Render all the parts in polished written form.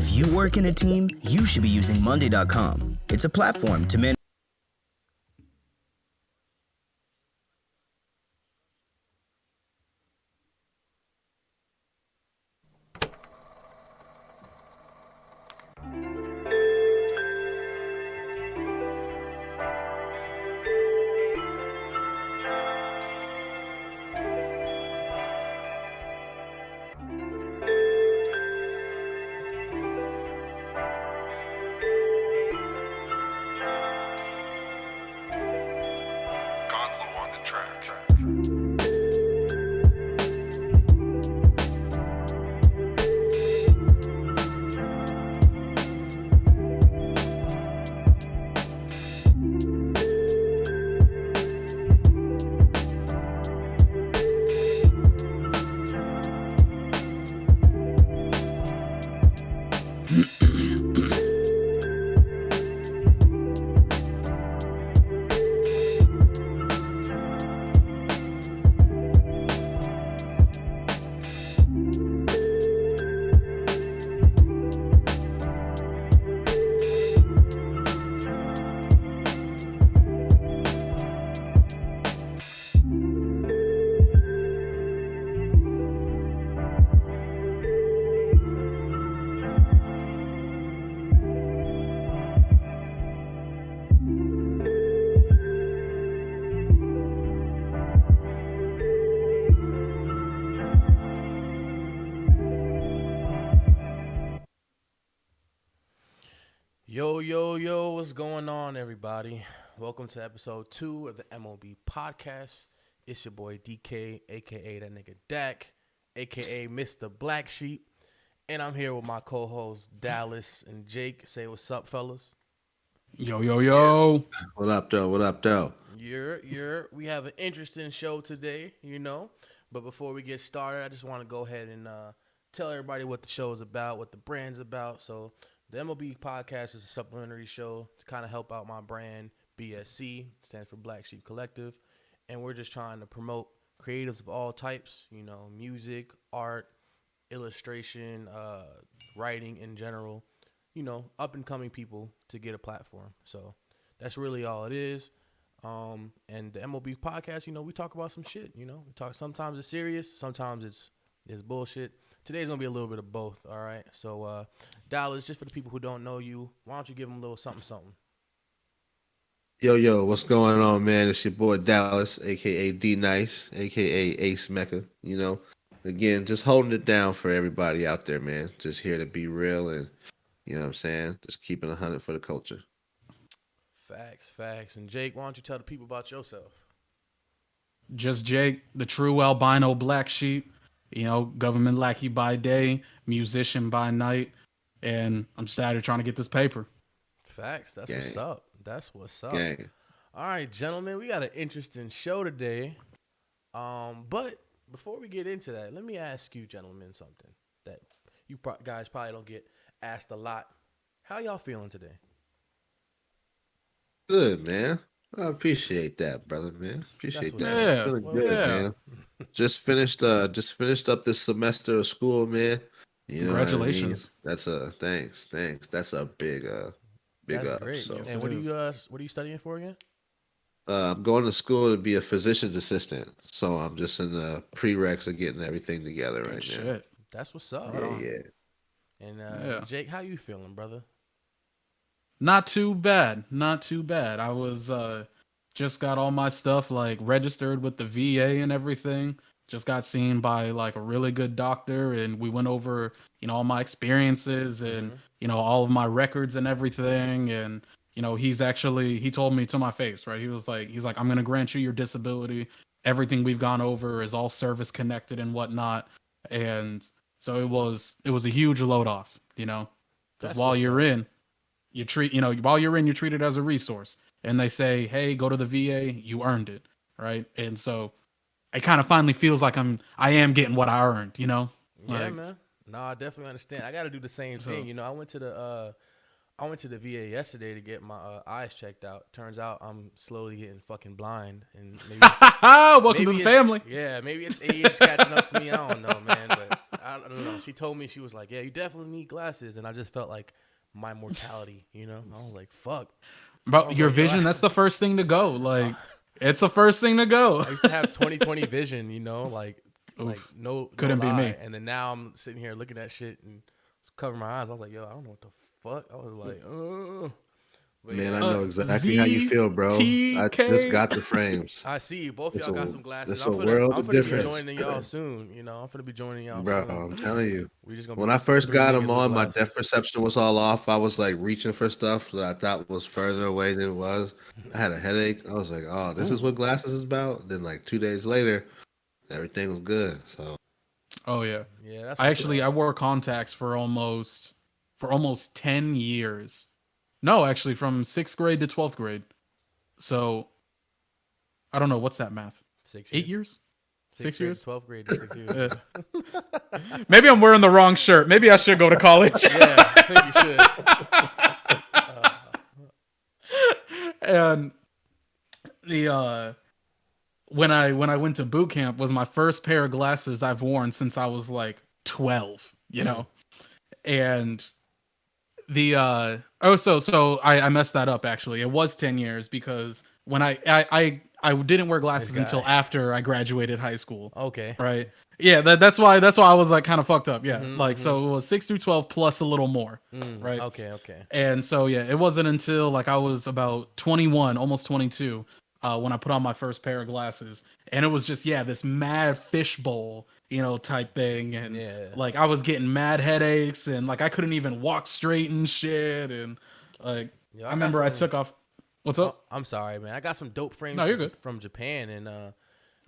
If you work in a team, you should be using Monday.com. It's a platform to manage. On the track. Yo, what's going on, everybody? Welcome to episode 2 of the M.O.B Podcast. It's your boy DK, a.k.a. that nigga Dak, a.k.a. Mr. Black Sheep. And I'm here with my co-hosts, Dallas and Jake. Say what's up, fellas. Yo. What up, though? We have an interesting show today, But before we get started, I just want to go ahead and tell everybody what the show is about, what the brand's about. So the M.O.B Podcast is a supplementary show to kind of help out my brand, BSC, stands for Black Sheep Collective. And we're just trying to promote creatives of all types, music, art, illustration, writing in general, up-and-coming people to get a platform. So that's really all it is. And the M.O.B Podcast, we talk about some shit, we talk, sometimes it's serious, sometimes it's bullshit. Today's going to be a little bit of both, all right? So, Dallas, just for the people who don't know you, why don't you give them a little something? Yo, what's going on, man? It's your boy Dallas, a.k.a. D-Nice, a.k.a. Ace Mecca, Again, just holding it down for everybody out there, man. Just here to be real and, you know what I'm saying? Just keeping 100 for the culture. Facts. And Jake, why don't you tell the people about yourself? Just Jake, the true albino black sheep. Government lackey by day, musician by night, and I'm just out here trying to get this paper. Facts. That's Gang. What's up. Gang. All right, gentlemen, we got an interesting show today. But before we get into that, let me ask you, gentlemen, something that you guys probably don't get asked a lot. How y'all feeling today? Good, man. I appreciate that, brother, man. Appreciate that. Yeah. Feeling good, man. Just finished up this semester of school, man. Congratulations. What I mean? That's a thanks. That's a big That's up. Great. So. And what are you studying for again? I'm going to school to be a physician's assistant. So I'm just in the prereqs of getting everything together right now. Shit. That's what's up. Yeah. And Jake, how you feeling, brother? Not too bad. I was just got all my stuff registered with the VA and everything. Just got seen by a really good doctor, and we went over all my experiences and all of my records and everything. And he told me to my face, right? He's like, I'm gonna grant you your disability. Everything we've gone over is all service connected and whatnot. And so it was a huge load off, because while you're in, you're treated as a resource, and they say, hey, go to the VA, you earned it, right? And so it kind of finally feels like I am getting what I earned, Yeah, man. No, I definitely understand. I got to do the same thing. I went to the VA yesterday to get my eyes checked out. Turns out I'm slowly getting fucking blind, and maybe welcome to the family. Yeah, maybe it's age catching up to me. I don't know, man, but I don't know. She told me, she was like, yeah, you definitely need glasses. And I just felt like my mortality, you know? I was like, fuck. Bro, your vision, that's the first thing to go. Like, it's the first thing to go. I used to have 20/20 vision, you know? Like no couldn't be me. And then now I'm sitting here looking at shit and covering my eyes. I was like, yo, I don't know what the fuck. I was like, Man, I know exactly how you feel, bro. I just got the frames. I see you. Both of y'all got some glasses. It's I'm a world of finna difference. be joining y'all soon. You know, I'm finna be joining y'all Bro, soon. I'm telling you. We just gonna When be I first 3 got niggas them with on, my glasses. depth perception was all off. I was like reaching for stuff that I thought was further away than it was. I had a headache. I was like, oh, this is what glasses is about. Then like 2 days later, everything was good. So. Oh yeah. Yeah, that's I wore contacts for almost 10 years. No, actually from 6th grade to 12th grade. So I don't know, what's that math? 6 8 years? 6 years? 12th grade to 6 years. Maybe I'm wearing the wrong shirt. Maybe I should go to college. Yeah, I think you should. And the when I went to boot camp was my first pair of glasses I've worn since I was like 12, you know. And the so I messed that up actually. It was 10 years because when I didn't wear glasses until after I graduated high school. Okay. Right. Yeah, that's why I was like kind of fucked up. Yeah. So it was 6 through 12 plus a little more. Right. Okay. And so yeah, it wasn't until like I was about 21, almost 22, when I put on my first pair of glasses, and it was just this mad fishbowl, you know, type thing, and like I was getting mad headaches, and like I couldn't even walk straight and shit, and like I remember I took off. What's up? I'm sorry, man. I got some dope frames. No, you're good. From Japan, and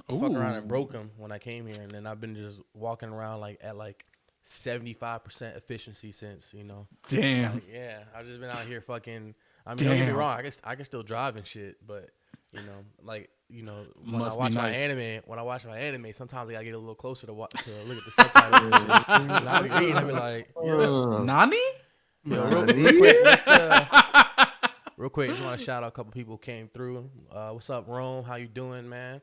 fucking around and broke them when I came here, and then I've been just walking around like at like 75% efficiency since, you know. Damn. Like, yeah, I've just been out here fucking. I mean, don't get me wrong. I can still drive and shit, but you know, like when I watch my anime, sometimes I gotta get a little closer to look at the subtitles and shit. And I be reading, I be like, Nani? Real quick, just want to shout out a couple people who came through. What's up, Rome? How you doing, man?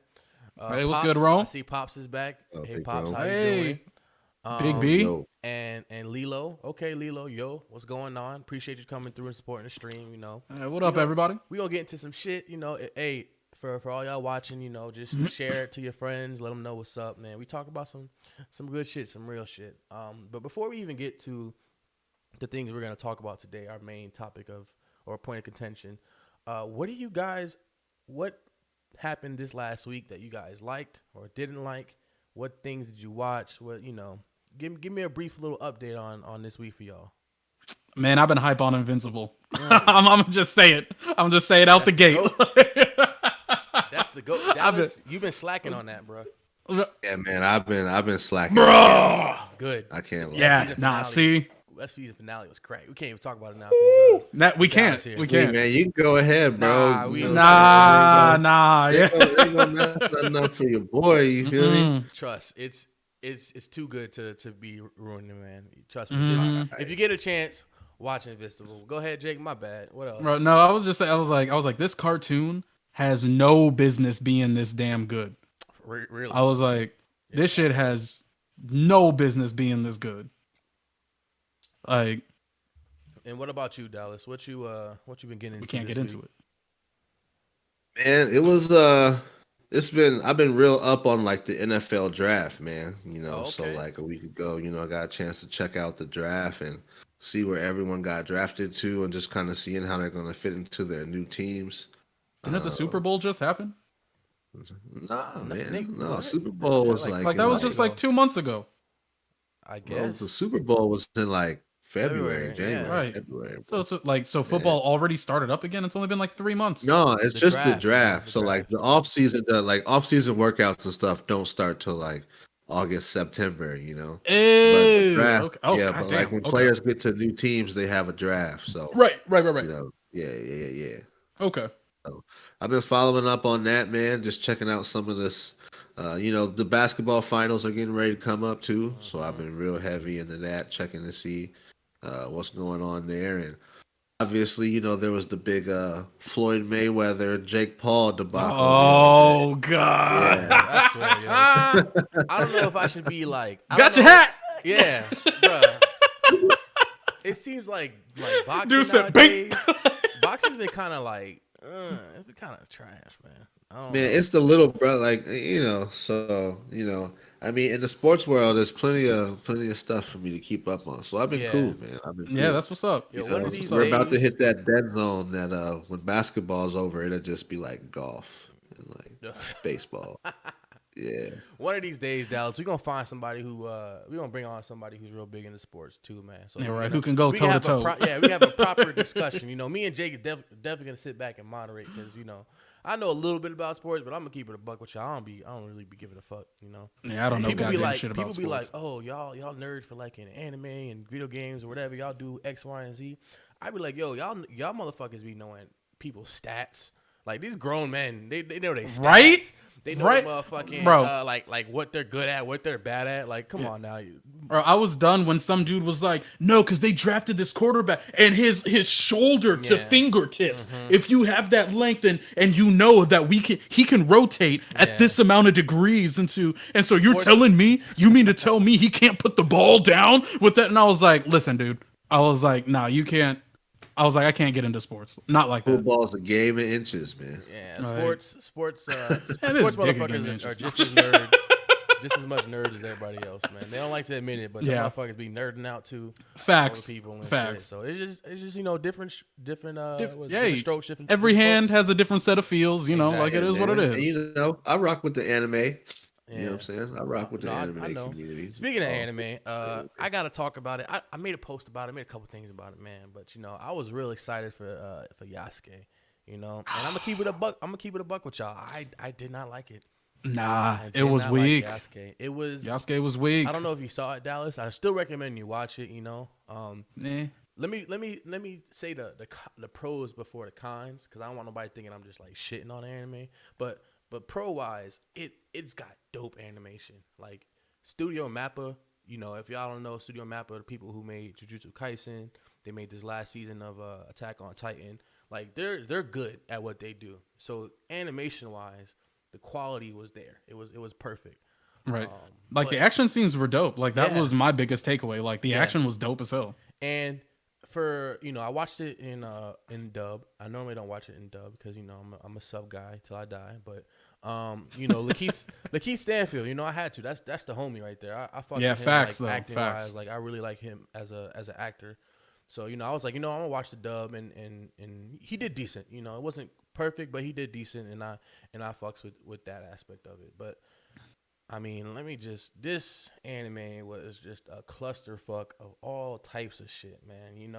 Hey, what's Pops, good, Rome? I see Pops is back. Hey, big Pops, Rome. how you doing? Big B. Yo. And Lilo. Okay, Lilo, yo, what's going on? Appreciate you coming through and supporting the stream, you know. Hey, what up, everybody? We gonna get into some shit, you know. Hey, for all y'all watching, you know, just share it to your friends, let them know what's up, man. We talk about some good shit, some real shit. But before we even get to the things we're gonna talk about today, our main topic or point of contention, what happened this last week that you guys liked or didn't like? What things did you watch? What, you know, give me a brief little update on this week for y'all. Man, I've been hype on Invincible. I'm just saying. I'm just saying out the gate. That's the goat. Dallas, you've been slacking on that, bro. Yeah, man, I've been slacking. Bro, it's good. I can't lie. Yeah, see. That season finale was crazy. We can't even talk about it now. We can't. We Hey, man, you can go ahead, bro. Nah. Yeah. Ain't gonna mess nothing up for your boy. You feel me? Trust, it's too good to be ruining, man. Trust me. If you get a chance, watch Invincible. Go ahead, Jake. My bad. What else? Bro, no, I was like, this cartoon has no business being this damn good. Really? I was like, this shit has no business being this good. Like, and what about you, Dallas? What you been getting into? We can't get into it. Man, it was I've been real up on like the NFL draft, man. You know, so like a week ago, you know, I got a chance to check out the draft and see where everyone got drafted to, and just kind of seeing how they're going to fit into their new teams. Didn't the Super Bowl just happen? Nah, man, no. Super Bowl was like that was just like 2 months ago. I guess well, the Super Bowl was in like February, January, right. February. So football already started up again. It's only been like 3 months. No, it's just the draft. So like the off season workouts and stuff don't start till like August, September. You know. But draft, but like when players get to new teams, they have a draft. So right. You know, yeah. Okay. So I've been following up on that, man. Just checking out some of this. You know, the basketball finals are getting ready to come up too. So I've been real heavy into that, checking to see what's going on there. And obviously, you know, there was the big Floyd Mayweather, Jake Paul debacle. Oh, God. Yeah, I swear, I don't know if I should be like, got your hat. Yeah, bruh. It seems like boxing Dude said, nowadays. Boxing's been kind of like, it's been kind of trash, man. I don't know. It's the little bro, like so I mean, in the sports world, there's plenty of stuff for me to keep up on. So I've been cool, man. I've been Yeah, cool. that's what's up. Yo, You one know, of these we're about to days- hit that dead zone that when basketball's over, it'll just be like golf and like baseball. Yeah. One of these days, Dallas, we're gonna find somebody who we're gonna bring on somebody who's real big into sports too, man. So Yeah, we're right. gonna- Who can go we toe to have a toe. we can have a proper discussion. You know, me and Jake are definitely gonna sit back and moderate because I know a little bit about sports, but I'm gonna keep it a buck with y'all. I don't really be giving a fuck. Yeah, I don't know People be goddamn like, shit about people be like, sports. oh, y'all nerds for like in anime and video games or whatever. Y'all do X, Y, and Z. I be like, yo, y'all motherfuckers be knowing people's stats. Like these grown men, they know they stats. Right? They know Right? motherfucking Bro. like what they're good at, what they're bad at. Like, come on now. Or I was done when some dude was like, no, because they drafted this quarterback and his shoulder to Yeah. fingertips. If you have that length and you know that he can rotate at this amount of degrees and so you're Sports- telling me, you mean to tell me he can't put the ball down with that? And I was like, listen, dude. I was like, nah, you can't. I was like, I can't get into sports. Not like that. Football's a game of inches, man. Yeah, Right. sports That is sports bigger motherfuckers than are inches. just as nerds, just as much nerds as everybody else, man. They don't like to admit it, but Yeah. the motherfuckers be nerding out too. Facts. Other people and Facts. shit. So it's just different what's it, yeah, different strokes, different Every different hand folks. has a different set of feels, like it is what it And, is. I rock with the anime. You know Yeah. what I'm saying? I rock with the No, I anime know. community. Speaking of anime, I gotta talk about it. I made a post about it, made a couple things about it, man. But I was real excited for Yasuke, and I'm gonna keep it a buck. I'm gonna keep it a buck with y'all. I did not like it. Nah, I it did was not like weak. Yasuke. It was. Yasuke was weak. I don't know if you saw it, Dallas. I still recommend you watch it. Eh. Let me say the pros before the cons, because I don't want nobody thinking I'm just like shitting on anime. But pro wise, it's got dope animation. Like Studio Mappa, if y'all don't know, Studio Mappa are the people who made Jujutsu Kaisen. They made this last season of Attack on Titan. Like they're good at what they do. So animation wise, the quality was there. It was perfect. Right. But- The action scenes were dope. Like that Yeah. was my biggest takeaway. Like the Yeah. action was dope as hell. And for I watched it in dub. I normally don't watch it in dub because I'm a sub guy till I die. But Lakeith Stanfield, I had to. That's the homie right there. I fuck Yeah, with him, facts, like, though, acting facts. wise. Like I really like him as an actor. So I was like, I'm gonna watch the dub, and he did decent. It wasn't perfect, but he did decent, and I fucks with that aspect of it. But I mean, this anime was just a clusterfuck of all types of shit, man,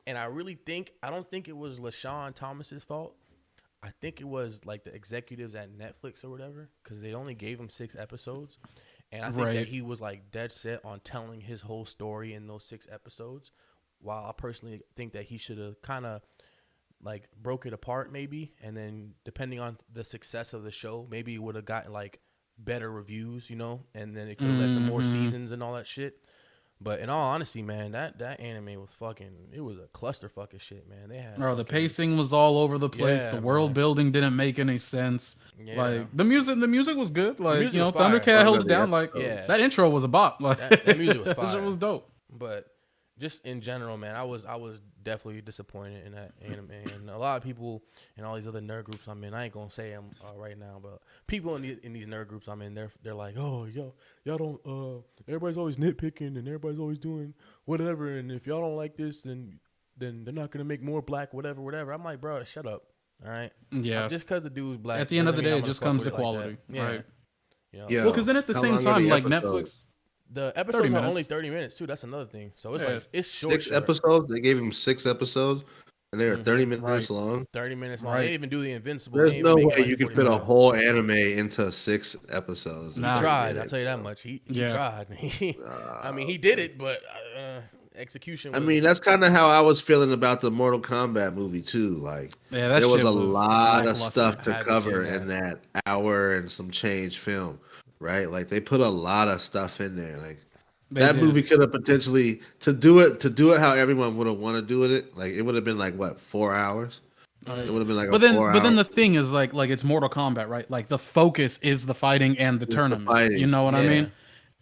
And I don't think it was LaShawn Thomas's fault. I think it was like the executives at Netflix or whatever, because they only gave him 6 episodes. And I think Right. that he was like dead set on telling his whole story in those 6 episodes. While I personally think that he should have kind of like broke it apart maybe. And then depending on the success of the show, maybe it would have gotten like better reviews, and then it could have led to more seasons and all that shit. But in all honesty, man, that anime was it was a clusterfuck of shit, man. They had Bro, the fucking- pacing was all over the place. Yeah, the world man. building didn't make any sense. Yeah. Like the music was good. Like music was fire. Thundercat held it Yeah. down. Like Yeah. that intro was a bop. Like That music was that shit fire. was dope. But just in general, man, I was definitely disappointed in that anime, and a lot of people in all these other nerd groups I'm in. I ain't gonna say them right now, but people in these nerd groups I'm in, they're like, oh, y'all don't. Everybody's always nitpicking, and everybody's always doing whatever, and if y'all don't like this, then they're not gonna make more black, whatever. I'm like, bro, shut up, all right? Yeah. Just because the dude's black. At the end of the doesn't mean day, I'm it gonna just fuck comes with to it like quality. that. Yeah. Right. Yeah. Well, because then at the How same long are time, the like episodes? Netflix. The 30 episodes are minutes. only 30 minutes too. That's another thing. So it's Yeah. like it's short. 6 episodes. They gave him 6 episodes, and they were 30 minutes Right. long. 30 minutes long. Right. They didn't even do the Invincible. There's They didn't no even way make it like you could 40 fit a minutes. whole anime into 6 episodes. in Nah. He 30 tried. I'll minutes. tell you that much. He Yeah. tried. I mean, he did it, but execution. I Was, mean, that's kind of how I was feeling about the Mortal Kombat movie too. Like, Yeah, that there was shit a lot of lackluster. stuff to Had to cover see that. in that hour and some change film, right? Like, they put a lot of stuff in there. Like, They that did. movie could have potentially to do it how everyone would have wanted to do it. Like, it would have been like what 4 hours. It would have been like But a then, 4 but then the hour- thing is, like it's Mortal Kombat, right? Like the focus is the fighting and the the tournament. fighting, You know what I yeah. mean?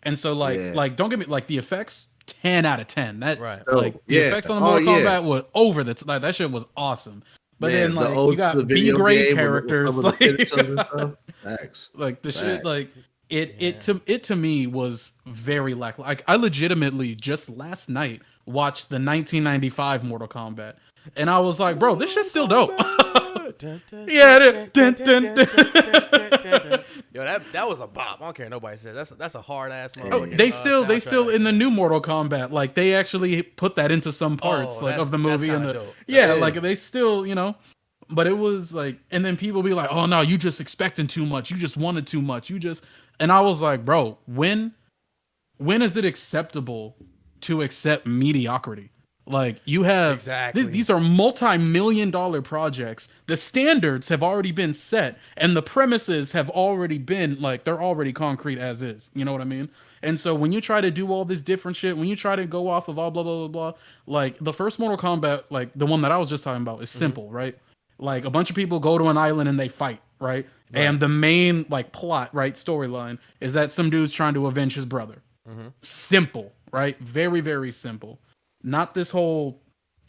And so Yeah. don't get me like the effects 10 out of 10. That Right. like the effects on the Mortal Kombat was over the like that shit was awesome. But Man, then like you got B grade characters like like the shit like it to me was very like I legitimately just last night watched the 1995 Mortal Kombat and I was like, bro, this shit's still dope. Yeah, yo, that was a bop. I don't care what nobody says. That's a hard ass. They still in the new Mortal Kombat, like they actually put that into some parts like of the movie and the like they still, you know. But it was like, and then people be like, "Oh no, you just expecting too much. You just wanted too much. You just," and I was like, "Bro, when is it acceptable to accept mediocrity? Like you have these are multi-million-dollar projects. The standards have already been set, and the premises have already been like they're already concrete as is. You know what I mean? And so when you try to do all this different shit, when you try to go off of all blah blah blah blah, like the first Mortal Kombat, like the one that I was just talking about, is simple, right? Like a bunch of people go to an island and they fight, right? And the main like plot, right, storyline is that some dude's trying to avenge his brother. Simple, right? Very, very simple. Not this whole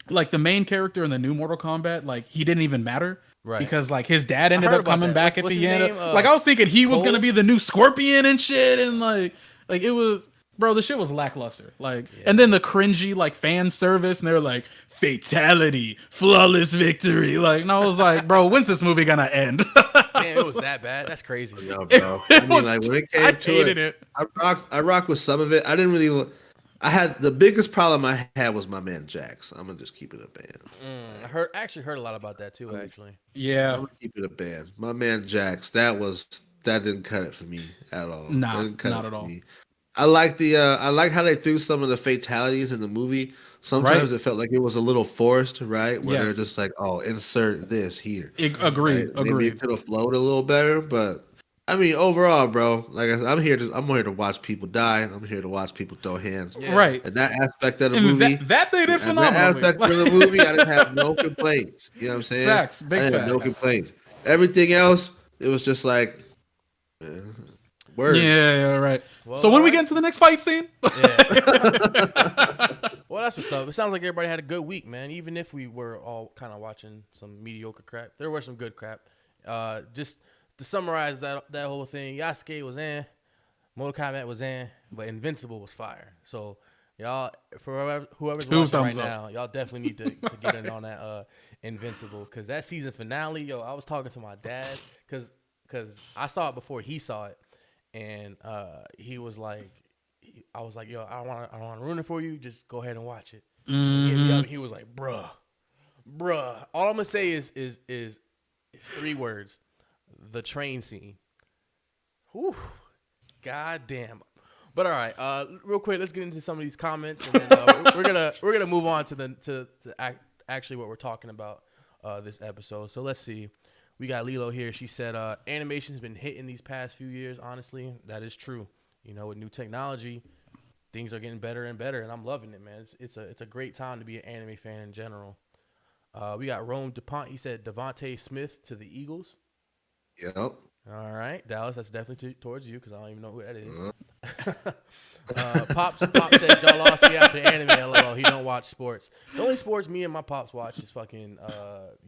like the main character in the new Mortal Kombat, like he didn't even matter. Right. Because like his dad ended up coming back at the end. Like I was thinking he was gonna be the new Scorpion and shit, and like it was, bro, the shit was lackluster. Like and then the cringy like fan service, and they're like, fatality, flawless victory. Like, and I was like, bro, when's this movie gonna end? Damn, it was that bad. That's crazy. No, bro. I mean, like when it came to it, I rocked with some of it. I didn't really. I had the biggest problem I had was my man Jax. I'm gonna just keep it a band. I actually heard a lot about that too. Actually, yeah, I'm gonna keep it a band. My man Jax. That didn't cut it for me at all. Nah, not at all. Me. I like I like how they threw some of the fatalities in the movie. Sometimes it felt like it was a little forced, right? Where they're just like, "Oh, insert this here." Agreed. Right? Maybe it could have flowed a little better, but I mean, overall, bro, like I said, I'm here to watch people die. I'm here to watch people throw hands. Yeah. Right. And that aspect of the movie, that they did phenomenal. That aspect of the movie, I didn't have no complaints. You know what I'm saying? Facts, big facts. No complaints. Everything else, it was just like words. Yeah, right. Well, so when we get into the next fight scene, well, that's what's up. It sounds like everybody had a good week, man. Even if we were all kind of watching some mediocre crap, there was some good crap. Just to summarize that whole thing, Yasuke was in, Mortal Kombat was in, but Invincible was fire. So y'all, for whoever's watching right now, y'all definitely need to get in on that Invincible, because that season finale, yo, I was talking to my dad because I saw it before he saw it, and he was like, I was like, yo, I don't want to ruin it for you. Just go ahead and watch it. He was like, bruh. All I'm gonna say is 3 words. The train scene. Whew. God damn. But all right, real quick, let's get into some of these comments, and then we're gonna move on to actually what we're talking about this episode. So let's see. We got Lilo here. She said animation's been hitting these past few years. Honestly, that is true. You know, with new technology, things are getting better and better, and I'm loving it, man. It's a great time to be an anime fan in general. We got Rome DuPont. He said Devontae Smith to the Eagles. Yep. All right, Dallas, that's definitely towards you because I don't even know who that is. Pops said y'all lost me after anime. LOL. He don't watch sports. The only sports me and my pops watch is fucking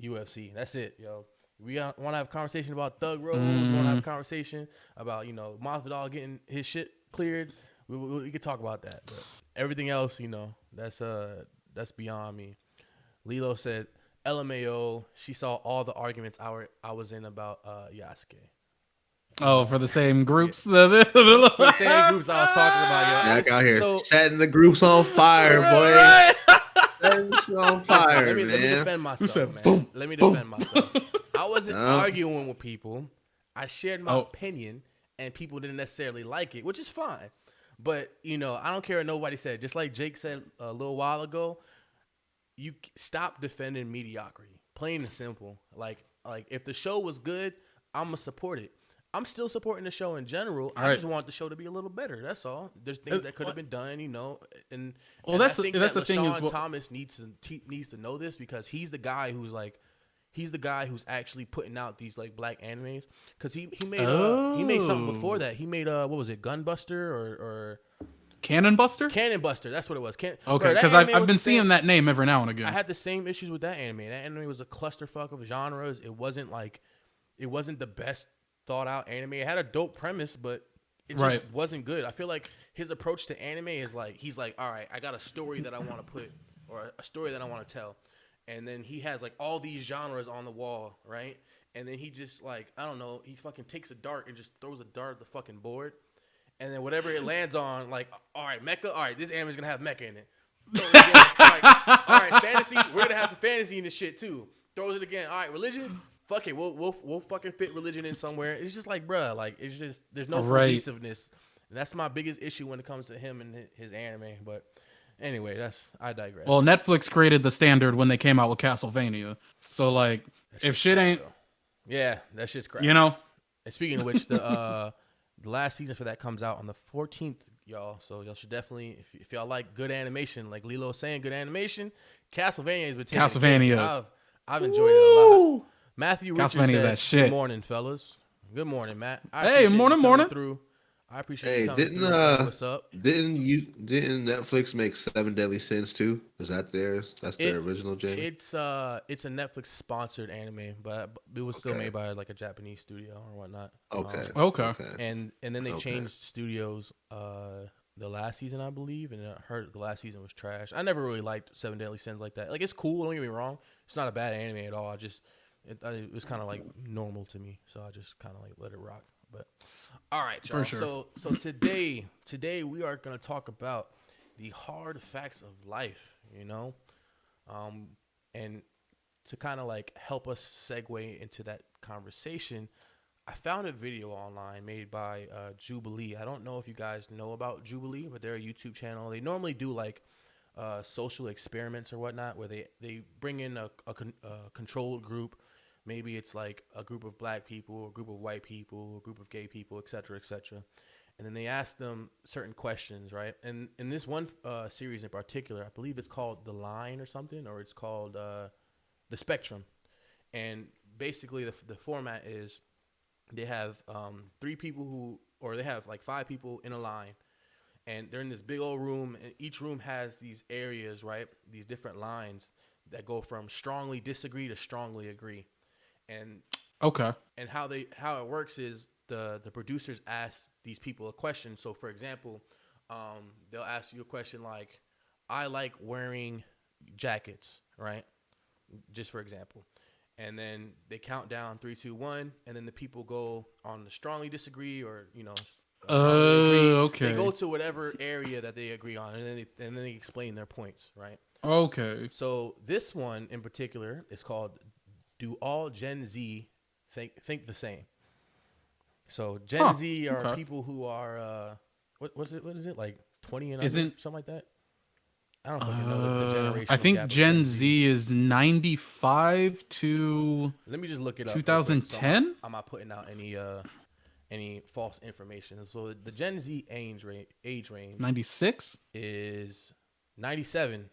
UFC. That's it, yo. We want to have a conversation about Thug Rose. We want to have a conversation about, you know, Masvidal getting his shit cleared. We could talk about that. But everything else, you know, that's beyond me. Lilo said, LMAO, she saw all the arguments I was in about Yasuke. Oh, for the same groups? For the same groups I was talking about. Yo. Back out here setting the groups on fire, boy. Setting on fire, let me defend myself, man. Let me defend myself. I wasn't arguing with people. I shared my opinion, and people didn't necessarily like it, which is fine. But, you know, I don't care what nobody said. Just like Jake said a little while ago, you stop defending mediocrity. Plain and simple. Like if the show was good, I'm going to support it. I'm still supporting the show in general. I just want the show to be a little better. That's all. There's things that could have been done, you know. And I think that's the thing is, Thomas needs to know this, because he's the guy who's like, he's the guy who's actually putting out these like black animes because he made something before that. He made what was it, Gunbuster or Cannon Buster? Cannon Buster? That's what it was. Okay, Bro, because I've been seeing that name every now and again. I had the same issues with that anime. That anime was a clusterfuck of genres. It wasn't the best thought out anime. It had a dope premise, but it just wasn't good. I feel like his approach to anime is like he's like, all right, I got a story that I want to put or a story that I want to tell, and then he has like all these genres on the wall, right? And then he just like, I don't know, he fucking takes a dart and just throws a dart at the fucking board. And then whatever it lands on, like, all right, mecha, all right, this anime's gonna have mecha in it. Throws it again, like, all right, fantasy, we're gonna have some fantasy in this shit too. Throws it again. All right, religion, fuck it, we'll fucking fit religion in somewhere. It's just like, bruh, like it's just there's no cohesiveness, and that's my biggest issue when it comes to him and his anime. But anyway, I digress. Well, Netflix created the standard when they came out with Castlevania. So like, if shit ain't, yeah, that shit's crap. you know. And speaking of which, the last season for that comes out on the 14th, y'all. So y'all should definitely, if y'all like good animation, like Lilo was saying, good animation, Castlevania has been taking Castlevania. I've enjoyed it a lot. Matthew Richards Castlevania said, that shit. Good morning, fellas. Good morning, Matt. Hey, morning. Through. I appreciate you coming through. What's up? Didn't Netflix make Seven Deadly Sins too? Is that theirs? That's their original, Jamie? It's a Netflix sponsored anime, but it was still made by like a Japanese studio or whatnot. Okay. And then they changed studios the last season, I believe, and I heard the last season was trash. I never really liked Seven Deadly Sins like that. Like it's cool, don't get me wrong. It's not a bad anime at all. It was kind of like normal to me, so I just kind of like let it rock. But all right, y'all. For sure. So today we are gonna talk about the hard facts of life, you know, and to kind of like help us segue into that conversation, I found a video online made by Jubilee. I don't know if you guys know about Jubilee, but they're a YouTube channel. They normally do like social experiments or whatnot, where they bring in a controlled group. Maybe it's like a group of black people, a group of white people, a group of gay people, et cetera, et cetera. And then they ask them certain questions, right? And in this one series in particular, I believe it's called The Line or something, or it's called The Spectrum. And basically the format is they have three people they have like five people in a line. And they're in this big old room, and each room has these areas, right? These different lines that go from strongly disagree to strongly agree. And how it works is the producers ask these people a question. So for example, they'll ask you a question like, I like wearing jackets, right? Just for example. And then they count down 3, 2, 1, and then the people go on the strongly disagree or, you know, okay. They go to whatever area that they agree on, and then they explain their points, right? Okay. So this one in particular is called "Do All Gen Z Think the Same?" So Gen Z are people who are what is it like 20 and under, something like that? I don't fucking know the generation. I think Gen Z is 95 to. Let me just look it up. 2010. So I'm not putting out any false information. So the Gen Z age range 96 is 97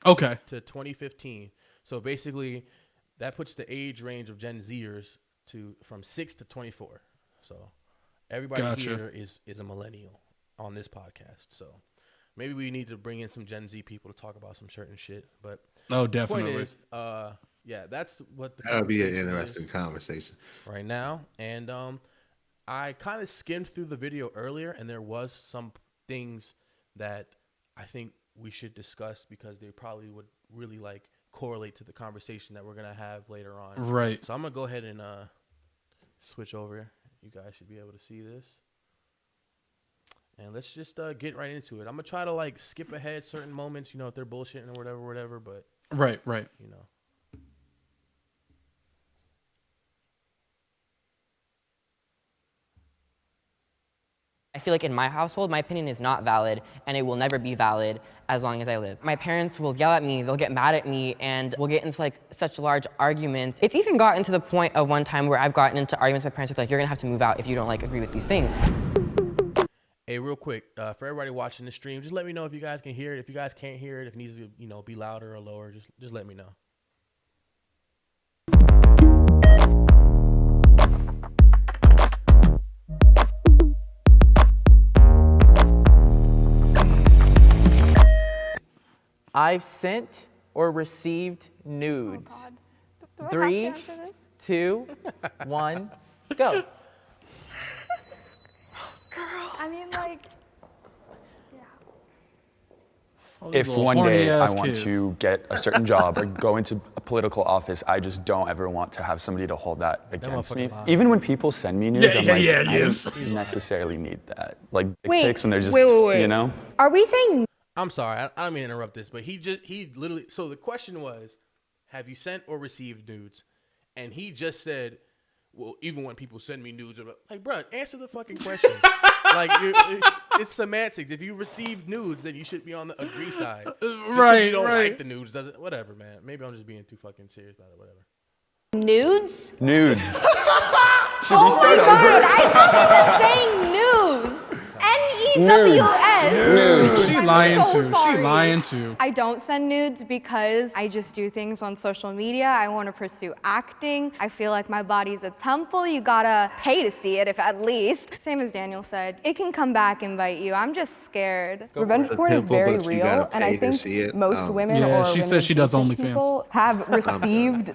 okay to 2015. So basically that puts the age range of Gen Zers from 6 to 24. So everybody here is a millennial on this podcast. So maybe we need to bring in some Gen Z people to talk about some certain shit. But definitely. The point is, that's what that would be an interesting conversation right now. And I kind of skimmed through the video earlier, and there was some things that I think we should discuss because they probably would really like correlate to the conversation that we're gonna have later on. Right. So I'm gonna go ahead and switch over. You guys should be able to see this, and let's just get right into it. I'm gonna try to like skip ahead certain moments, you know, if they're bullshitting or whatever. But right. You know. I feel like in my household, my opinion is not valid, and it will never be valid as long as I live. My parents will yell at me, they'll get mad at me, and we'll get into like such large arguments. It's even gotten to the point of one time where I've gotten into arguments with my parents with like, you're gonna have to move out if you don't like agree with these things. Hey, real quick, for everybody watching the stream, just let me know if you guys can hear it. If you guys can't hear it, if it needs to, you know, be louder or lower, just let me know. I've sent or received nudes. Oh, God. Do I 3, have to answer this? 2, 1, go. I mean, like, yeah. If one day I want to get a certain job or go into a political office, I just don't ever want to have somebody to hold that against me. Even when people send me nudes, I'm like, I don't necessarily need that. Like dick pics when they're just, you know? Are we saying? I'm sorry, I don't mean to interrupt this, but he literally. So the question was, have you sent or received nudes? And he just said, well, even when people send me nudes, I'm like, bro, answer the fucking question. Like, it's semantics. If you receive nudes, then you should be on the agree side. Just you don't like the nudes, doesn't whatever, man. Maybe I'm just being too fucking serious about it. Whatever. Nudes? Nudes. Should we start over? I thought you were saying news. N-E-W-S. Nudes. She lying so too. sorry. She lying too. I don't send nudes because I just do things on social media. I want to pursue acting. I feel like my body's a temple. You gotta pay to see it, if at least. Same as Daniel said, it can come back and bite you. I'm just scared. Revenge porn is very real, and I think most women or she says she does OnlyFans. people have received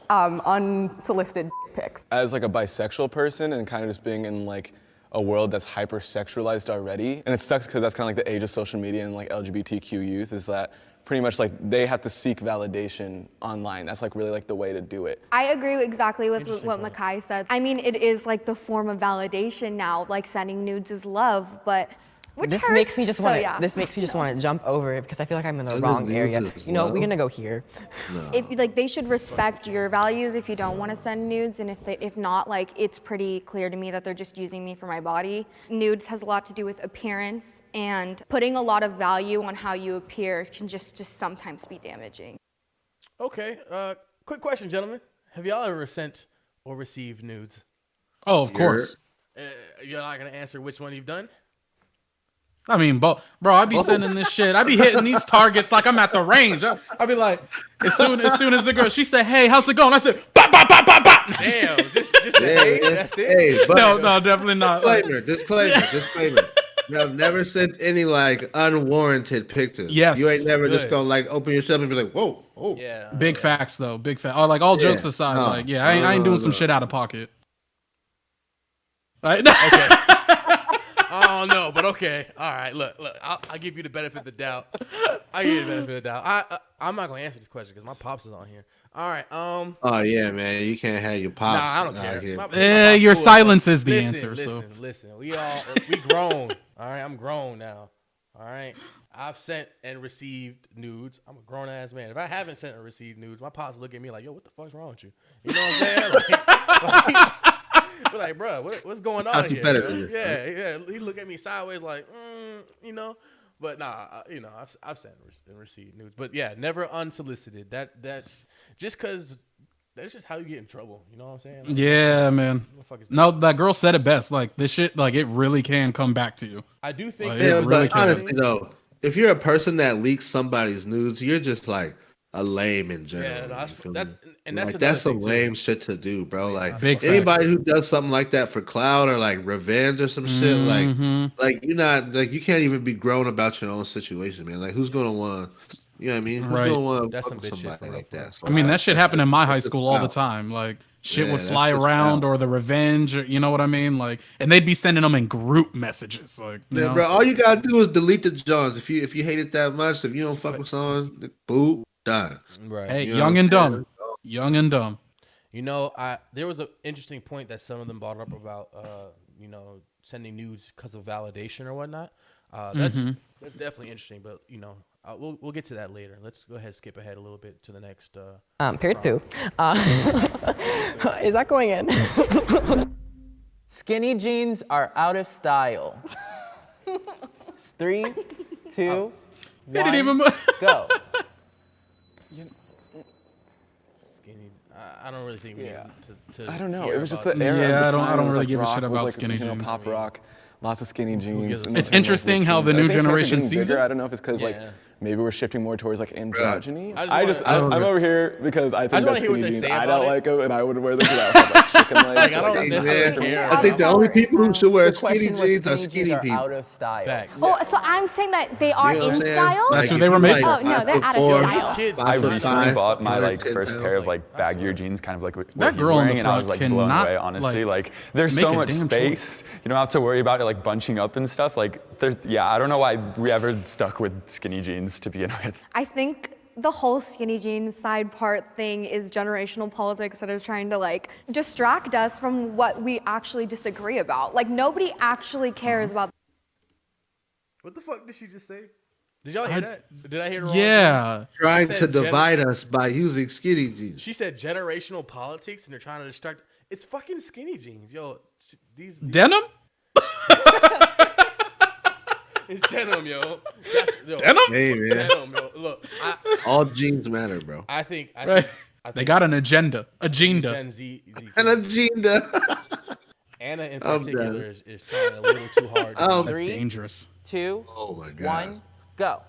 unsolicited pics. As like a bisexual person and kind of just being in like a world that's hyper-sexualized already, and it sucks because that's kind of like the age of social media and like LGBTQ youth, is that pretty much like they have to seek validation online. That's like really like the way to do it. I agree exactly with what Makai said. I mean, it is like the form of validation now. Like sending nudes is love, but This makes me just want to. This makes me just want to jump over it because I feel like I'm in the wrong area. You know, we're gonna go here. No. If like they should respect your values if you don't want to send nudes, and if not, like it's pretty clear to me that they're just using me for my body. Nudes has a lot to do with appearance, and putting a lot of value on how you appear can just sometimes be damaging. Okay, quick question, gentlemen. Have y'all ever sent or received nudes? Oh, of course. You're not gonna answer which one you've done? I mean, bro, I be sending this shit. I be hitting these targets like I'm at the range. I be like, as soon as the girl, she said, "Hey, how's it going?" I said, "Bop, bop, bop, bop, bop." Damn, just hey, that's it. Hey, but no, definitely not. Disclaimer. I've never sent any like unwarranted pictures. Yes, you ain't never just gonna like open yourself and be like, "Whoa, oh." Yeah. Big facts though, big facts. Oh, like all jokes aside, like I ain't doing some shit out of pocket. Right? Okay. Oh no, but okay. All right, look. I'll give you the benefit of the doubt. I give you the benefit of the doubt. I'm not gonna answer this question because my pops is on here. All right. Oh yeah, man. You can't have your pops. Nah, I don't care. My Your cool, silence is the answer. Listen. We grown. All right, I'm grown now. All right. I've sent and received nudes. I'm a grown ass man. If I haven't sent or received nudes, my pops look at me like, "Yo, what the fuck's wrong with you?" You know what I'm saying? We're like, bro, what's going on here? Yeah. He look at me sideways like, you know. But nah, I've sent and received nudes. But yeah, never unsolicited. That's just because that's just how you get in trouble. You know what I'm saying? Like, yeah, man. No, that girl said it best. Like this shit, like it really can come back to you. I do think. Like, yeah, but honestly though, if you're a person that leaks somebody's nudes, you're just like a lame in general. Yeah, that's some lame shit to do, bro. Like Big anybody who does something like that for clout or like revenge or some shit, like you're not like you can't even be grown about your own situation, man. Like who's gonna want to, you know what I mean? Who's gonna want to fuck with somebody like that? So, I mean, that shit happened in my high school all the time. Like shit would fly around or the revenge, or, you know what I mean? Like, and they'd be sending them in group messages. Like, yeah, bro. All you gotta do is delete the Johns if you hate it that much. If you don't fuck with someone, boo. Done. Right. Hey, young and dumb. You know, there was an interesting point that some of them brought up about, sending nudes because of validation or whatnot. That's definitely interesting, but we'll get to that later. Let's go ahead and skip ahead a little bit to the next. Period poo. Is that going in? Skinny jeans are out of style. 3, 2, 1, go. I don't really think we need to I don't know. hear it was just about the era. Yeah, of the I don't time. really Like give a rock shit was about like, skinny jeans. Pop rock, lots of skinny jeans. It's interesting how the new generation sees it. I don't know if it's because like maybe we're shifting more towards like androgyny. I'm over here because I think that's skinny jeans. I don't like them, and I would wear them because I have like chicken legs. I don't necessarily care. I think the only people who should wear skinny jeans are skinny people. Out of style. Facts. Oh, so I'm saying that they are in style? That's what they were made for. Oh, no, they're out of style. I recently bought my like first pair of like baggier jeans, kind of like what That he's girl in the wearing, and I was front like blown cannot, away. Honestly, like there's make so a much damn space. You don't have to worry about it like bunching up and stuff. Like there's, I don't know why we ever stuck with skinny jeans to begin with. I think the whole skinny jeans side part thing is generational politics that are trying to like distract us from what we actually disagree about. Like nobody actually cares about. What the fuck did she just say? Did y'all hear that? Did I hear it wrong? Yeah. Trying to divide us by using skinny jeans. She said generational politics, and they're trying to distract. It's fucking skinny jeans, yo. These Denim? It's denim, yo. Denim? Hey, man. Denim, yo. Look, all jeans matter, bro. I think they got an agenda. Agenda. Gen Z An agenda. Anna in particular is trying a little too hard. That's dangerous. 2, oh my God. 1, go.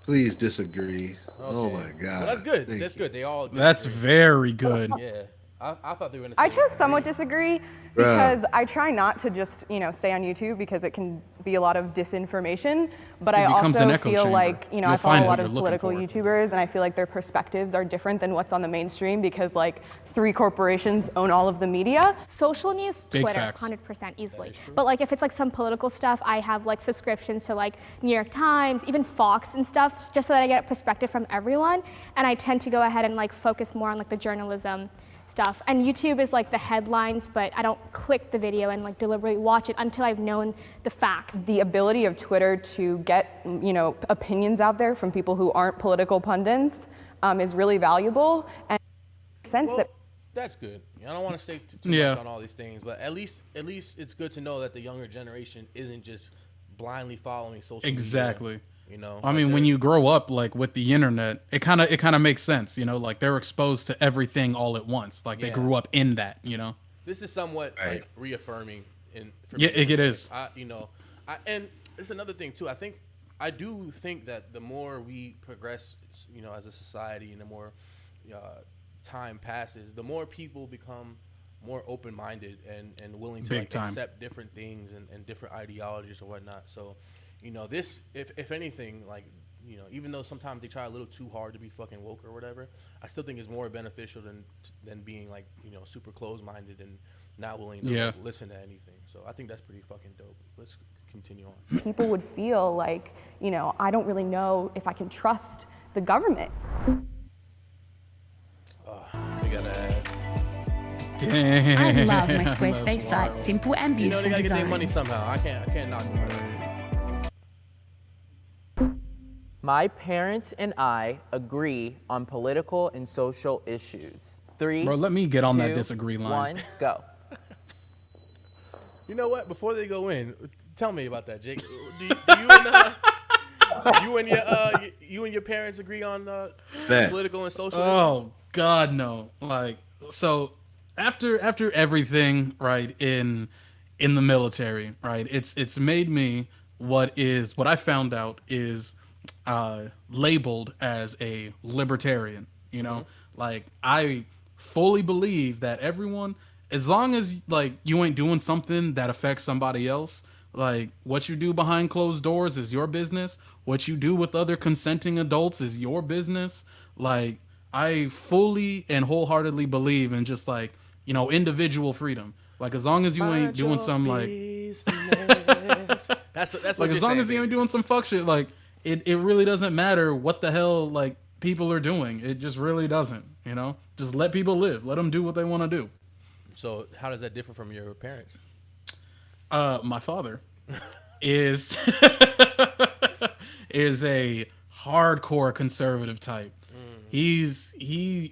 Please disagree. Okay. Oh my God. Well, that's good. That's good. They all. That's very good. Yeah. I thought they were going to. I just somewhat disagree because I try not to just stay on YouTube because it can be a lot of disinformation. But I also feel like I follow a lot of political YouTubers, and I feel like their perspectives are different than what's on the mainstream because like 3 corporations own all of the media. Social news, Big Twitter, facts. 100% easily. But like if it's like some political stuff, I have like subscriptions to like New York Times, even Fox and stuff, just so that I get a perspective from everyone. And I tend to go ahead and like focus more on like the journalism stuff. And YouTube is like the headlines, but I don't click the video and like deliberately watch it until I've known the facts. The ability of Twitter to get opinions out there from people who aren't political pundits is really valuable. And that's good. I don't want to say too much on all these things, but at least it's good to know that the younger generation isn't just blindly following social media. Exactly. I mean, when you grow up like with the internet, it kind of makes sense. Like they're exposed to everything all at once. Like they grew up in that. This is somewhat like reaffirming. It is. And it's another thing too. I do think that the more we progress, as a society, and the more time passes, the more people become more open-minded and willing to accept different things and different ideologies and whatnot. So. This, if anything, like, even though sometimes they try a little too hard to be fucking woke or whatever, I still think it's more beneficial than being like, super closed-minded and not willing to like, listen to anything. So I think that's pretty fucking dope. Let's continue on. People would feel like, I don't really know if I can trust the government. We gotta have. I love my Squarespace site. Simple and beautiful they gotta design. get their money somehow. I can't knock them for that. My parents and I agree on political and social issues. 3, Bro, let me get on that 2, disagree line. 1, go. You know what? Before they go in, tell me about that, Jake. Do you and your parents agree on political and social issues? Oh God, no! Like so, after everything, right, in the military, right, it's made me what I found out is labeled as a libertarian. Like I fully believe that everyone, as long as like you ain't doing something that affects somebody else, like what you do behind closed doors is your business. What you do with other consenting adults is your business. Like I fully and wholeheartedly believe in just like, individual freedom. Like as long as you ain't doing some like that's what like as long as you ain't doing some fuck shit, like it really doesn't matter what the hell like people are doing. It just really doesn't, Just let people live. Let them do what they want to do. So how does that differ from your parents? My father is is a hardcore conservative type. He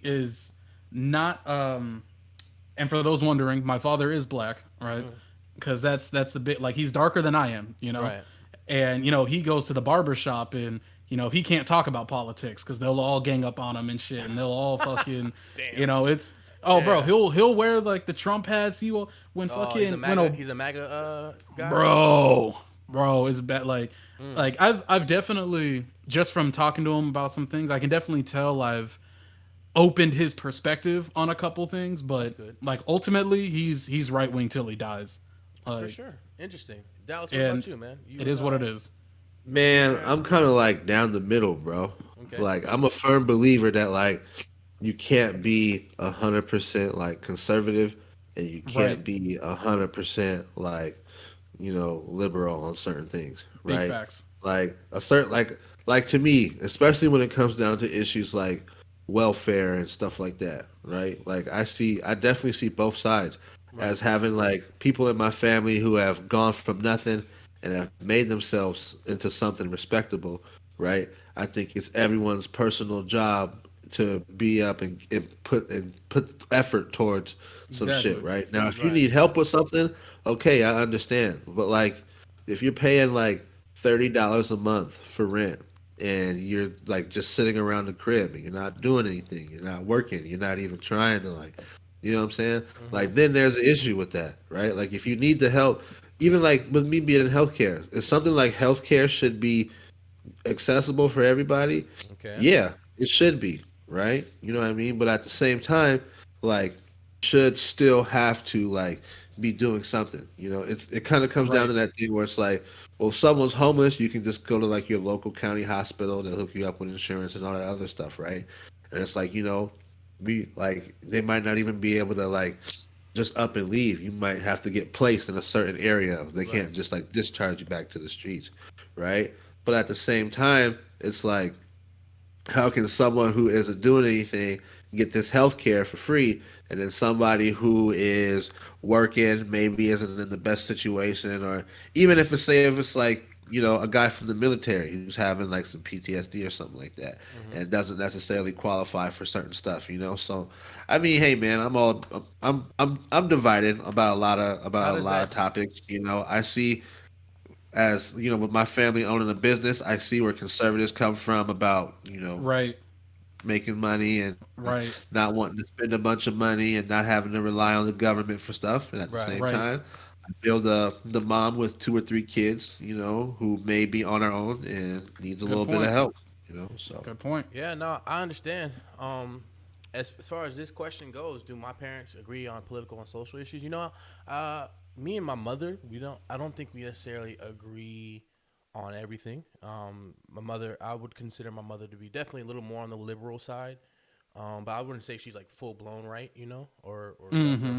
is not and for those wondering, my father is black, right? Because that's the bit, like he's darker than I am, Right. And he goes to the barber shop and he can't talk about politics because they'll all gang up on him and shit, and they'll all fucking it's bro, he'll wear like the Trump hats. He will when fucking he's a MAGA guy. Bro, it's bad. Like I've definitely, just from talking to him about some things, I can definitely tell I've opened his perspective on a couple things, but like ultimately he's right wing till he dies. For sure. Interesting. Dallas, what about you, man? It is what it is. Man, I'm kind of like down the middle, bro. Okay. Like, I'm a firm believer that like you can't be 100% like conservative, and you can't be 100% like, you know, liberal on certain things, right? Big facts. Like a certain like to me, especially when it comes down to issues like welfare and stuff like that, right? Like I definitely see both sides as having like people in my family who have gone from nothing and have made themselves into something respectable, right? I think it's everyone's personal job to be up and put effort towards some shit, right? Now, if you need help with something, okay, I understand. But like, if you're paying like $30 a month for rent and you're like just sitting around the crib and you're not doing anything, you're not working, you're not even trying to like, you know what I'm saying? Like, then there's an issue with that, right? Like, if you need the help, even like with me being in healthcare, it's something like healthcare should be accessible for everybody. Okay. Yeah, it should be, right? You know what I mean? But at the same time, like, should still have to like be doing something. You know, it kind of comes down to that thing where it's like, well, if someone's homeless, you can just go to like your local county hospital. They'll hook you up with insurance and all that other stuff, right? And it's like, you know, they might not even be able to like just up and leave. You might have to get placed in a certain area. They can't just like discharge you back to the streets, right? But at the same time, it's like, how can someone who isn't doing anything get this health care for free, and then somebody who is working maybe isn't in the best situation, or even if it's like, you know, a guy from the military who's having like some PTSD or something like that, and doesn't necessarily qualify for certain stuff, you know? So, I mean, hey man, I'm divided about a lot of topics. You know, I see, as you know, with my family owning a business, I see where conservatives come from about, you know, making money and not wanting to spend a bunch of money and not having to rely on the government for stuff. And at the same time, I feel the mom with 2 or 3 kids, you know, who may be on her own and needs a little bit of help, you know. So good point. Yeah, no, I understand. As far as this question goes, do my parents agree on political and social issues? You know, me and my mother, I don't think we necessarily agree on everything. My mother, I would consider my mother to be definitely a little more on the liberal side, but I wouldn't say she's like full blown right, you know, or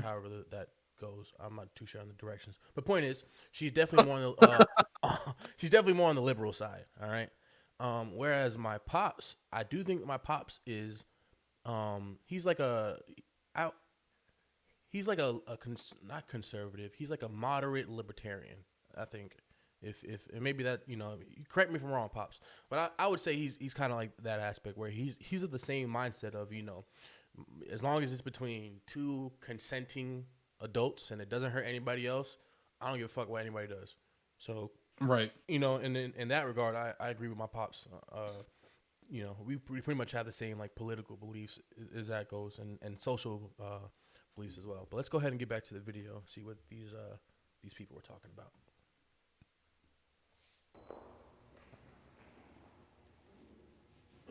however that goes. I'm not too sure on the directions. But point is, she's definitely more on the liberal side. All right. Whereas my pops, I do think my pops is, he's like not conservative. He's like a moderate libertarian, I think. If and maybe that, you know, correct me if I'm wrong, Pops, but I would say he's kind of like that aspect where he's of the same mindset of, you know, as long as it's between 2 consenting adults and it doesn't hurt anybody else, I don't give a fuck what anybody does. So you know, and in that regard, I agree with my Pops. You know, we pretty much have the same like political beliefs as that goes, and social beliefs as well. But let's go ahead and get back to the video and see what these people were talking about.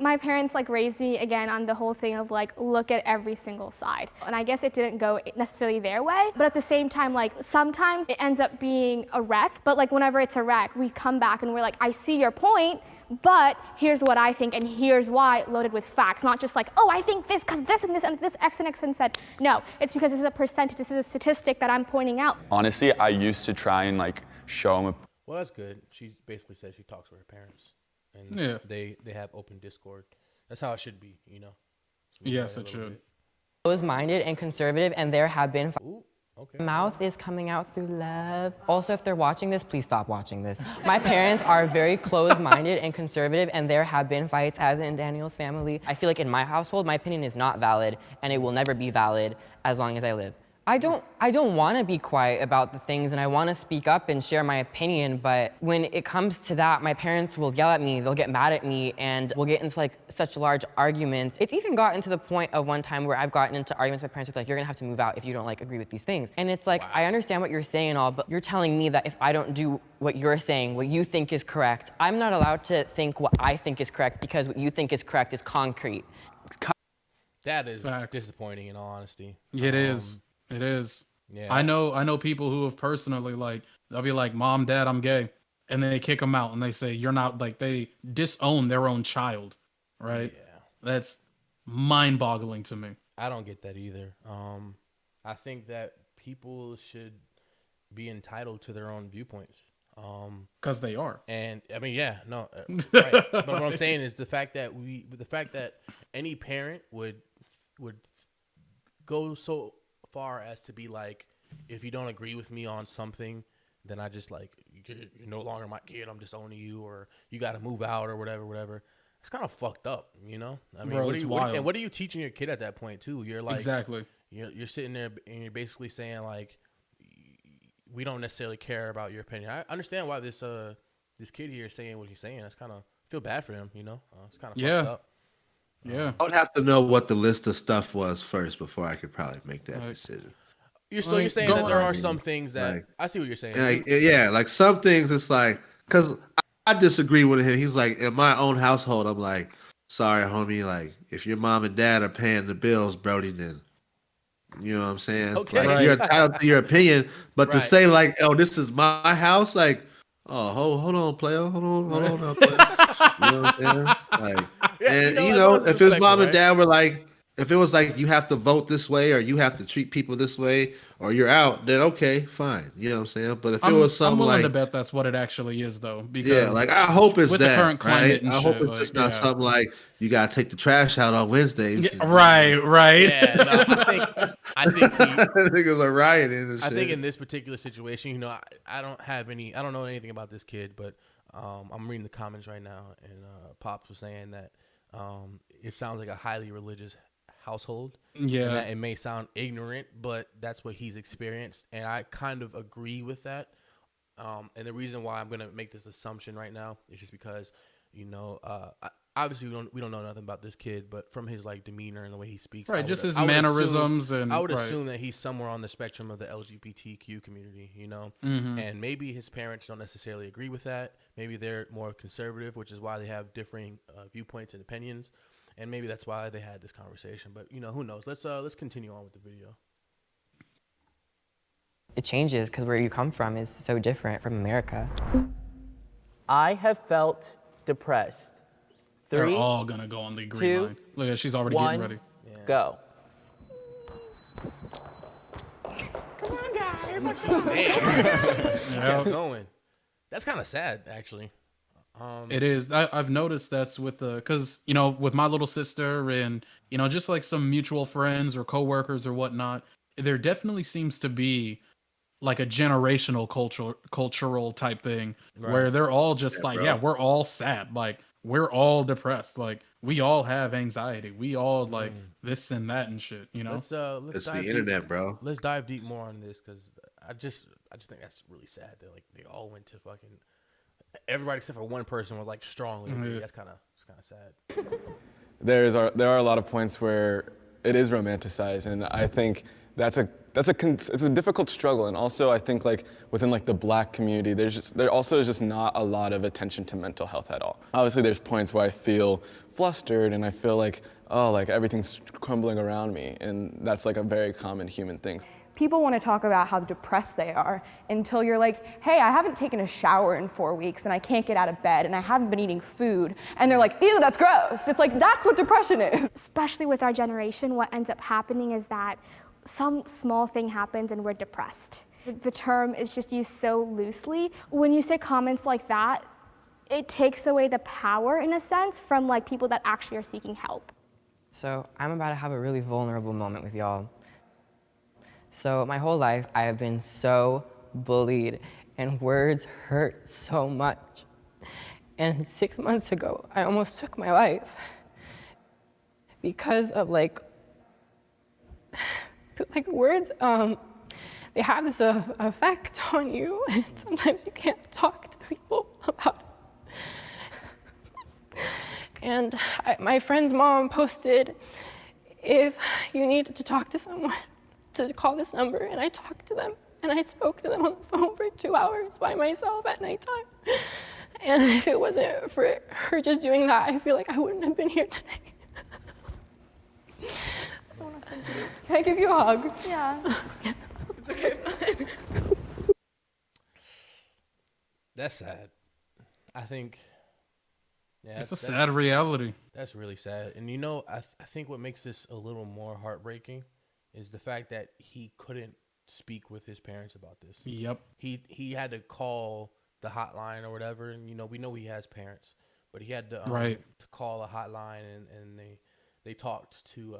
My parents like raised me again on the whole thing of like, look at every single side. And I guess it didn't go necessarily their way, but at the same time, like sometimes it ends up being a wreck, but like whenever it's a wreck, we come back and we're like, I see your point, but here's what I think and here's why, loaded with facts, not just like, oh, I think this because this and this and this X and X and said. No, it's because this is a percentage, this is a statistic that I'm pointing out. Honestly, I used to try and like show them. Well, that's good. She basically said she talks with her parents. And they have open Discord. That's how it should be, you know. Yes, it should. Close-minded and conservative, and there have been. Okay. Mouth is coming out through love. Also, if they're watching this, please stop watching this. My parents are very close-minded and conservative, and there have been fights, as in Daniel's family. I feel like in my household, my opinion is not valid, and it will never be valid as long as I live. I don't want to be quiet about the things, and I want to speak up and share my opinion, but when it comes to that, my parents will yell at me, they'll get mad at me, and we'll get into like such large arguments. It's even gotten to the point of one time where I've gotten into arguments with my parents with like, you're gonna have to move out if you don't like agree with these things. And it's like, I understand what you're saying and all, but you're telling me that if I don't do what you're saying, what you think is correct, I'm not allowed to think what I think is correct because what you think is correct is concrete. That is disappointing in all honesty. It is. It is. Yeah. I know people who have personally, like, they'll be like, Mom, Dad, I'm gay. And then they kick them out and they say, you're not, like, they disown their own child, right? Yeah. That's mind-boggling to me. I don't get that either. I think that people should be entitled to their own viewpoints. Because they are. And I mean, yeah, no, right. But what I'm saying is the fact that any parent would go so far as to be like, if you don't agree with me on something, then I just like, you're no longer my kid, I'm disowning you, or you got to move out or whatever. It's kind of fucked up, you know? I mean, Bro, what are you teaching your kid at that point too? You're like, exactly. You're sitting there and you're basically saying like, we don't necessarily care about your opinion. I understand why this kid here is saying what he's saying. That's kind of feel bad for him, you know? It's kind of fucked up. Yeah. I would have to know what the list of stuff was first before I could probably make that decision. You're saying that there are some things that like, I see what you're saying. Like, yeah, like some things it's like, because I disagree with him. He's like, in my own household, I'm like, sorry, homie. Like, if your mom and dad are paying the bills, Brody, then you know what I'm saying? Okay. Like, you're entitled to your opinion, but to say like, oh, this is my house, like, oh, hold on, player, hold on, now, player. You know what I'm saying? Like, and you know, if his mom and dad were like, if it was like you have to vote this way or you have to treat people this way or you're out, then okay, fine. You know what I'm saying? But if it was something I'm willing like, to bet that's what it actually is, though. Because yeah, like I hope it's with that. The current climate right? and I hope shit, it's just not something like you gotta take the trash out on Wednesdays. Yeah, right. Yeah, no, I think niggas are rioting and shit. I think in this particular situation, you know, I don't know anything about this kid, but I'm reading the comments right now, and Pops was saying that it sounds like a highly religious household. Yeah. And that it may sound ignorant, but that's what he's experienced, and I kind of agree with that. And the reason why I'm gonna make this assumption right now is just because, you know, obviously we don't know nothing about this kid, but from his like demeanor and the way he speaks, right, just his mannerisms, and I would assume that he's somewhere on the spectrum of the LGBTQ community, you know, and maybe his parents don't necessarily agree with that. Maybe they're more conservative, which is why they have differing viewpoints and opinions, and maybe that's why they had this conversation. But you know, who knows? Let's continue on with the video. It changes because where you come from is so different from America. I have felt depressed. They're 3, all gonna go on the green line. Look at, she's already 1, getting ready. Go. Come on, guys. Kept going. That's kind of sad, actually. It is. I've noticed that's with because you know, with my little sister and you know, just like some mutual friends or coworkers or whatnot, there definitely seems to be like a generational cultural type thing where they're all just like, yeah, we're all sad, like we're all depressed, like we all have anxiety, we all like this and that and shit, you know. Let's it's dive the deep. internet, bro. Let's dive deep more on this because I just think that's really sad that like they all went to fucking everybody except for one person was like strongly agree. That's kind of sad. There are a lot of points where it is romanticized, and I think it's a difficult struggle. And also I think like within like the Black community, there also is just not a lot of attention to mental health at all. Obviously there's points where I feel flustered and I feel like, oh, like everything's crumbling around me, and that's like a very common human thing. People want to talk about how depressed they are until you're like, hey, I haven't taken a shower in 4 weeks and I can't get out of bed and I haven't been eating food. And they're like, ew, that's gross. It's like, that's what depression is. Especially with our generation, what ends up happening is that some small thing happens and we're depressed. The term is just used so loosely. When you say comments like that, it takes away the power, in a sense, from like people that actually are seeking help. So I'm about to have a really vulnerable moment with y'all. So my whole life, I have been so bullied, and words hurt so much. And 6 months ago, I almost took my life because of like words, they have this effect on you, and sometimes you can't talk to people about it. And my friend's mom posted, if you needed to talk to someone, to call this number, and I talked to them, and I spoke to them on the phone for 2 hours by myself at nighttime. And if it wasn't for her just doing that, I feel like I wouldn't have been here today. Can I give you a hug? Yeah. It's okay. That's sad. I think. Yeah, it's a sad reality. That's really sad. And you know, I think what makes this a little more heartbreaking is the fact that he couldn't speak with his parents about this. Yep. He had to call the hotline or whatever, and you know, we know he has parents, but he had to to call a hotline, and they talked to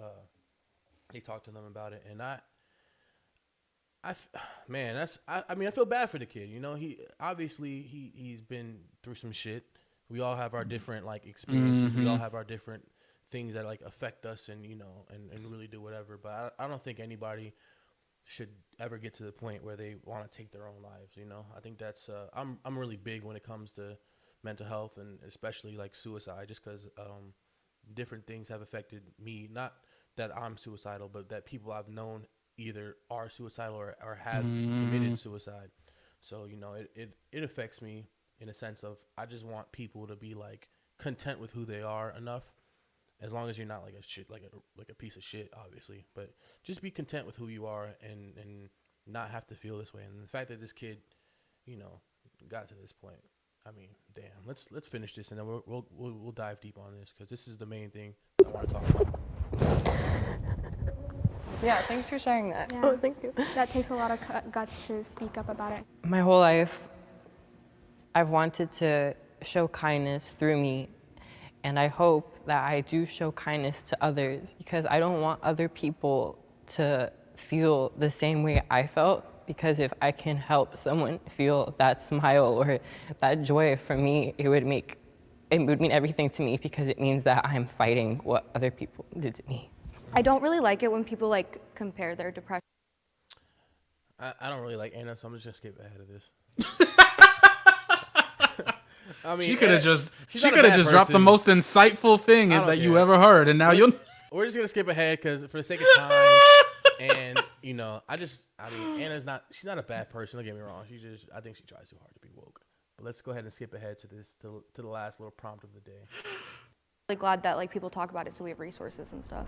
them about it. And I mean, I feel bad for the kid. You know, he's been through some shit. We all have our different like experiences. We all have our different things that like affect us, and you know, and really do whatever. But I don't think anybody should ever get to the point where they want to take their own lives. You know, I think that's I'm really big when it comes to mental health, and especially like suicide, just because different things have affected me. Not that I'm suicidal, but that people I've known either are suicidal or have committed suicide. So you know, it affects me in a sense of I just want people to be like content with who they are enough, as long as you're not like a piece of shit, obviously, but just be content with who you are and not have to feel this way. And the fact that this kid, you know, got to this point, I mean, damn. Let's finish this, and then we'll dive deep on this, because this is the main thing I want to talk about. Yeah, thanks for sharing that. Yeah. Oh, thank you. That takes a lot of guts to speak up about it. My whole life, I've wanted to show kindness through me, and I hope that I do show kindness to others, because I don't want other people to feel the same way I felt, because if I can help someone feel that smile or that joy, for me, it would mean everything to me, because it means that I'm fighting what other people did to me. I don't really like it when people like compare their depression. I don't really like Anna, so I'm just gonna skip ahead of this. I mean, she could have just dropped the most insightful thing that you ever heard, and now we're just gonna skip ahead because for the sake of time, and you know, I mean, Anna's she's not a bad person. Don't get me wrong. I think she tries too hard to be woke. But let's go ahead and skip ahead to the last little prompt of the day. Really glad that like people talk about it, so we have resources and stuff.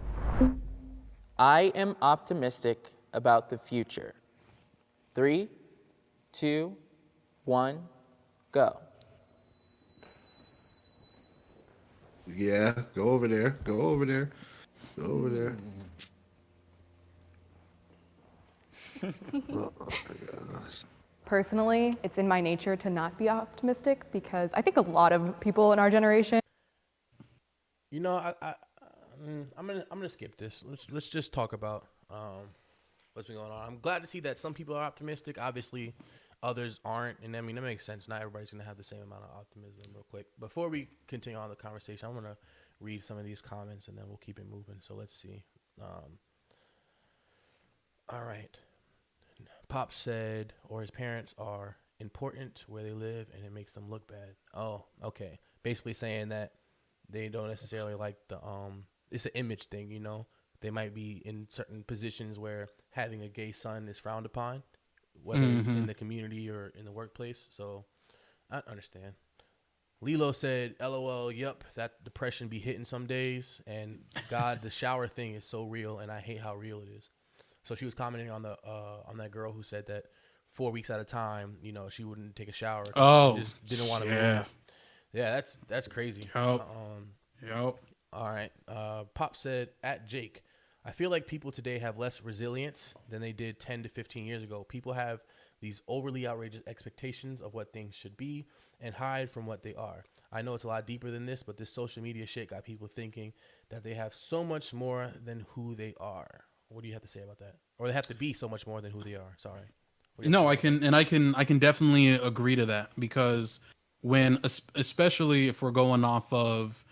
I am optimistic about the future. 3, 2, 1, go. Yeah, go over there. Go over there. Go over there. Oh my gosh. Personally, it's in my nature to not be optimistic, because I think a lot of people in our generation. You know, I'm gonna skip this. Let's just talk about what's been going on. I'm glad to see that some people are optimistic. Obviously, others aren't, and I mean that makes sense. Not everybody's gonna have the same amount of optimism. Real quick, before we continue on the conversation, I'm gonna read some of these comments, and then we'll keep it moving. So let's see. All right. Pop said, or his parents are important where they live, and it makes them look bad. Oh, okay. Basically saying that they don't necessarily like it's an image thing, you know. They might be in certain positions where having a gay son is frowned upon, whether it's in the community or in the workplace. So I understand. Lilo said, LOL, yep, that depression be hitting some days. And God, the shower thing is so real, and I hate how real it is. So she was commenting on that girl who said that 4 weeks at a time, you know, she wouldn't take a shower. She just didn't want to move. Yeah, that's crazy. Yep. All right. Pop said, at Jake, I feel like people today have less resilience than they did 10 to 15 years ago. People have these overly outrageous expectations of what things should be and hide from what they are. I know it's a lot deeper than this, but this social media shit got people thinking that they have so much more than who they are. What do you have to say about that? Or they have to be so much more than who they are. Sorry. No, I can definitely agree to that, because when, especially if we're going off of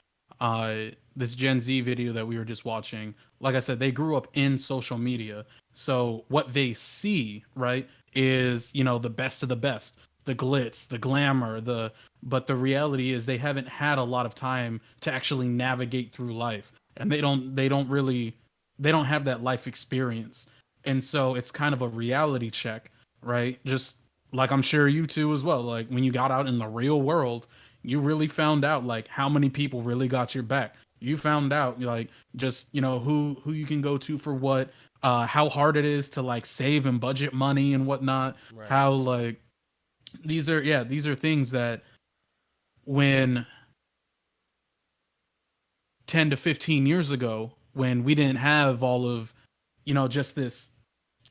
this Gen Z video that we were just watching, like I said, they grew up in social media. So what they see, right, is, you know, the best of the best, the glitz, the glamour, but the reality is they haven't had a lot of time to actually navigate through life, and they don't have that life experience. And so it's kind of a reality check, right? Just like I'm sure you too as well. Like when you got out in the real world, you really found out like how many people really got your back. You found out like just, you know, who you can go to for what, how hard it is to like save and budget money and whatnot. Right. How like these are things that when 10 to 15 years ago, when we didn't have all of, you know, just this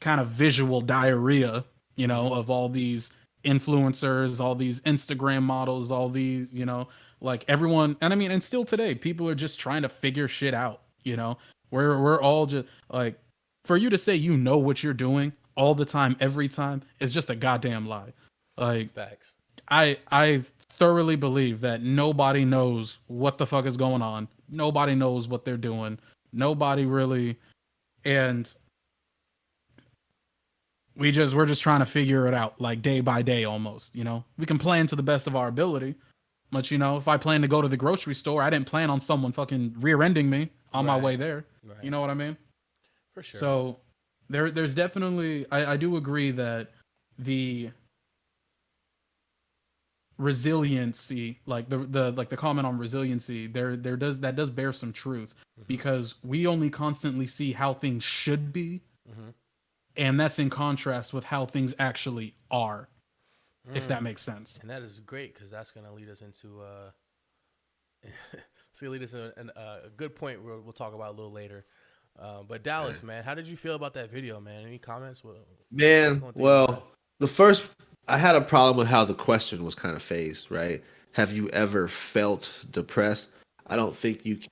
kind of visual diarrhea, you know, of all these influencers, all these Instagram models, all these, you know, like everyone, and I mean, and still today, people are just trying to figure shit out, you know. We're all just like, for you to say you know what you're doing all the time, every time, is just a goddamn lie. Like, facts. I thoroughly believe that nobody knows what the fuck is going on. Nobody knows what they're doing. Nobody really, and we're just trying to figure it out, like day by day almost, you know. We can plan to the best of our ability, but you know, if I plan to go to the grocery store, I didn't plan on someone fucking rear-ending me on my way there. Right. You know what I mean? For sure. So there's definitely, I do agree that the resiliency, like the comment on resiliency, that does bear some truth, because we only constantly see how things should be, and that's in contrast with how things actually are, if that makes sense. And that is great, because that's going to lead us into it's going to lead us to a good point we'll talk about a little later. But Dallas, man, how did you feel about that video, man? Any comments? Man, well, I had a problem with how the question was kind of phrased, right? Have you ever felt depressed? I don't think you can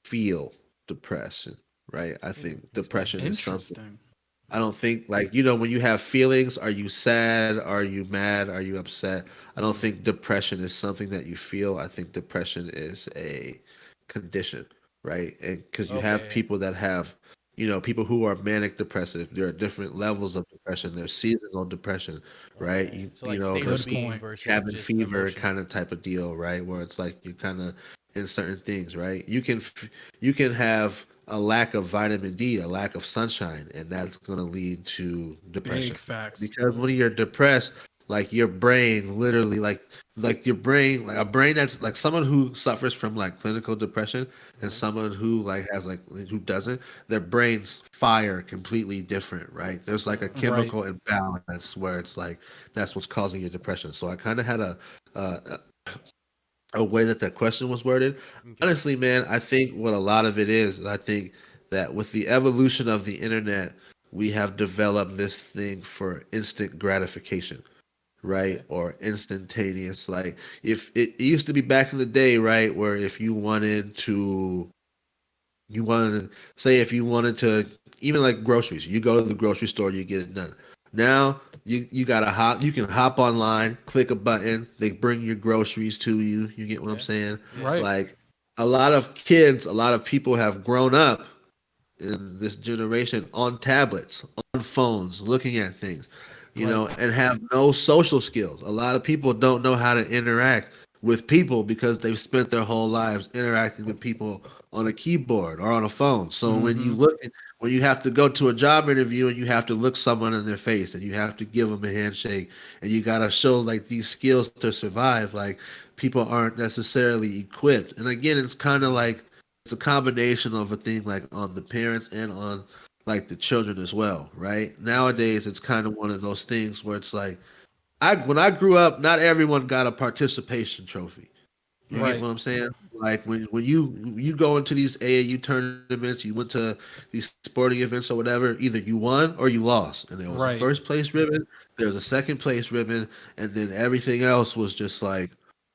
feel depression, right? I think depression is something. I don't think, like, you know, when you have feelings, are you sad? Are you mad? Are you upset? I don't think depression is something that you feel. I think depression is a condition, right? And because you have people that have, you know, people who are manic depressive. There are different levels of depression. There's seasonal depression, right? So like, you know, there's cabin fever emotion. kind of type of deal, right? Where it's like you kind of in certain things, right? You can have a lack of vitamin D, a lack of sunshine, and that's going to lead to depression. Big facts. Because when you're depressed, like your brain literally, like your brain, like a brain that's like someone who suffers from like clinical depression and someone who like has like who doesn't, their brains fire completely different, right? There's like a chemical imbalance where it's like that's what's causing your depression. So I kind of had a way that question was worded. Honestly, man, I think what a lot of it is, I think that with the evolution of the internet, we have developed this thing for instant gratification, right? Or instantaneous. Like, if it used to be back in the day, right, where if you wanted to even like groceries, you go to the grocery store, you get it done. Now you can hop online, click a button, they bring your groceries to you. You get what I'm saying? Right. Like a lot of people have grown up in this generation on tablets, on phones, looking at things, you know, and have no social skills. A lot of people don't know how to interact with people because they've spent their whole lives interacting with people on a keyboard or on a phone. So when you have to go to a job interview and you have to look someone in their face and you have to give them a handshake and you got to show like these skills to survive, like people aren't necessarily equipped. And again, it's kind of like, it's a combination of a thing like on the parents and on like the children as well, right? Nowadays, it's kind of one of those things where it's like, when I grew up, not everyone got a participation trophy. You get what I'm saying? Like when you go into these AAU tournaments, you went to these sporting events or whatever, either you won or you lost. And there was a first place ribbon, there was a second place ribbon, and then everything else was just like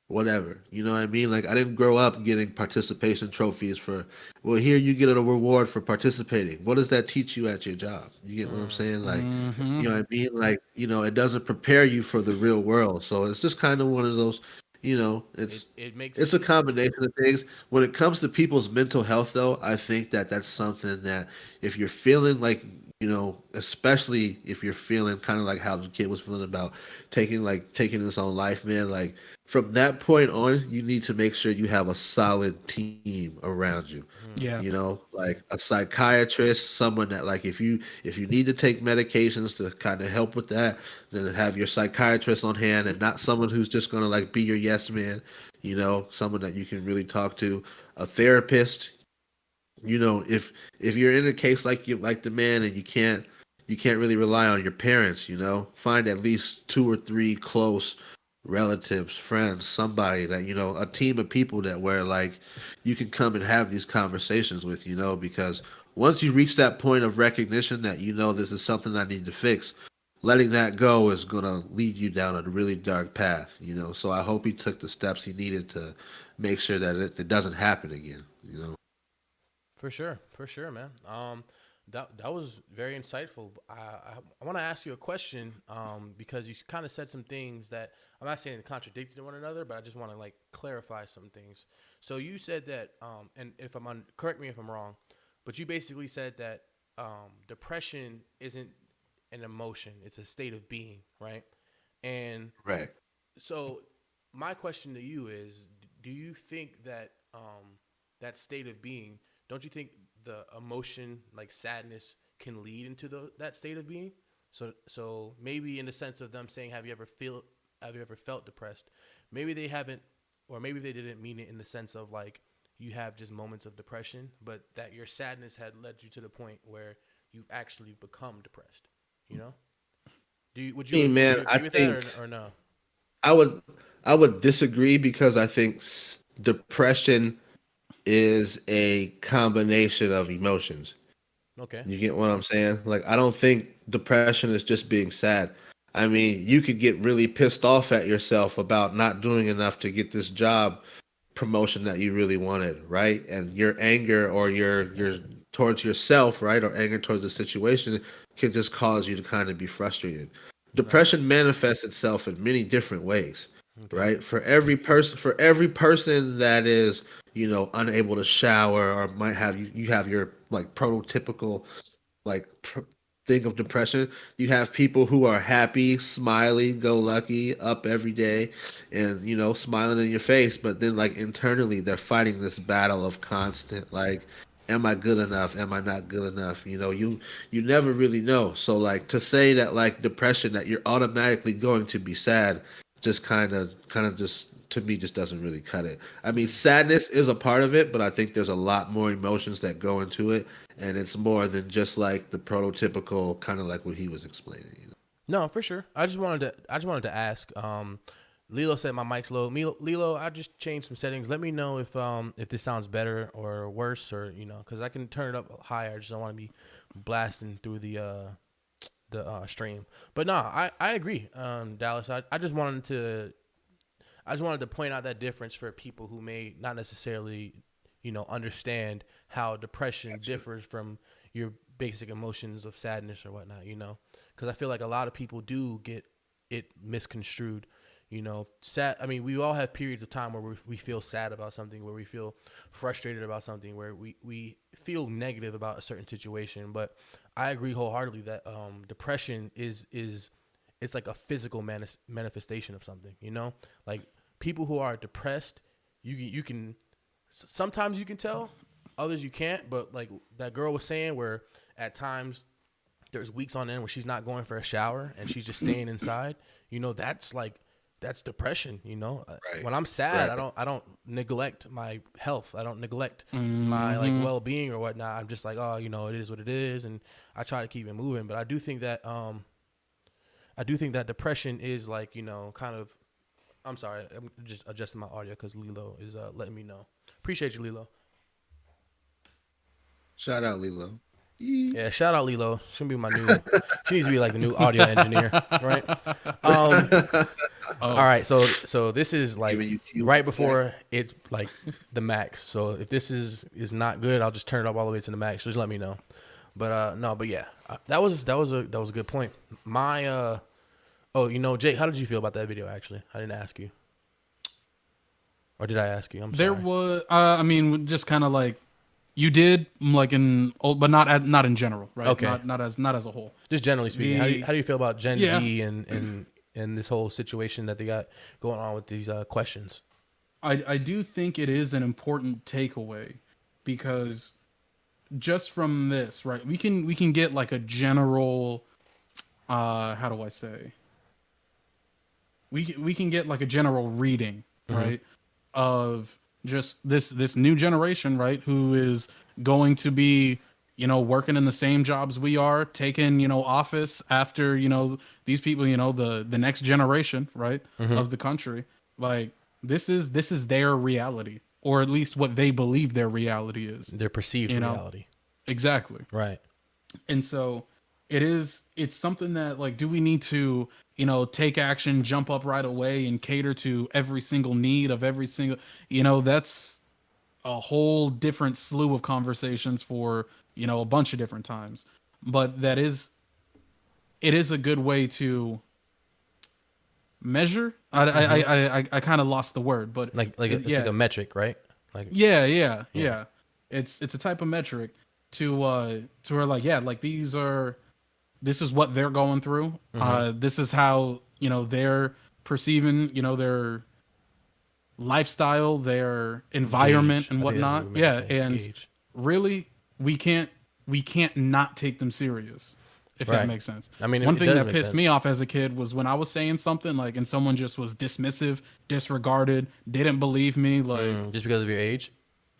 whatever. You know what I mean? Like I didn't grow up getting participation trophies for, well, here you get a reward for participating. What does that teach you at your job? You get what I'm saying? Like, you know what I mean? Like, you know, it doesn't prepare you for the real world. So it's just kind of one of those, you know, it's a combination of things. When it comes to people's mental health, though, I think that that's something that if you're feeling like you know, especially if you're feeling kind of like how the kid was feeling about taking his own life, man. Like from that point on, you need to make sure you have a solid team around you. Yeah. You know, like a psychiatrist, someone that like if you need to take medications to kind of help with that, then have your psychiatrist on hand and not someone who's just gonna like be your yes man. You know, someone that you can really talk to, a therapist. You know, if you're in a case like the man and you can't really rely on your parents, you know, find at least 2 or 3 close relatives, friends, somebody that, you know, a team of people that where like you can come and have these conversations with, you know, because once you reach that point of recognition that, you know, this is something I need to fix, letting that go is going to lead you down a really dark path, you know. So I hope he took the steps he needed to make sure that it doesn't happen again, you know. For sure, man. That was very insightful. I want to ask you a question because you kind of said some things that I'm not saying contradicted to one another, but I just want to like clarify some things. So you said that, and if correct me if I'm wrong, but you basically said that depression isn't an emotion; it's a state of being, right? And right. So my question to you is: do you think that that state of being? Don't you think the emotion like sadness can lead into that state of being? So maybe in the sense of them saying, have you ever felt depressed? Maybe they haven't, or maybe they didn't mean it in the sense of like you have just moments of depression, but that your sadness had led you to the point where you've actually become depressed. You know? Would you agree with that or no? I would disagree because I think depression is a combination of emotions. Okay. You get what I'm saying? Like, I don't think depression is just being sad. I mean, you could get really pissed off at yourself about not doing enough to get this job promotion that you really wanted, right? And your anger or your towards yourself, right, or anger towards the situation can just cause you to kind of be frustrated. Depression manifests itself in many different ways, right? For every person that is, you know, unable to shower or might have you have your like prototypical like thing of depression. You have people who are happy, smiley, go lucky, up every day, and you know, smiling in your face, but then like internally they're fighting this battle of constant like, am I good enough? Am I not good enough? You know, you never really know. So like to say that like depression that you're automatically going to be sad just kind of just to me just doesn't really cut it. I mean, sadness is a part of it, but I think there's a lot more emotions that go into it, and it's more than just like the prototypical kind of like what he was explaining. You know? No, for sure. I just wanted to ask. Lilo said my mic's low. Lilo, I just changed some settings. Let me know if this sounds better or worse, or you know, because I can turn it up higher. I just don't want to be blasting through the stream. But no, I agree, Dallas. I just wanted to point out that difference for people who may not necessarily, you know, understand how depression differs from your basic emotions of sadness or whatnot, you know, because I feel like a lot of people do get it misconstrued, you know. Sad. I mean, we all have periods of time where we feel sad about something, where we feel frustrated about something, where we feel negative about a certain situation. But I agree wholeheartedly that depression is it's like a physical manifestation of something, you know, like people who are depressed, you can sometimes you can tell, others you can't. But like that girl was saying, where at times there's weeks on end where she's not going for a shower and she's just staying inside, you know, that's depression, you know. Right. When I'm sad, right. I don't neglect my health. I don't neglect my like well-being or whatnot. I'm just like, oh, you know, it is what it is, and I try to keep it moving. But I do think that depression is like, you know, kind of. I'm sorry, I'm just adjusting my audio because Lilo is letting me know. Appreciate you, Lilo. Shout out, Lilo. Yeah, shout out, Lilo. She needs to be like the new audio engineer, right? All right, so this is like right before it's like the max. So if this is not good, I'll just turn it up all the way to the max. So just let me know. But but yeah, that was a good point. My oh, you know, Jake, how did you feel about that video? Actually, I didn't ask you, or did I ask you? I'm sorry. There was, I mean, just kind of like You did, like but not in general, right? Okay. Not as a whole. Just generally speaking, how do you feel about Gen Yeah. Z and this whole situation that they got going on with these questions? I do think it is an important takeaway, because just from this, right, we can get like a general, how do I say? We can get like a general reading, right, of just this new generation, right, who is going to be, you know, working in the same jobs we are, taking, you know, office after, you know, these people, you know, the next generation, right, of the country. Like, this is their reality, or at least what they believe their reality is. Their perceived reality. Exactly. Right. And so it's something that, like, do we need to, you know, take action, jump up right away and cater to every single need of every single, you know, that's a whole different slew of conversations for, you know, a bunch of different times. But it is a good way to measure. I kind of lost the word, but it's like a metric, right? Like yeah. It's a type of metric to where, like, yeah, like this is what they're going through. This is how, you know, they're perceiving, you know, their lifestyle, their environment and whatnot. Yeah, and really we can't not take them serious, if that makes sense. I mean, one thing that pissed me off as a kid was when I was saying something, like, and someone just was dismissive, disregarded, didn't believe me, like, just because of your age.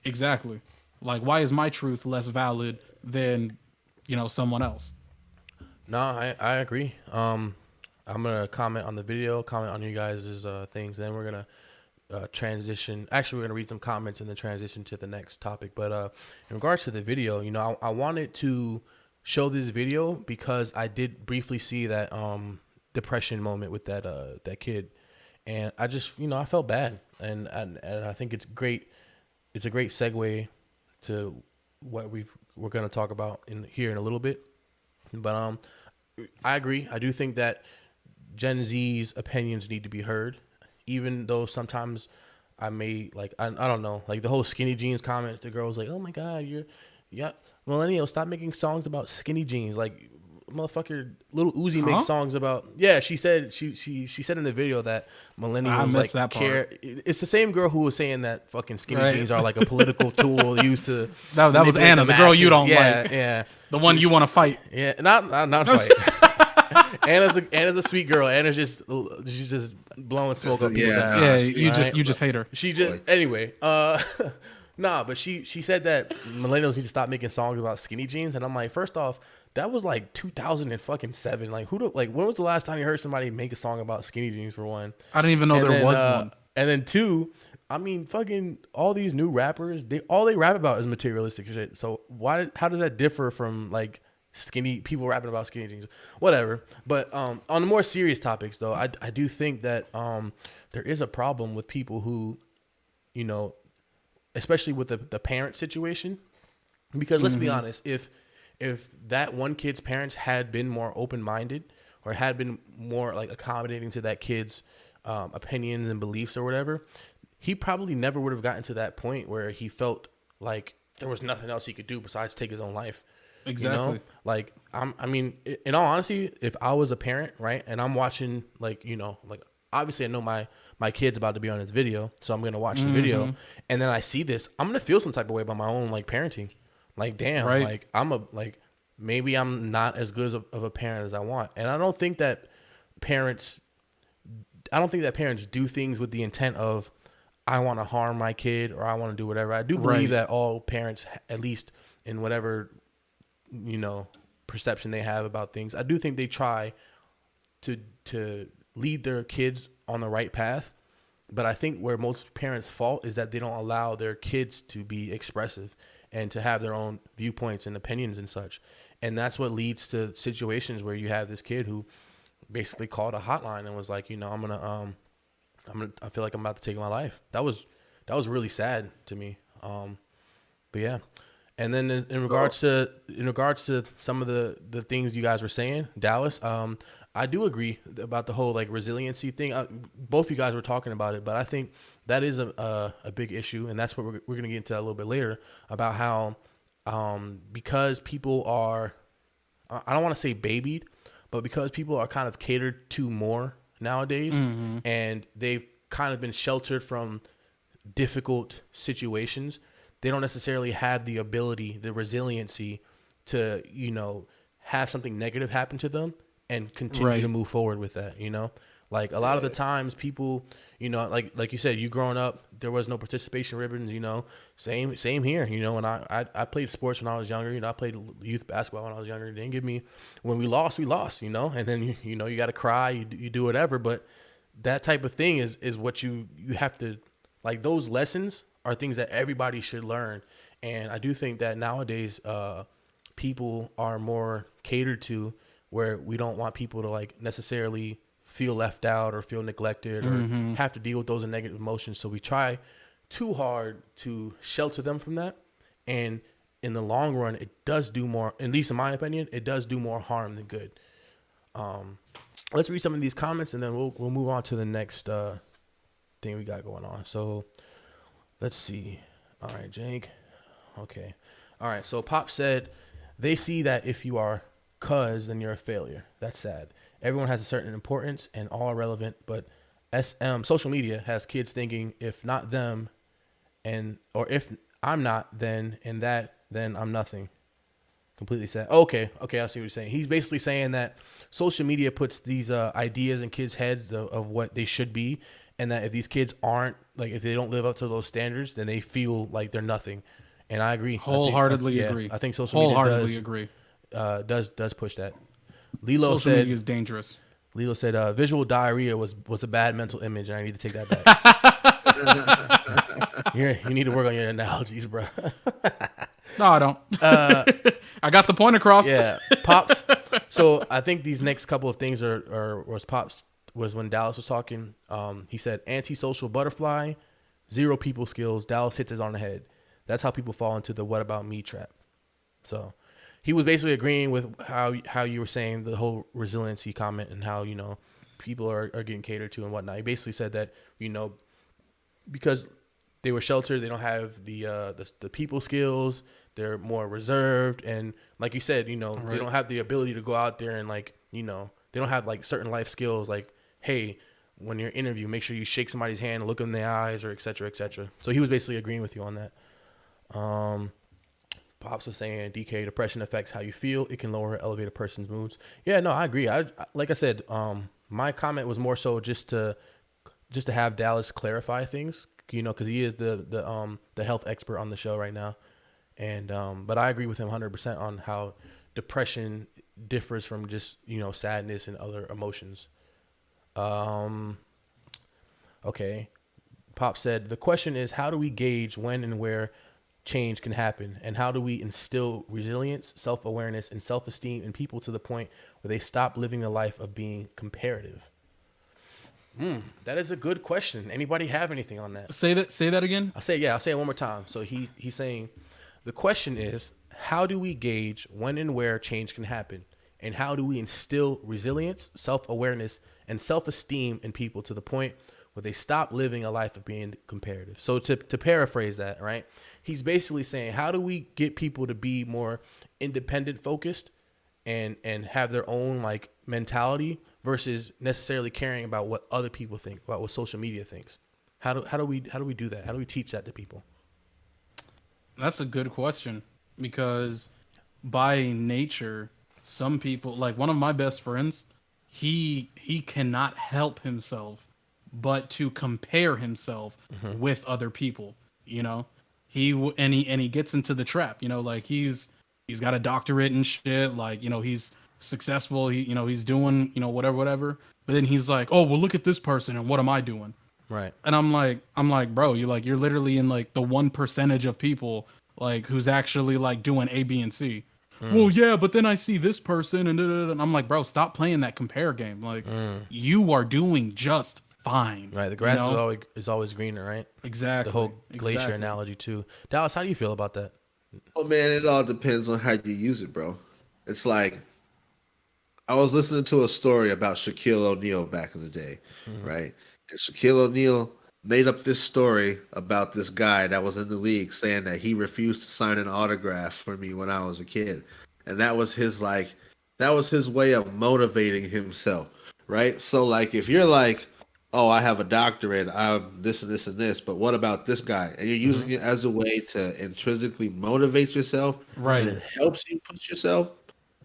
Exactly. Like, why is my truth less valid than, you know, someone else? No, I agree. I'm gonna comment on the video, comment on you guys' things, then we're gonna transition. Actually, we're gonna read some comments and then transition to the next topic. But in regards to the video, you know, I wanted to show this video because I did briefly see that depression moment with that kid, and I just, you know, I felt bad, and I think it's great. It's a great segue to what we're gonna talk about here in a little bit. But I agree. I do think that Gen Z's opinions need to be heard, even though sometimes I may, like, I don't know, like the whole skinny jeans comment. The girl was like, "Oh my God, millennials, stop making songs about skinny jeans." Like, motherfucker, Lil Uzi makes songs about. Yeah, she said she said in the video that millennials like that care. It's the same girl who was saying that fucking skinny jeans are like a political tool used to. That was Anna, the girl you don't like. Yeah, the one you want to fight. Yeah, not fight. Anna's a sweet girl. She's just blowing smoke up people's ass. Yeah, you just hate her. She just anyway. Nah, but she said that millennials need to stop making songs about skinny jeans, and I'm like, first off, that was like 2007. Like, when was the last time you heard somebody make a song about skinny jeans? For one, I didn't even know there was one. And then two, I mean, fucking all these new rappers, all they rap about is materialistic shit. So how does that differ from like skinny people rapping about skinny jeans? Whatever. But on the more serious topics, though, I do think that there is a problem with people who, you know, especially with the parent situation, because let's be honest, if that one kid's parents had been more open-minded or had been more like accommodating to that kid's opinions and beliefs or whatever, he probably never would have gotten to that point where he felt like there was nothing else he could do besides take his own life. Exactly. You know? Like, I mean, in all honesty, if I was a parent, right, and I'm watching, like, you know, like, obviously I know my kid's about to be on this video, so I'm going to watch the video, and then I see this, I'm going to feel some type of way about my own, like, parenting. Like, damn, like, maybe I'm not as good of a parent as I want. And I don't think that parents do things with the intent of, I want to harm my kid or I want to do whatever. I do believe that all parents, at least in whatever, you know, perception they have about things, I do think they try to lead their kids on the right path. But I think where most parents' fault is that they don't allow their kids to be expressive and to have their own viewpoints and opinions and such. And that's what leads to situations where you have this kid who basically called a hotline and was like, you know, I feel like I'm about to take my life. That was really sad to me. But yeah. And then in regards to some of the things you guys were saying, Dallas, I do agree about the whole like resiliency thing. Both you guys were talking about it, but I think that is a big issue, and that's what we're going to get into a little bit later about how because people are, I don't want to say babied, but because people are kind of catered to more nowadays, and they've kind of been sheltered from difficult situations, they don't necessarily have the ability, the resiliency to, you know, have something negative happen to them and continue to move forward with that, you know? Like a lot of the times people, you know, like you said, you growing up, there was no participation ribbons, you know, same here, you know, and I played sports when I was younger, you know, I played youth basketball when I was younger. They didn't give me, when we lost, you know, and then, you know, you got to cry, you do whatever, but that type of thing is what you have to, like those lessons are things that everybody should learn. And I do think that nowadays people are more catered to where we don't want people to like necessarily feel left out or feel neglected or have to deal with those negative emotions. So we try too hard to shelter them from that. And in the long run, it does do more, at least in my opinion, it does do more harm than good. Let's read some of these comments and then we'll move on to the next thing we got going on. So let's see. All right, Jake. Okay. All right. So Pop said they see that if you are cuz, then you're a failure. That's sad. Everyone has a certain importance and all are relevant, but social media has kids thinking if not them or if I'm not then I'm nothing. Completely sad. Okay, I see what you're saying. He's basically saying that social media puts these ideas in kids' heads of what they should be, and that if these kids aren't, like if they don't live up to those standards, then they feel like they're nothing. And I agree. Wholeheartedly agree. I think social media agree. Does push that. Lilo social said media is dangerous. Lilo said visual diarrhea was a bad mental image, and I need to take that back. You need to work on your analogies, bro. No, I don't. I got the point across. Yeah, Pops. So I think these next couple of things was when Dallas was talking. He said antisocial butterfly, zero people skills. Dallas hits it on the head. That's how people fall into the what about me trap. So he was basically agreeing with how you were saying the whole resiliency comment and how, you know, people are getting catered to and whatnot. He basically said that, you know, because they were sheltered, they don't have the people skills, they're more reserved, and like you said, you know, they don't have the ability to go out there and like, you know, they don't have like certain life skills like, hey, when you're interviewing, make sure you shake somebody's hand, look them in the eyes, or et cetera, et cetera. So he was basically agreeing with you on that. Pops was saying DK, depression affects how you feel. It can lower or elevate a person's moods. Yeah, no, I agree. Like I said, my comment was more so just to have Dallas clarify things, you know, because he is the health expert on the show right now. And but I agree with him 100% on how depression differs from just, you know, sadness and other emotions. Okay. Pop said, the question is, how do we gauge when and where change can happen, and how do we instill resilience, self-awareness, and self-esteem in people to the point where they stop living the life of being comparative? That is a good question. Anybody have anything on that? Say that again. I'll say it one more time. So he's saying the question is, how do we gauge when and where change can happen, and how do we instill resilience, self-awareness, and self-esteem in people to the point where they stop living a life of being comparative? So to paraphrase that, right? He's basically saying, how do we get people to be more independent focused and have their own like mentality versus necessarily caring about what other people think, about what social media thinks? How do we do that? How do we teach that to people? That's a good question, because by nature, some people, like one of my best friends, he cannot help himself but to compare himself with other people, you know. He gets into the trap, you know, like he's got a doctorate and shit, like, you know, he's successful, he's doing, you know, whatever, but then he's like, oh, well, look at this person and what am I doing? Right. And I'm like, bro, you're literally in like the 1% of people like who's actually like doing A, B, and C. Well, yeah, but then I see this person and I'm like, bro, stop playing that compare game. Like you are doing just fine. Right. The grass, you know, is always greener, right? Exactly. The whole glacier analogy too. Dallas, how do you feel about that? Oh man, it all depends on how you use it, bro. It's like I was listening to a story about Shaquille O'Neal back in the day, right? And Shaquille O'Neal made up this story about this guy that was in the league saying that he refused to sign an autograph for me when I was a kid. And that was his way of motivating himself, right? So like if you're like, oh, I have a doctorate, I'm this and this and this, but what about this guy? And you're using it as a way to intrinsically motivate yourself, right? And it helps you push yourself,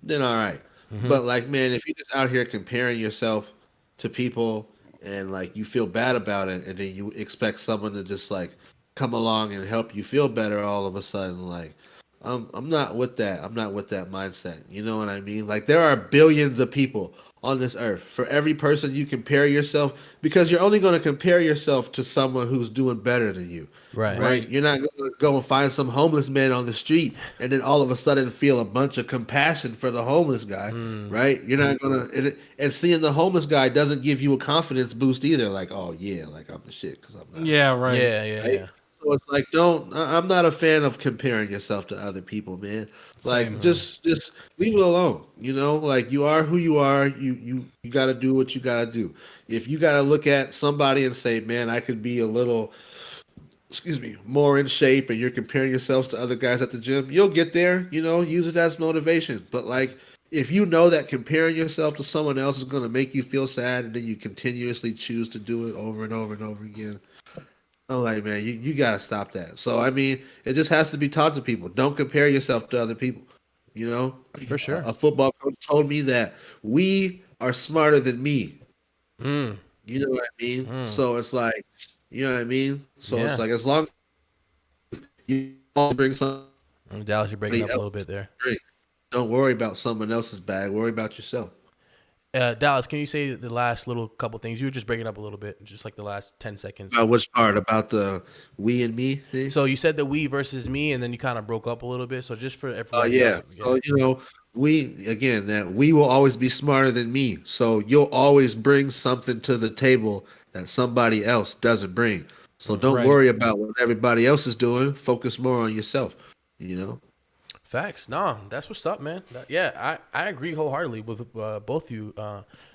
then all right. But like, man, if you're just out here comparing yourself to people and like you feel bad about it, and then you expect someone to just like come along and help you feel better all of a sudden, like I'm not with that. I'm not with that mindset. You know what I mean? Like there are billions of people on this earth. For every person you compare yourself, because you're only going to compare yourself to someone who's doing better than you. Right. You're not going to go and find some homeless man on the street and then all of a sudden feel a bunch of compassion for the homeless guy. Right. You're not going to, and seeing the homeless guy doesn't give you a confidence boost either. Like, oh yeah, like I'm the shit because I'm not. Yeah. Right. Yeah. So it's like, I'm not a fan of comparing yourself to other people, man. Like, just leave it alone. You know, like you are who you are. You got to do what you got to do. If you got to look at somebody and say, man, I could be a little, more in shape, and you're comparing yourselves to other guys at the gym, you'll get there, you know, use it as motivation. But like, if you know that comparing yourself to someone else is going to make you feel sad, and then you continuously choose to do it over and over and over again, I'm like, man, you got to stop that. So, I mean, it just has to be taught to people. Don't compare yourself to other people, you know? For sure. A football coach told me that we are smarter than me. You know what I mean? So it's like, you know what I mean? So it's like, as long as you bring something. Dallas, you're breaking up a little bit there. Great. Don't worry about someone else's bag. Worry about yourself. Dallas, can you say the last little couple things? You were just breaking up a little bit, just like the last 10 seconds. About which part? About the we and me thing? So you said the we versus me, and then you kind of broke up a little bit. So just for everyone. Oh, yeah. So, you know, that we will always be smarter than me. So you'll always bring something to the table that somebody else doesn't bring. So don't worry about what everybody else is doing. Focus more on yourself, you know? Facts. No, that's what's up, man. I agree wholeheartedly with both you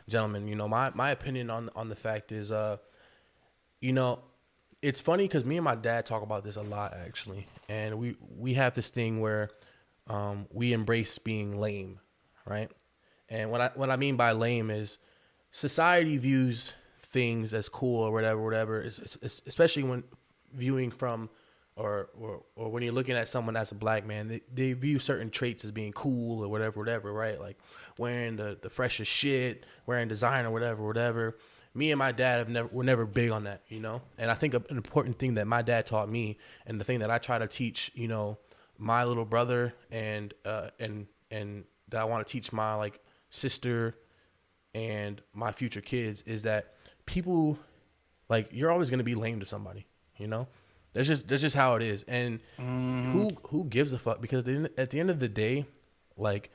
gentlemen. You know, my opinion on the fact is, you know, it's funny because me and my dad talk about this a lot, actually. And we have this thing where we embrace being lame, right? And what I mean by lame is society views things as cool or whatever, especially when viewing from or when you're looking at someone that's a black man, they view certain traits as being cool or whatever, right? Like wearing the freshest shit, wearing designer, whatever. Me and my dad were never big on that, you know? And I think an important thing that my dad taught me, and the thing that I try to teach, you know, my little brother and that I want to teach my like sister and my future kids, is that people, like, you're always going to be lame to somebody, you know? That's just how it is. And who gives a fuck? Because at the end of the day, like,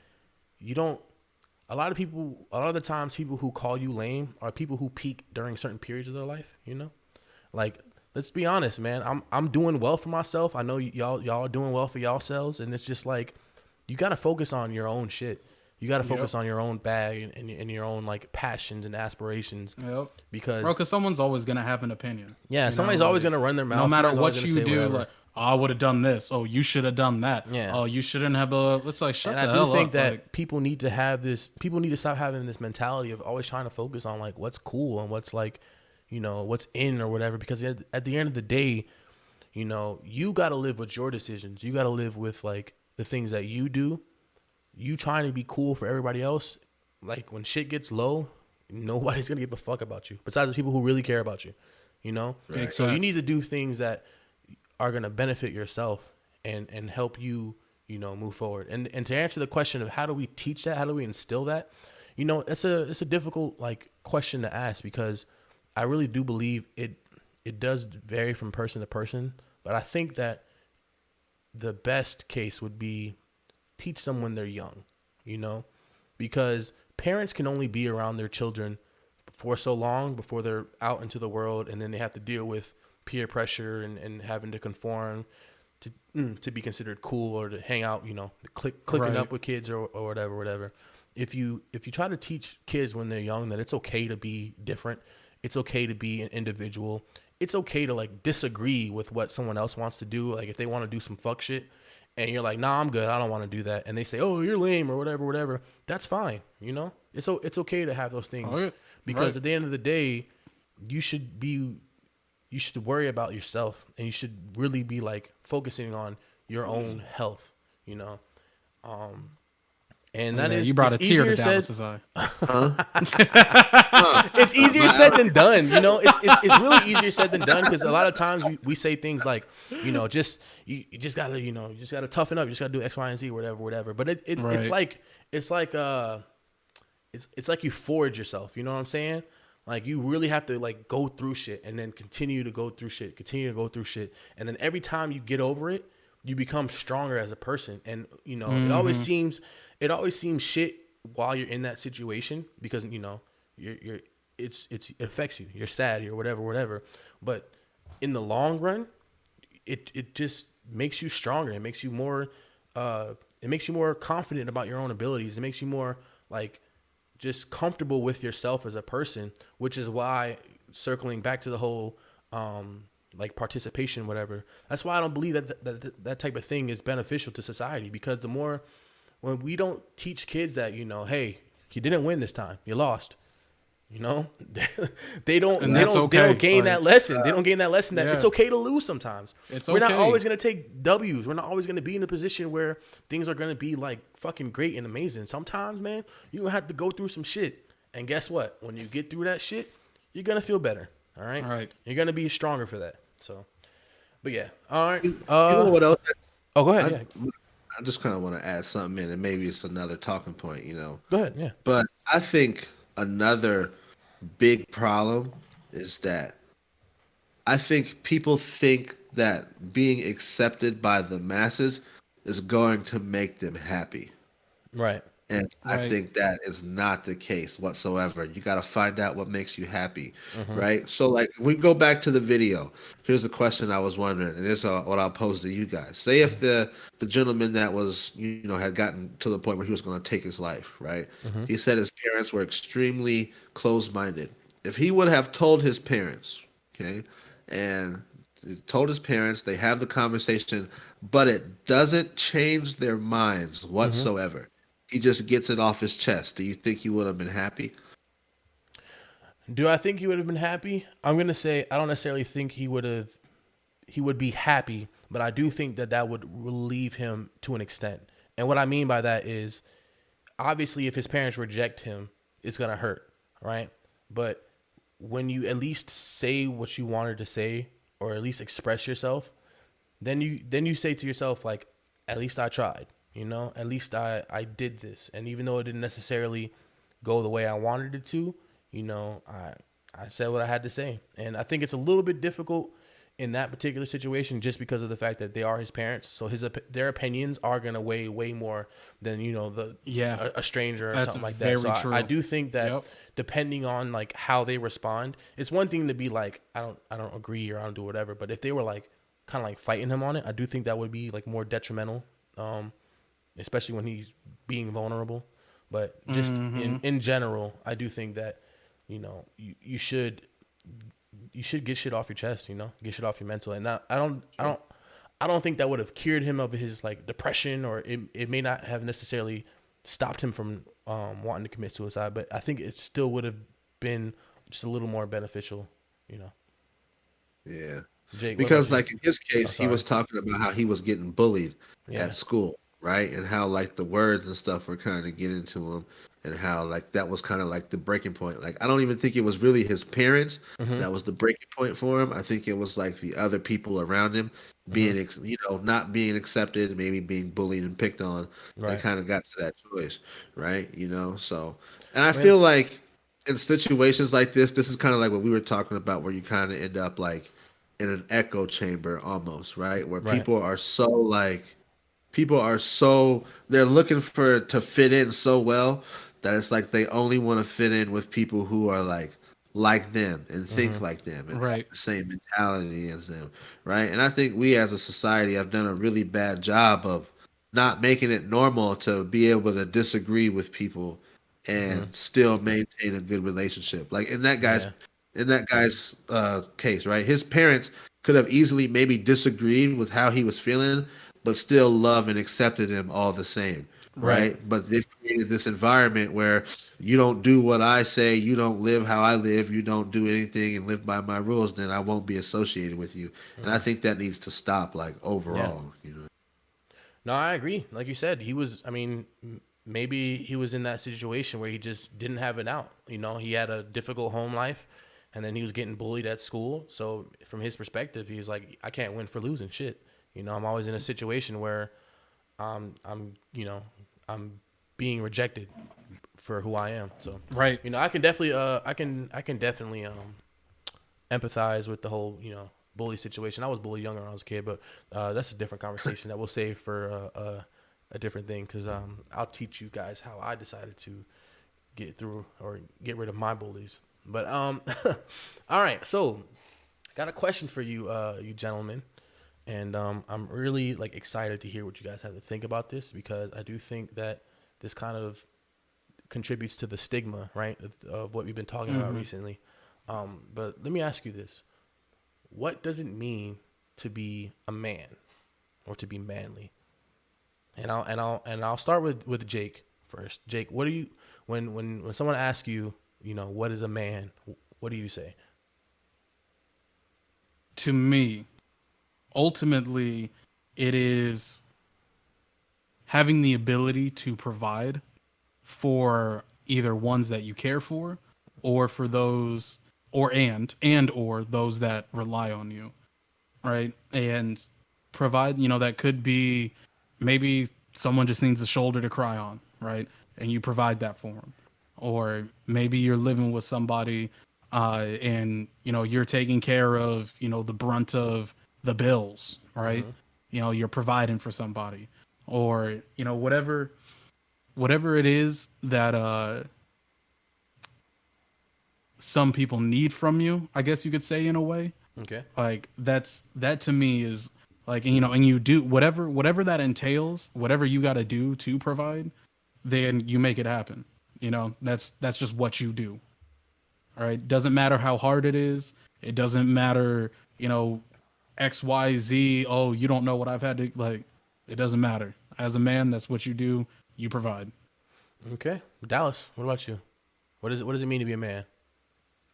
a lot of the times people who call you lame are people who peak during certain periods of their life, you know? Like, let's be honest, man. I'm doing well for myself. I know y'all are doing well for yourselves, and it's just like, you got to focus on your own shit. You got to focus on your own bag and your own like passions and aspirations. Yep. Because someone's always gonna have an opinion. Yeah, somebody's always gonna run their mouth. No matter what you do, like, oh, I would have done this. Oh, you should have done that. Yeah. Oh, you shouldn't have. It's like, shut the hell up. And I do think that like, people need to have this. People need to stop having this mentality of always trying to focus on like what's cool and what's like, you know, what's in or whatever. Because at the end of the day, you know, you got to live with your decisions. You got to live with like the things that you do. You trying to be cool for everybody else, like when shit gets low, nobody's gonna give a fuck about you besides the people who really care about you, you know? Right. So you need to do things that are gonna benefit yourself and help you, you know, move forward. And to answer the question of how do we teach that, how do we instill that, you know, it's a difficult like question to ask, because I really do believe it does vary from person to person. But I think that the best case would be teach them when they're young, you know, because parents can only be around their children for so long before they're out into the world, and then they have to deal with peer pressure and having to conform to be considered cool or to hang out, clicking up with kids or whatever. If you try to teach kids when they're young that it's okay to be different, it's okay to be an individual, it's okay to like disagree with what someone else wants to do. Like if they want to do some fuck shit and you're like, nah, I'm good, I don't want to do that, and they say, oh, you're lame or whatever, that's fine. It's okay to have those things because at the end of the day, you should worry about yourself, and you should really be like focusing on your own health, and that is, you brought a tear to Dallas's eye. It's easier said than done. It's really easier said than done because a lot of times we say things like, you just gotta toughen up, you just gotta do X, Y, and Z, whatever. But it's like you forge yourself. You know what I'm saying? Like you really have to like go through shit and then continue to go through shit, and then every time you get over it, you become stronger as a person. And it always seems shit while you're in that situation because it affects you. You're sad, you're whatever. But in the long run, it just makes you stronger. It makes you more confident about your own abilities. It makes you more like just comfortable with yourself as a person, which is why, circling back to the whole like participation, whatever, that's why I don't believe that type of thing is beneficial to society, because when we don't teach kids that, hey, you didn't win this time, you lost, they don't gain that lesson. They don't gain that lesson that it's okay to lose sometimes. We're not always going to take W's. We're not always going to be in a position where things are going to be like fucking great and amazing. Sometimes, man, you're going to have to go through some shit. And guess what? When you get through that shit, you're going to feel better. All right. You're going to be stronger for that. So, but yeah. All right. You know what else? Oh, go ahead. I just kind of want to add something in, and maybe it's another talking point, Go ahead. Yeah. But I think another big problem is that I think people think that being accepted by the masses is going to make them happy. Right. And I think that is not the case whatsoever. You got to find out what makes you happy, right? So, like, if we go back to the video, here's a question I was wondering, and this is what I'll pose to you guys. Say if the gentleman that was, had gotten to the point where he was going to take his life, right? He said his parents were extremely closed-minded. If he would have told his parents, okay, and told his parents, they have the conversation, but it doesn't change their minds whatsoever. He just gets it off his chest. Do you think he would have been happy? Do I think he would have been happy? I'm going to say I don't necessarily think he would be happy, but I do think that would relieve him to an extent. And what I mean by that is, obviously, if his parents reject him, it's going to hurt, right? But when you at least say what you wanted to say, or at least express yourself, then you say to yourself, like, at least I tried. At least I did this. And even though it didn't necessarily go the way I wanted it to, I said what I had to say. And I think it's a little bit difficult in that particular situation just because of the fact that they are his parents. So their opinions are going to weigh way more than, a stranger or something like that. So I do think that depending on like how they respond, it's one thing to be like, I don't agree or I don't do whatever. But if they were like kind of like fighting him on it, I do think that would be like more detrimental. Especially when he's being vulnerable. But just in general, I do think that, you should get shit off your chest, get shit off your mental. And I don't think that would have cured him of his like depression, or it may not have necessarily stopped him from wanting to commit suicide, but I think it still would have been just a little more beneficial, Yeah. Jake, because like in his case, he was talking about how he was getting bullied at school. Right, and how like the words and stuff were kind of getting to him, and how like that was kind of like the breaking point. Like I don't even think it was really his parents that was the breaking point for him. I think it was like the other people around him being, not being accepted, maybe being bullied and picked on. Right. They kind of got to that choice, right? So, and I feel like in situations like this is kind of like what we were talking about, where you kind of end up like in an echo chamber almost, right? Where people are so they're looking to fit in so well that it's like they only want to fit in with people who are like like them and think like them and have the same mentality as them, right? And I think we as a society have done a really bad job of not making it normal to be able to disagree with people and still maintain a good relationship. Like in that guy's case, right? His parents could have easily maybe disagreed with how he was feeling, but still love and accepted him all the same. Right. But they've created this environment where you don't do what I say, you don't live how I live, you don't do anything and live by my rules, then I won't be associated with you. And I think that needs to stop, like, overall, you know. No, I agree. Like you said, maybe he was in that situation where he just didn't have it out. You know, he had a difficult home life and then he was getting bullied at school. So from his perspective, he was like, I can't win for losing shit. You know, I'm always in a situation where I'm being rejected for who I am. So you know, I can definitely empathize with the whole, you know, bully situation. I was bullied younger when I was a kid, but that's a different conversation that we'll save for a different thing, because I'll teach you guys how I decided to get through or get rid of my bullies. But all right, so got a question for you, you gentlemen. And I'm really like excited to hear what you guys have to think about this, because I do think that this kind of contributes to the stigma, right, of what we've been talking about recently. But let me ask you this: what does it mean to be a man or to be manly? And I'll start with Jake first. Jake, what do you when someone asks you, you know, what is a man? What do you say? To me, ultimately, it is having the ability to provide for either ones that you care for, or for those, or those that rely on you, right? And provide, you know, that could be maybe someone just needs a shoulder to cry on, right? And you provide that for them. Or maybe you're living with somebody and, you know, you're taking care of, you know, the brunt of the bills, right? You know, you're providing for somebody, or, you know, whatever it is that some people need from you, I guess you could say, in a way. Okay. Like that to me is like, you know, and you do whatever that entails, whatever you got to do to provide, then you make it happen. You know, that's just what you do. All right. Doesn't matter how hard it is. It doesn't matter, you know, XYZ, oh, you don't know what I've had to, like, it doesn't matter. As a man, that's what you do. You provide. Okay. Dallas, what about you? What does it mean to be a man?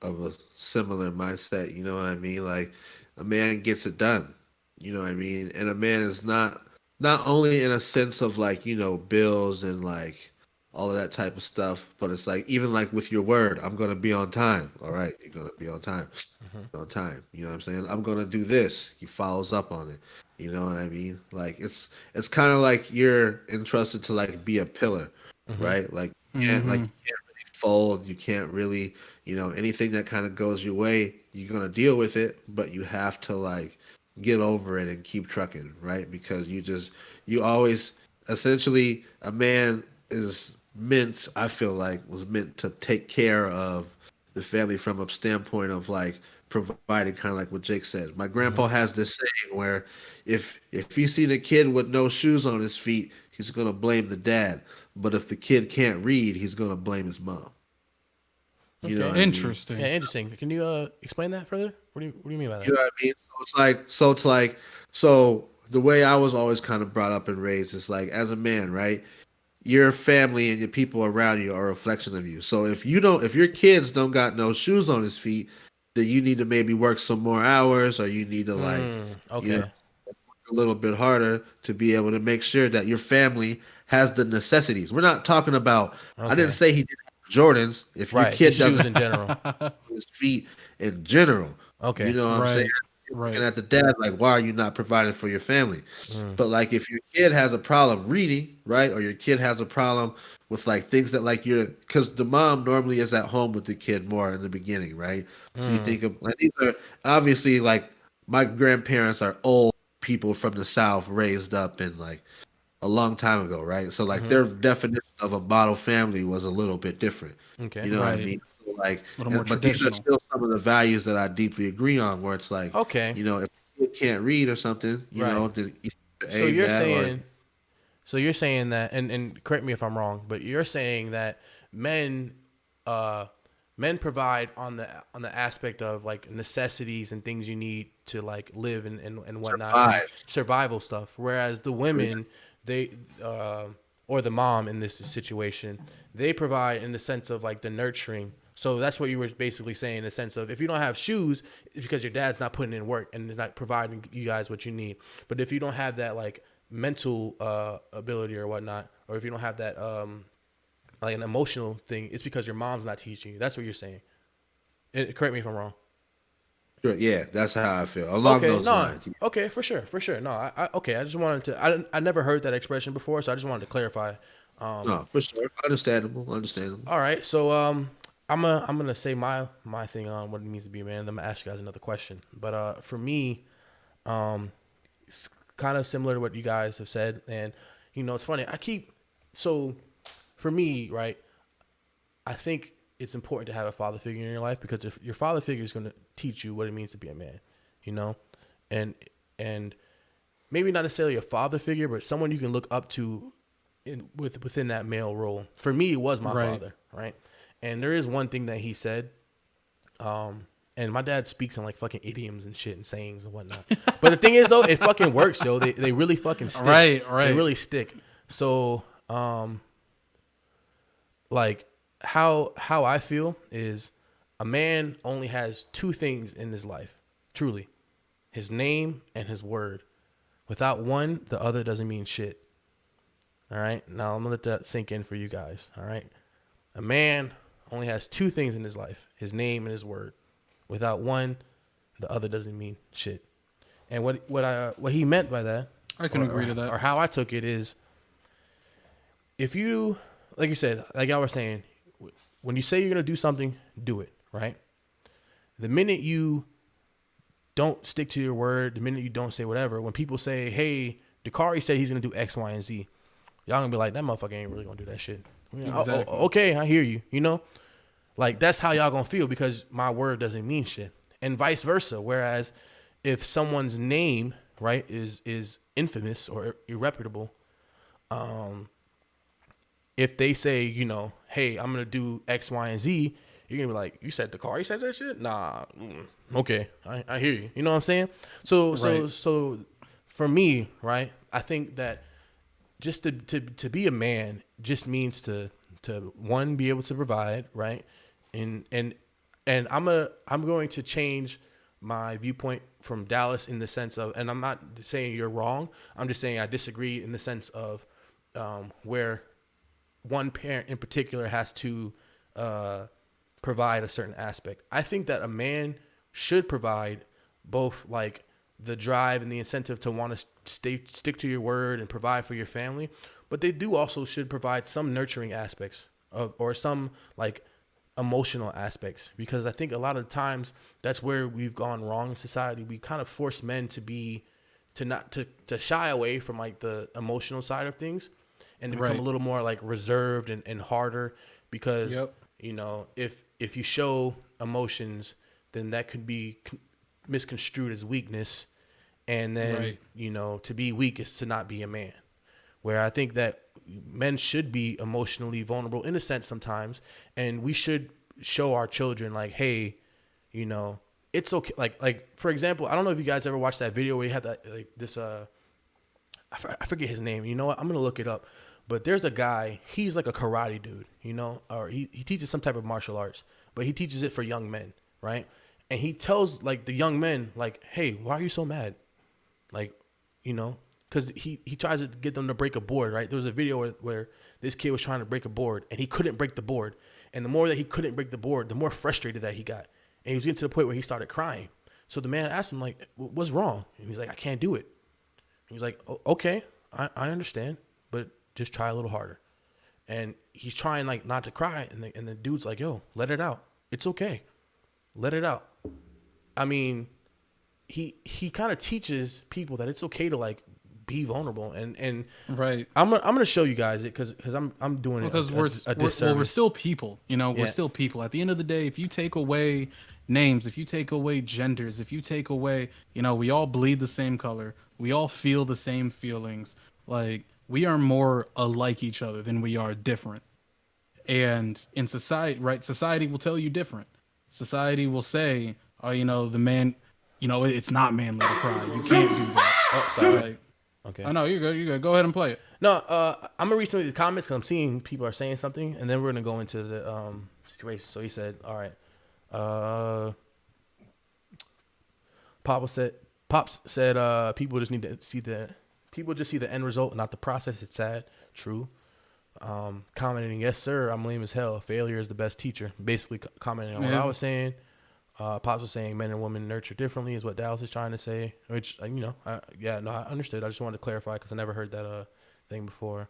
Of a similar mindset, you know what I mean? Like, a man gets it done, you know what I mean? And a man is not only in a sense of, like, you know, bills and like all of that type of stuff, but it's like, even like with your word, I'm going to be on time. All right. You're going to be on time. On time. You know what I'm saying? I'm going to do this. He follows up on it. You know what I mean? Like, it's kind of like you're entrusted to, like, be a pillar, right? Like, you can't really fold. You can't really, you know, anything that kind of goes your way, you're going to deal with it, but you have to, like, get over it and keep trucking, right? Because you always, essentially, a man is meant, I feel like, was meant to take care of the family from a standpoint of, like, providing, kind of like what Jake said. My grandpa has this saying where if you see the kid with no shoes on his feet, he's going to blame the dad. But if the kid can't read, he's going to blame his mom. You know what interesting. I mean? Yeah, interesting. Can you explain that further? What do you mean by that? You know what I mean? So the way I was always kind of brought up and raised is like, as a man, right? Your family and your people around you are a reflection of you. So if your kids don't got no shoes on his feet, then you need to maybe work some more hours, or you need to you know, work a little bit harder to be able to make sure that your family has the necessities. We're not talking about. I didn't say he didn't have Jordans. If your kid doesn't in general, his feet in general, you know what I'm saying. You're looking at the dad like, why are you not providing for your family? But like, if your kid has a problem reading, right, or your kid has a problem with like things that like because the mom normally is at home with the kid more in the beginning, right? So you think of, like, these are obviously, like, my grandparents are old people from the South raised up in like a long time ago, right? So like their definition of a model family was a little bit different. Okay, you know what I mean? like, a little more but these are traditional. still some of the values that I deeply agree on. Where it's like, Okay. if you can't read or something, then you so you're saying, so you're saying that, and correct me if I'm wrong, but you're saying that men provide on the aspect of like necessities and things you need to like live and whatnot, survival stuff, whereas the women, they or the mom in this situation, they provide in the sense of like the nurturing. So that's what you were basically saying, in the sense of if you don't have shoes, it's because your dad's not putting in work and not providing you guys what you need. But if you don't have that like mental ability or whatnot, or if you don't have that like an emotional thing, it's because your mom's not teaching you. That's what you're saying. Correct me if I'm wrong. Sure, yeah, that's how I feel. Along those lines. Okay, for sure. No, I just wanted to. I never heard that expression before, so I just wanted to clarify. No, for sure, understandable. All right, so I'm gonna say my thing on what it means to be a man. And I'm gonna ask you guys another question. But for me, it's kind of similar to what you guys have said, and it's funny. So for me, right, I think it's important to have a father figure in your life, because if your father figure is going to teach you what it means to be a man, and maybe not necessarily a father figure, but someone you can look up to within that male role. For me, it was my father, right? And there is one thing that he said, and my dad speaks in like fucking idioms and shit and sayings and whatnot. But the thing is though, it fucking works, yo. They really fucking stick. Right. They really stick. So, like how I feel is a man only has two things in his life, truly: his name and his word. Without one, the other doesn't mean shit. All right. Now I'm gonna let that sink in for you guys. All right. A man only has two things in his life: his name and his word. Without one, the other doesn't mean shit. And what he meant by that, I can agree to that, or how I took it is, if you, like you said, like y'all were saying, when you say you're gonna do something, do it, right? The minute you don't stick to your word, the minute you don't say whatever, when people say, hey, Dakari said he's gonna do X, Y, and Z, y'all gonna be like, that motherfucker ain't really gonna do that shit. Exactly. Okay, I hear you. Like that's how y'all gonna feel, because my word doesn't mean shit, and vice versa. Whereas if someone's name, right, is infamous or irreputable, if they say, hey, I'm gonna do X, Y, and Z, you're gonna be like, you said Dakari said that shit? Nah. Okay, I hear you. You know what I'm saying? So for me, right, I think that just to be a man just means to one, be able to provide, right? And I'm going to change my viewpoint from Dallas in the sense of, and I'm not saying you're wrong, I'm just saying I disagree in the sense of where one parent in particular has to provide a certain aspect. I think that a man should provide both like the drive and the incentive to want to stick to your word and provide for your family, but they do also should provide some nurturing aspects or some like emotional aspects, because I think a lot of times that's where we've gone wrong in society. We kind of force men to shy away from like the emotional side of things and to become a little more like reserved and harder, because if you show emotions, then that could be misconstrued as weakness, and then to be weak is to not be a man. Where I think that men should be emotionally vulnerable in a sense sometimes, and we should show our children like, hey, it's okay. Like for example, I don't know if you guys ever watched that video where you had that like this I forget his name. You know what? I'm gonna look it up. But there's a guy. He's like a karate dude, or he teaches some type of martial arts, but he teaches it for young men, right? And he tells like the young men like, hey, why are you so mad? Like, because he tries to get them to break a board, right? There was a video where this kid was trying to break a board and he couldn't break the board. And the more that he couldn't break the board, the more frustrated that he got. And he was getting to the point where he started crying. So the man asked him, like, what's wrong? And he's like, I can't do it. He's like, okay, I understand, but just try a little harder. And he's trying like not to cry. And the dude's like, yo, let it out. It's okay. Let it out. I mean, he kind of teaches people that it's okay to like be vulnerable. And right. I'm gonna show you guys it because I'm doing because it a disservice. we're still people, you know. We're still people. At the end of the day, if you take away names, if you take away genders, if you take away, you know, we all bleed the same color. We all feel the same feelings. Like, we are more alike each other than we are different. And in society, right, society will tell you different. Society will say, oh, you know, the man, you know, it's not manly to cry. You can't do that. Oh, sorry. Like, okay. Oh, no, you're good. You're good. Go ahead and play it. No, I'm going to read some of the comments because I'm seeing people are saying something, and then we're going to go into the situation. So he said, all right. Pops said people just need to see the end result, not the process. It's sad. True. Commenting, yes, sir, I'm lame as hell. Failure is the best teacher. Basically commenting on what I was saying. Pops was saying men and women nurture differently is what Dallas is trying to say, which, you know, I understood. I just wanted to clarify because I never heard that thing before.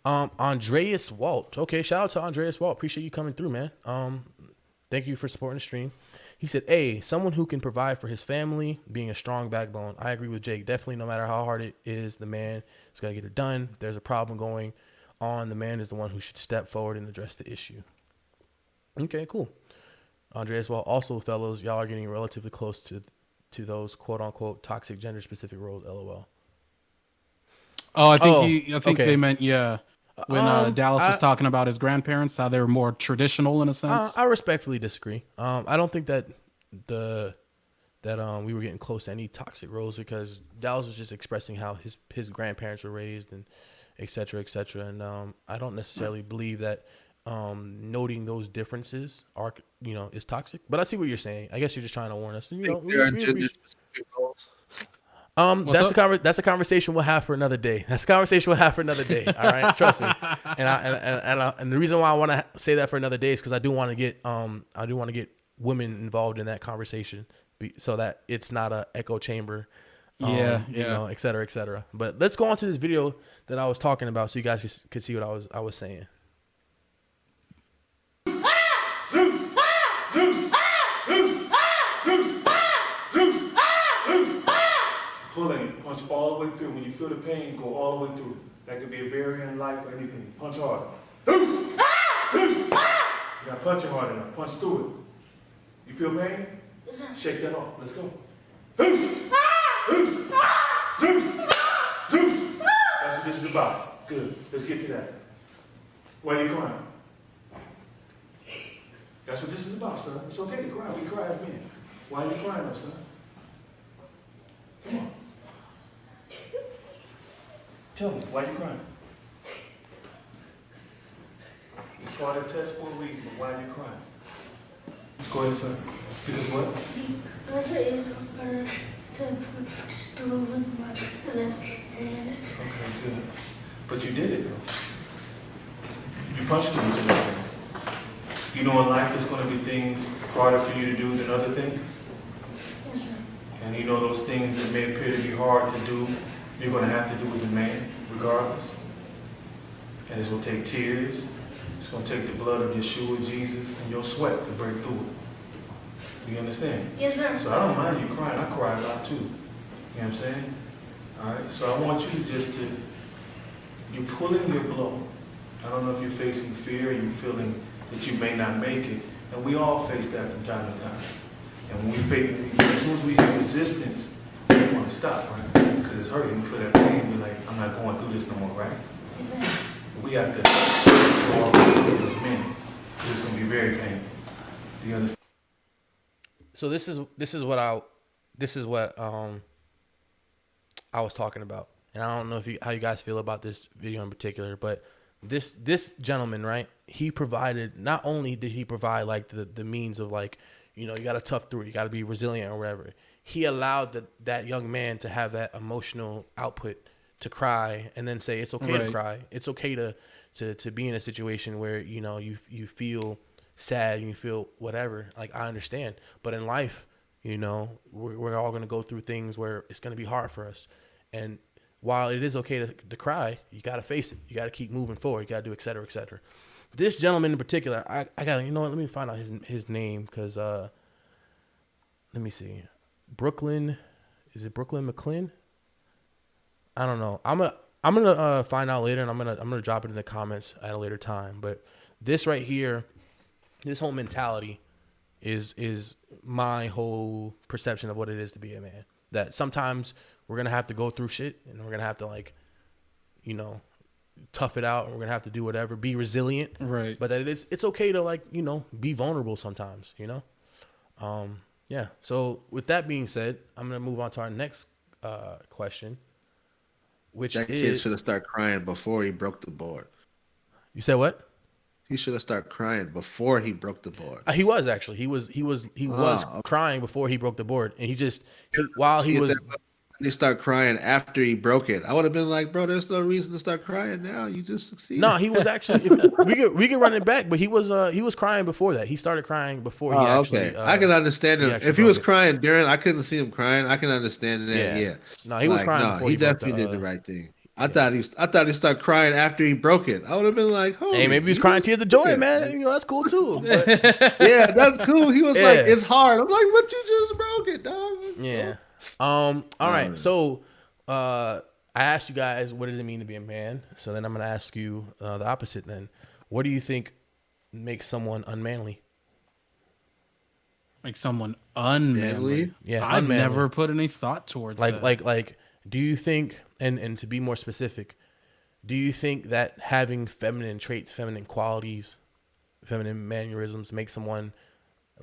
Andreas Walt. Okay, shout out to Andreas Walt. Appreciate you coming through, man. Thank you for supporting the stream. He said, A, someone who can provide for his family, being a strong backbone. I agree with Jake. Definitely, no matter how hard it is, the man is going to get it done. If there's a problem going on, the man is the one who should step forward and address the issue. Okay, cool. Andreas, well, also, fellows, y'all are getting relatively close to those quote-unquote toxic gender-specific roles, LOL. Oh, I think they meant, when Dallas was talking about his grandparents, how they were more traditional in a sense. I respectfully disagree. I don't think that we were getting close to any toxic roles because Dallas was just expressing how his grandparents were raised and et cetera, et cetera. And I don't necessarily believe that noting those differences are, you know, is toxic. But I see what you're saying. I guess you're just trying to warn us. You know, that's a conversation we'll have for another day. All right, trust me. And the reason why I want to say that for another day is because I do want to get women involved in that conversation, so that it's not a echo chamber. You know, et cetera, et cetera. But let's go on to this video that I was talking about, so you guys could see what I was saying. Pulling, punch all the way through. When you feel the pain, go all the way through. That could be a barrier in life or anything. Punch hard. You gotta punch it hard enough. Punch through it. You feel pain? Shake that off. Let's go. That's what this is about. Good. Let's get to that. Why are you crying? That's what this is about, son. It's okay to cry. We cry as men. Why are you crying, though, son? Come on. Tell me, why are you crying? It's part of the test for a reason, but why are you crying? Go ahead, son. Because what? Because it is hard to push through with my left hand. Okay, good. But you did it, though. You punched through with your left hand. You know in life there's going to be things harder for you to do than other things? Yes, sir. And you know those things that may appear to be hard to do, you're going to have to do as a man, regardless. And it's going to take tears. It's going to take the blood of Yeshua, Jesus, and your sweat to break through it. Do you understand? Yes, sir. So I don't mind you crying. I cry a lot too. You know what I'm saying? All right. So I want you just to, you're pulling your blow. I don't know if you're facing fear and you're feeling that you may not make it. And we all face that from time to time. And when we face, as soon as we have resistance, we want to stop, right? Because it's hurting. We feel that pain. We're like, I'm not going through this no more, right? Yes, sir. But we have to go all the way through as men. It's going to be very painful. Do you understand? So this is what I was talking about, and I don't know how you guys feel about this video in particular, but this gentleman, right? He provided, not only did he provide like the means of like, you know, you got to tough through it, you got to be resilient or whatever. He allowed that young man to have that emotional output to cry and then say it's okay to cry. It's okay to be in a situation where, you know, you feel sad and you feel whatever. Like, I understand, but in life, you know, we're all going to go through things where it's going to be hard for us. And while it is okay to cry, you got to face it. You got to keep moving forward. You got to do et cetera, et cetera. This gentleman in particular, I got to, you know what, let me find out his name, because let me see. Brooklyn, is it Brooklyn McClin? I don't know. I'm gonna find out later, and I'm gonna drop it in the comments at a later time. But this right here, this whole mentality is my whole perception of what it is to be a man. That sometimes we're gonna have to go through shit, and we're gonna have to, like, you know, tough it out, and we're gonna have to do whatever, be resilient. Right. But that it's okay to, like, you know, be vulnerable sometimes, you know? Yeah. So with that being said, I'm gonna move on to our next question, which that kid should have started crying before he broke the board. You said what? He should have started crying before he broke the board. He was actually. He was crying before he broke the board, and he started crying after he broke it. I would have been like, bro, there's no reason to start crying now. You just succeeded. No, he was actually. we could run it back, but he was crying before that. He started crying before he actually. Okay, I can understand him. If he was crying during, I couldn't see him crying. I can understand that. Yeah. No, he was crying. No, before he definitely did the right thing. I thought he started crying after he broke it. I would have been like, hey, maybe he was crying tears of joy, man. You know, that's cool too. But... yeah, that's cool. He was like, it's hard. I'm like, but you just broke it, dog. Yeah. All right. So, I asked you guys, what does it mean to be a man? So then I'm gonna ask you the opposite. Then, what do you think makes someone unmanly? Like someone unmanly? Yeah, I've unmanly. never put any thought towards that. Like, do you think, and to be more specific, do you think that having feminine traits, feminine qualities, feminine mannerisms make someone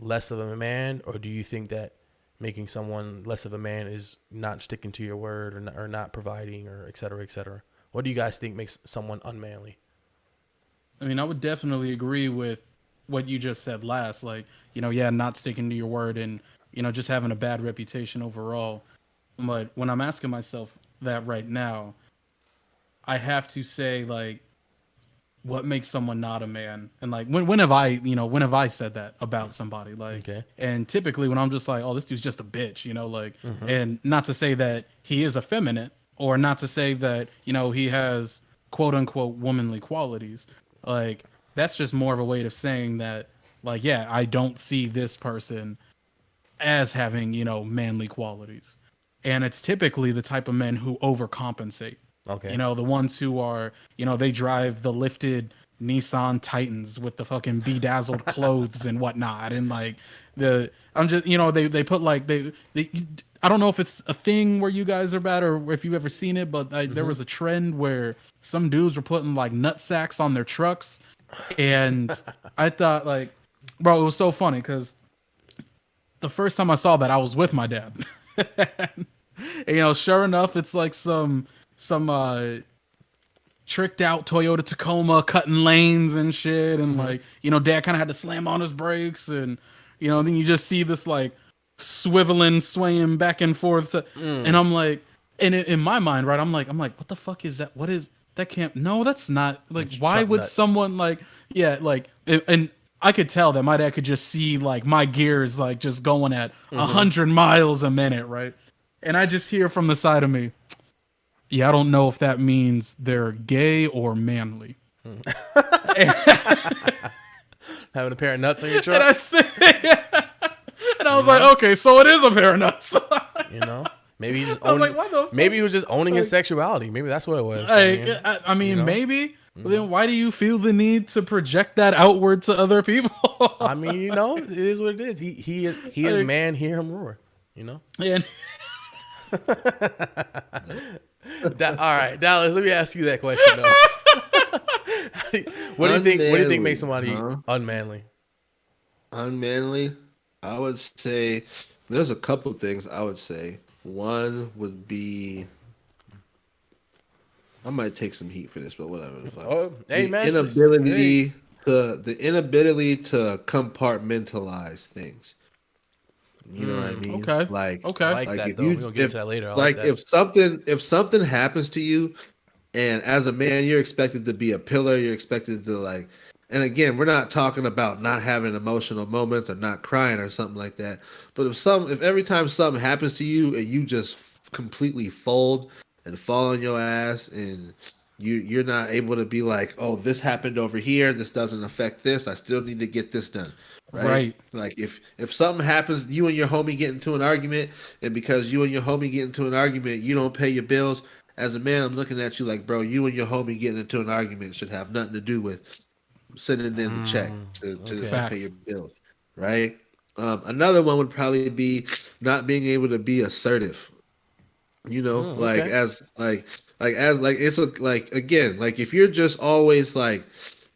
less of a man, or do you think that making someone less of a man is not sticking to your word, or not providing, or et cetera, et cetera? What do you guys think makes someone unmanly? I mean, I would definitely agree with what you just said last. Like, you know, yeah, not sticking to your word and, you know, just having a bad reputation overall. But when I'm asking myself that right now, I have to say, like, what makes someone not a man? And like, when have I said that about somebody? Like, and typically when I'm just like, oh, this dude's just a bitch, you know, like, and not to say that he is effeminate, or not to say that, you know, he has quote unquote womanly qualities. Like, that's just more of a way of saying that, like, yeah, I don't see this person as having, you know, manly qualities. And it's typically the type of men who overcompensate. Okay. You know, the ones who are, you know, they drive the lifted Nissan Titans with the fucking bedazzled clothes and whatnot. And like I'm just, you know, they put like, I don't know if it's a thing where you guys are bad or if you've ever seen it, but there was a trend where some dudes were putting like nut sacks on their trucks. And I thought, like, bro, it was so funny because the first time I saw that, I was with my dad. And, you know, sure enough, it's like some tricked out Toyota Tacoma cutting lanes and shit, and like, you know, dad kind of had to slam on his brakes, and you know, then you just see this like swiveling, swaying back and forth, and I'm like, and in my mind, right, I'm like, what the fuck is that? What is that? No, that's not like. Why would someone like, yeah, like, and I could tell that my dad could just see like my gears like just going at 100 miles a minute, right? And I just hear from the side of me, yeah, I don't know if that means they're gay or manly. Having a pair of nuts on your truck? And I was like, okay, so it is a pair of nuts. You know? Maybe he maybe he was just owning his sexuality. Maybe that's what it was. Like, I mean, you know? Maybe. But then why do you feel the need to project that outward to other people? I mean, you know, it is what it is. He is man, hear him roar. You know? Yeah. All right, Dallas, let me ask you that question though. What do you think makes somebody unmanly? Unmanly? I would say there's a couple of things I would say. One would be, I might take some heat for this, but whatever. The inability to compartmentalize things. You know what I mean? Okay. Like that, if though. We'll get to that later. If something happens to you, and as a man, you're expected to be a pillar. You're expected to like, and again, we're not talking about not having emotional moments or not crying or something like that. But if every time something happens to you and you just completely fold and fall on your ass, and you're not able to be like, oh, this happened over here. This doesn't affect this. I still need to get this done. Right? Like if something happens, you and your homie get into an argument, and because you and your homie get into an argument, you don't pay your bills, as a man, I'm looking at you like, bro, you and your homie getting into an argument should have nothing to do with sending in the check to pay your bills, right? Another one would probably be not being able to be assertive. You know, it's again, like if you're just always like,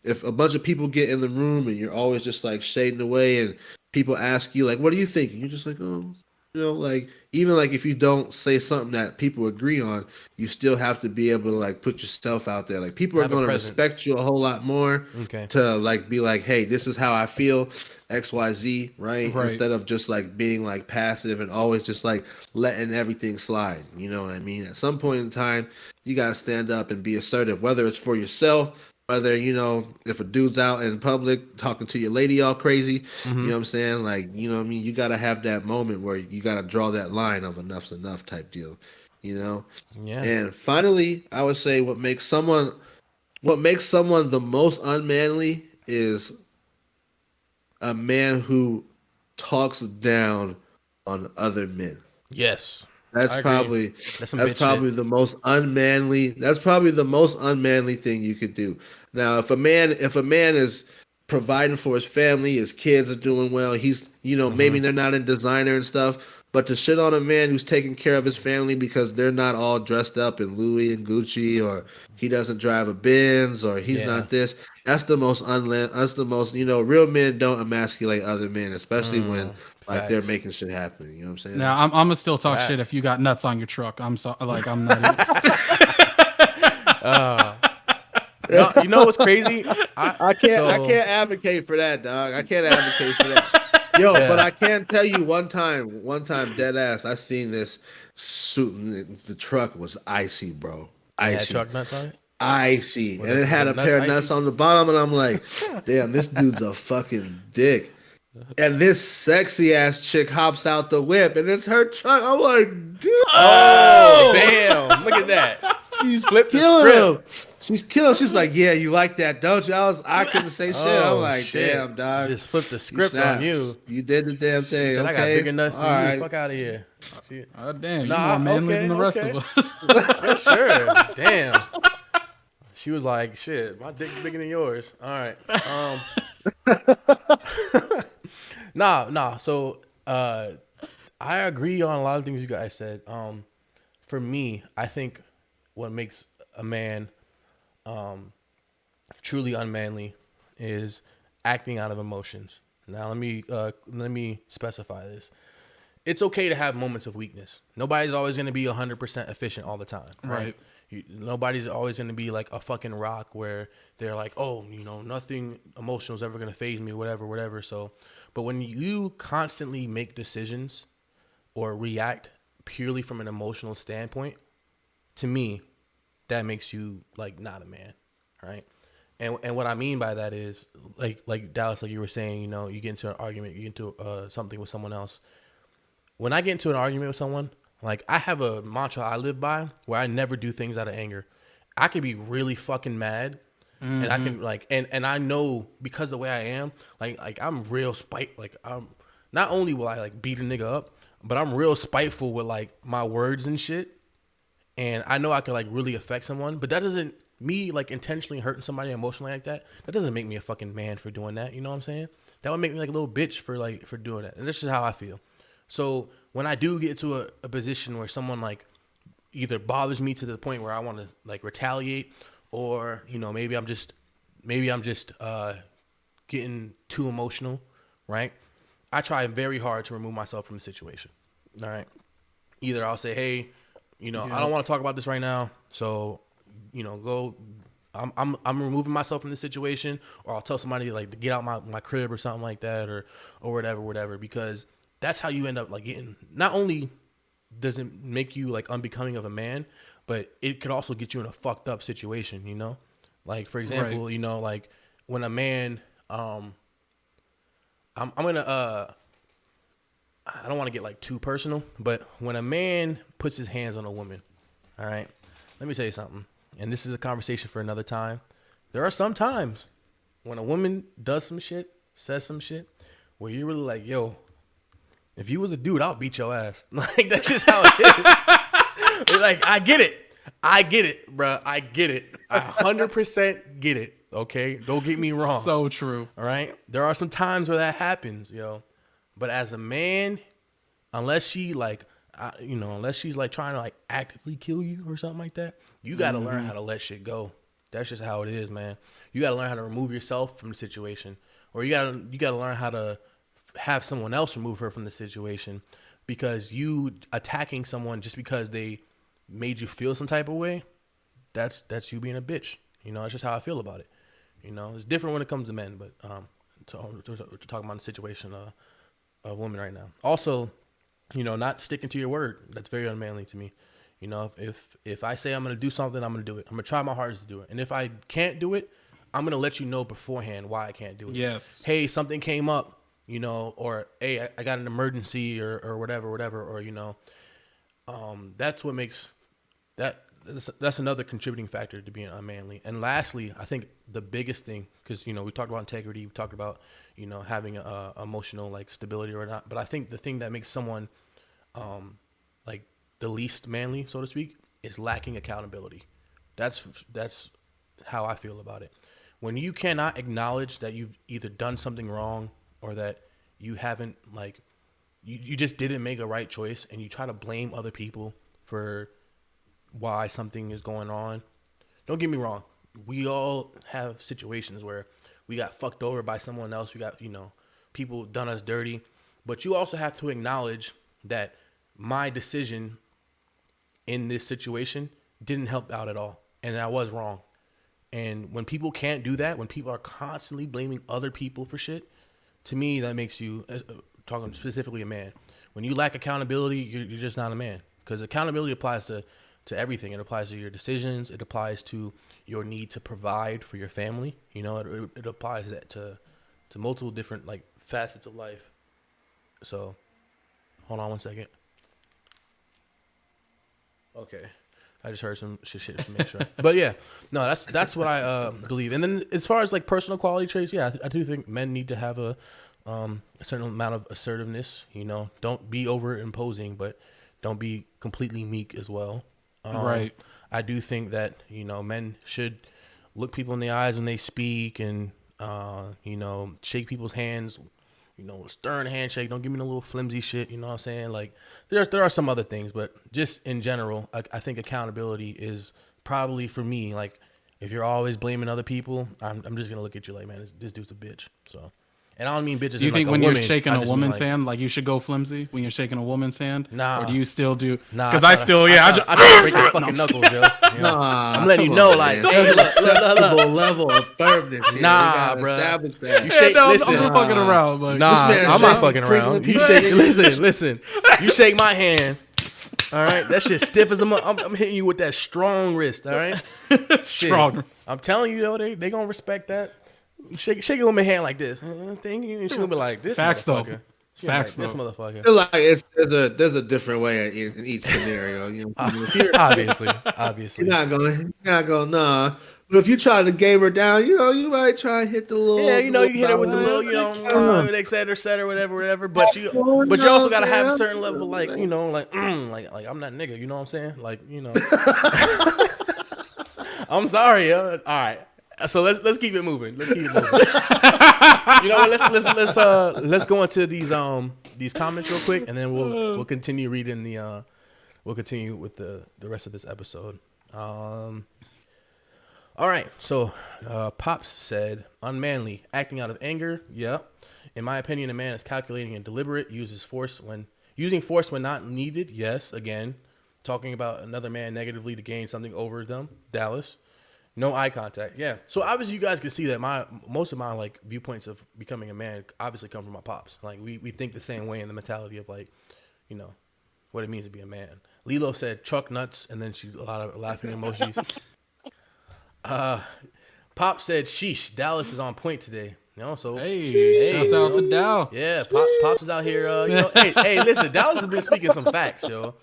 if a bunch of people get in the room and you're always just like shading away and people ask you like, what are you thinking? You're just like, oh, you know, like even like if you don't say something that people agree on, you still have to be able to like put yourself out there. Like people are going to respect you a whole lot more to like be like, hey, this is how I feel, XYZ, right? Instead of just like being like passive and always just like letting everything slide. You know what I mean? At some point in time, you got to stand up and be assertive, whether it's for yourself, whether, you know, if a dude's out in public talking to your lady all crazy, you know what I'm saying? Like, you know what I mean? You got to have that moment where you got to draw that line of enough's enough type deal, you know? Yeah. And finally, I would say what makes someone the most unmanly is a man who talks down on other men. Yes. That's probably the most unmanly. That's probably the most unmanly thing you could do. Now, if a man is providing for his family, his kids are doing well, he's, you know, maybe they're not in designer and stuff, but to shit on a man who's taking care of his family because they're not all dressed up in Louis and Gucci, or he doesn't drive a Benz, or he's not this. That's the most you know, real men don't emasculate other men, especially when like they're making shit happen. You know what I'm saying? Now I'm gonna still talk shit if you got nuts on your truck. I'm so like I'm not. No, you know what's crazy? I can't advocate for that, dog. I can't advocate for that. Yo, but I can tell you one time, dead ass, I seen this suit. The truck was icy, bro. Icy. Truck nuts on it? Icy. And it had a pair of nuts on the bottom, and I'm like, damn, this dude's a fucking dick. And this sexy ass chick hops out the whip, and it's her truck. I'm like, dude. Oh, damn. Look at that. She's killing him. She's killing. She's like, yeah, you like that, don't you? I couldn't say shit. I'm like, damn, dog. Just flipped the script on you. You did the damn thing. Said, okay? I got bigger nuts than you. Fuck out of here. Oh, damn. You're more manly than the rest of us. Sure. Damn. She was like, shit, my dick's bigger than yours. All right. Nah. So I agree on a lot of things you guys said. For me, I think what makes a man truly unmanly is acting out of emotions. Now let me specify this. It's okay to have moments of weakness. Nobody's always going to be 100% efficient all the time, right? Nobody's always going to be like a fucking rock where they're like, oh, you know, nothing emotional is ever going to faze me, whatever. So, but when you constantly make decisions or react purely from an emotional standpoint, to me, that makes you like not a man, right? And what I mean by that is like Dallas, like you were saying, you know, you get into an argument, you get into something with someone else. When I get into an argument with someone, like I have a mantra I live by where I never do things out of anger. I can be really fucking mad, and I can like, and I know because the way I am, like I'm real like I'm not only will I like beat a nigga up, but I'm real spiteful with like my words and shit. And I know I can like really affect someone, but that doesn't, me like intentionally hurting somebody emotionally like that doesn't make me a fucking man for doing that. You know what I'm saying? That would make me like a little bitch for doing that. And this is how I feel. So when I do get to a position where someone like either bothers me to the point where I want to like retaliate, or, you know, maybe I'm just getting too emotional, right? I try very hard to remove myself from the situation. All right. Either I'll say, hey, you know, I don't want to talk about this right now. So, you know, go. I'm removing myself from the situation, or I'll tell somebody like to get out my crib or something like that, or whatever, because that's how you end up like getting. Not only does it make you like unbecoming of a man, but it could also get you in a fucked up situation. You know, like for example, you know, like when a man, I'm gonna I don't want to get like too personal, but when a man puts his hands on a woman, all right, let me tell you something. And this is a conversation for another time. There are some times when a woman does some shit, says some shit, where you're really like, yo, if you was a dude, I'll beat your ass. Like, that's just how it is. Like, I get it. I get it, bruh. I get it. I 100% get it. Okay, don't get me wrong. So true. All right, there are some times where that happens, yo. But as a man, unless she like, unless she's like trying to like actively kill you or something like that, you got to learn how to let shit go. That's just how it is, man. You got to learn how to remove yourself from the situation, or you got to learn how to have someone else remove her from the situation, because you attacking someone just because they made you feel some type of way, that's you being a bitch. That's just how I feel about it. It's different when it comes to men, but we're talking about the situation of women right now. Also, not sticking to your word, that's very unmanly to me. If I say I'm going to do something, I'm going to do it. I'm going to try my hardest to do it. And if I can't do it, I'm going to let you know beforehand why I can't do it. Yes. Hey, something came up, or hey, I got an emergency or whatever, or, that's what makes that's another contributing factor to being unmanly. And lastly, I think the biggest thing, because, we talked about integrity, we talked about, having emotional like stability or not. But I think the thing that makes someone like the least manly, so to speak, is lacking accountability. That's how I feel about it. When you cannot acknowledge that you've either done something wrong or that you haven't like, you just didn't make a right choice, and you try to blame other people for why something is going on. Don't get me wrong. We all have situations where we got fucked over by someone else. We got, people done us dirty. But you also have to acknowledge that my decision in this situation didn't help out at all. And I was wrong. And when people can't do that, when people are constantly blaming other people for shit, to me, that makes you, talking specifically a man, when you lack accountability, you're just not a man. Because accountability applies to everything. It applies to your decisions. It applies to your need to provide for your family. It applies to multiple different like facets of life. So, hold on one second. Okay, I just heard some shit to make sure. But yeah, no, that's what I believe. And then as far as like personal quality traits, yeah, I do think men need to have a certain amount of assertiveness. Don't be over imposing, but don't be completely meek as well. Right. I do think that, men should look people in the eyes when they speak, and, shake people's hands, a stern handshake. Don't give me no little flimsy shit. You know what I'm saying? Like, there are some other things, but just in general, I think accountability is probably, for me, like, if you're always blaming other people, I'm just going to look at you like, man, this dude's a bitch. So, and I don't mean bitches. Do you think like when you're shaking a woman's hand, like you should go flimsy when you're shaking a woman's hand? Nah. Or do you still do? Nah. Because I try to break your fucking knuckles, yo. I'm letting you know, like, hey, look. Level of firmness. Nah, bro. You shake. Listen, I'm fucking around. Like, nah, I'm not fucking around. You shake. Listen. You shake my hand. All right, that shit stiff as I'm hitting you with that strong wrist. All right, strong. I'm telling you, though, they gonna respect that. Shake a woman's hand like this. Thank you. She'll be like, this Facts motherfucker. Facts like, though. This motherfucker. I feel like there's a different way in each scenario. Obviously. You're not gonna nah. But if you try to game her down, you might try and hit the little. Yeah, you hit her with the little, et cetera, whatever. But you also gotta have a certain level, like, like I'm that nigga. You know what I'm saying? Like, I'm sorry, yo. All right. So let's keep it moving. Let's let's go into these comments real quick, and then we'll continue reading we'll continue with the rest of this episode. All right. So Pops said, unmanly, acting out of anger. Yeah. In my opinion, a man is calculating and deliberate, using force when not needed. Yes. Again, talking about another man negatively to gain something over them. Dallas. No eye contact. Yeah. So obviously you guys can see that most of my like viewpoints of becoming a man obviously come from my pops. Like we think the same way in the mentality of like, what it means to be a man. Lilo said truck nuts, and then a lot of laughing emojis. Pop said sheesh, Dallas is on point today. So hey, shouts out to Dal. Yeah, Pops is out here. Hey, listen, Dallas has been speaking some facts, yo.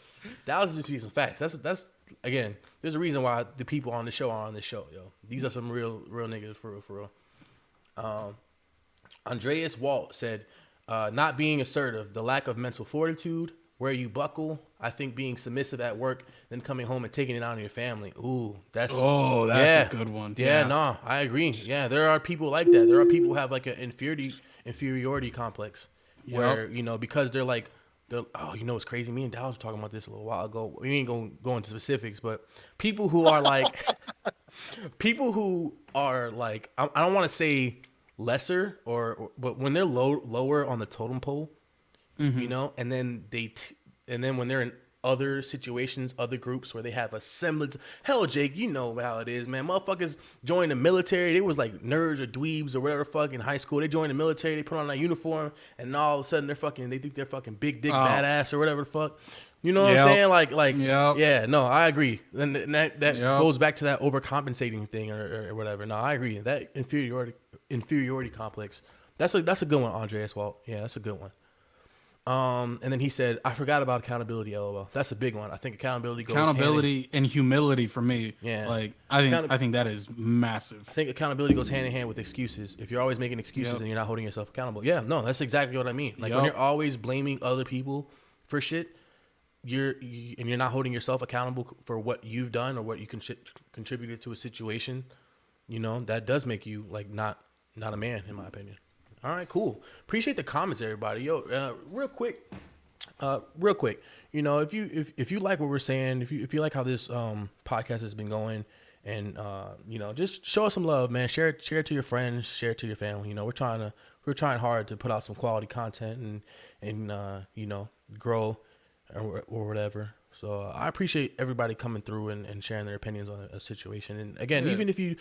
Dallas has been speaking some facts. That's again, there's a reason why the people on the show are on this show, yo. These are some real niggas for real. Andreas Walt said, not being assertive, the lack of mental fortitude, where you buckle. I think being submissive at work, then coming home and taking it out on your family. Ooh, that's a good one. Yeah, no, I agree. Yeah, there are people like that. There are people who have like an inferiority complex, where because they're it's crazy. Me and Dallas were talking about this a little while ago. We ain't gonna go into specifics, but people who are like, I don't want to say lesser but when they're lower on the totem pole, and then and then when they're in other situations, other groups where they have a semblance. Hell, Jake, you know how it is, man. Motherfuckers join the military. They was like nerds or dweebs or whatever fuck in high school. They join the military. They put on that uniform, and all of a sudden they think they're fucking big dick badass or whatever the fuck. You know what I'm saying? Yeah, no, I agree. And that goes back to that overcompensating thing or whatever. No, I agree. That inferiority complex. That's a good one, Andre as well. Yeah, that's a good one. And then he said, I forgot about accountability, LOL. That's a big one. I think accountability and humility for me. Yeah. Like I think that is massive. I think accountability goes hand in hand with excuses. If you're always making excuses and you're not holding yourself accountable. Yeah, no, that's exactly what I mean. Like when you're always blaming other people for shit, you're not holding yourself accountable for what you've done or what you contributed to a situation, that does make you like not a man, in my opinion. All right, cool. Appreciate the comments, everybody. Yo, real quick. If you like what we're saying, if you like how this podcast has been going, and just show us some love, man. Share it to your friends, share it to your family. We're trying hard to put out some quality content and grow or whatever. So I appreciate everybody coming through and sharing their opinions on a situation. And again, even if you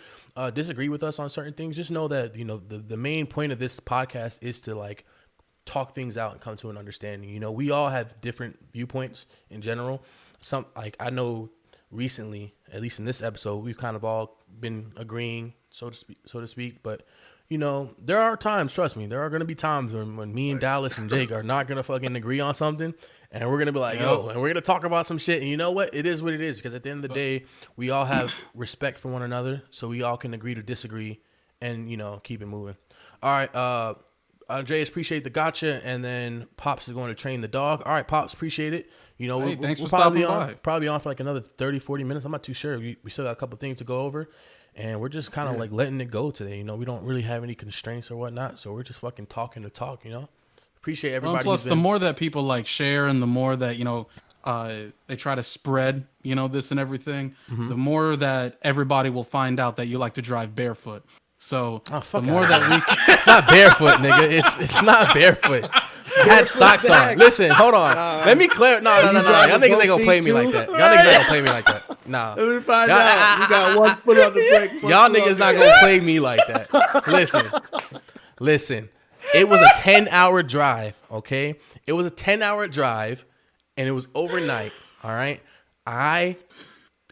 disagree with us on certain things, just know that, the main point of this podcast is to like talk things out and come to an understanding. We all have different viewpoints in general. I know recently, at least in this episode, we've kind of all been agreeing, so to speak. But, there are times, trust me, there are going to be times when me and Dallas and Jake are not going to fucking agree on something. And we're going to be like, yo, and we're going to talk about some shit. And you know what? It is what it is. Because at the end of the day, we all have respect for one another. So we all can agree to disagree and, keep it moving. All right. Andreas, appreciate the gotcha. And then Pops is going to train the dog. All right, Pops, appreciate it. Thanks for probably stopping by. Probably on for like another 30, 40 minutes. I'm not too sure. We still got a couple things to go over. And we're just kind of like letting it go today. We don't really have any constraints or whatnot. So we're just fucking talking to talk, Appreciate everybody. Plus, the more that people like share and the more that, they try to spread, this and everything, the more that everybody will find out that you like to drive barefoot. So the more that we it's not barefoot, nigga. It's not barefoot. I had socks on. Listen, hold on. Let me clear. No. Y'all niggas ain't gonna play me like that. Y'all niggas ain't gonna play me like that. Nah. Let me find out. You got one foot on the brake. Y'all niggas not gonna play me like that. Listen. It was a 10-hour drive, okay? It was a 10-hour drive, and it was overnight, all right? I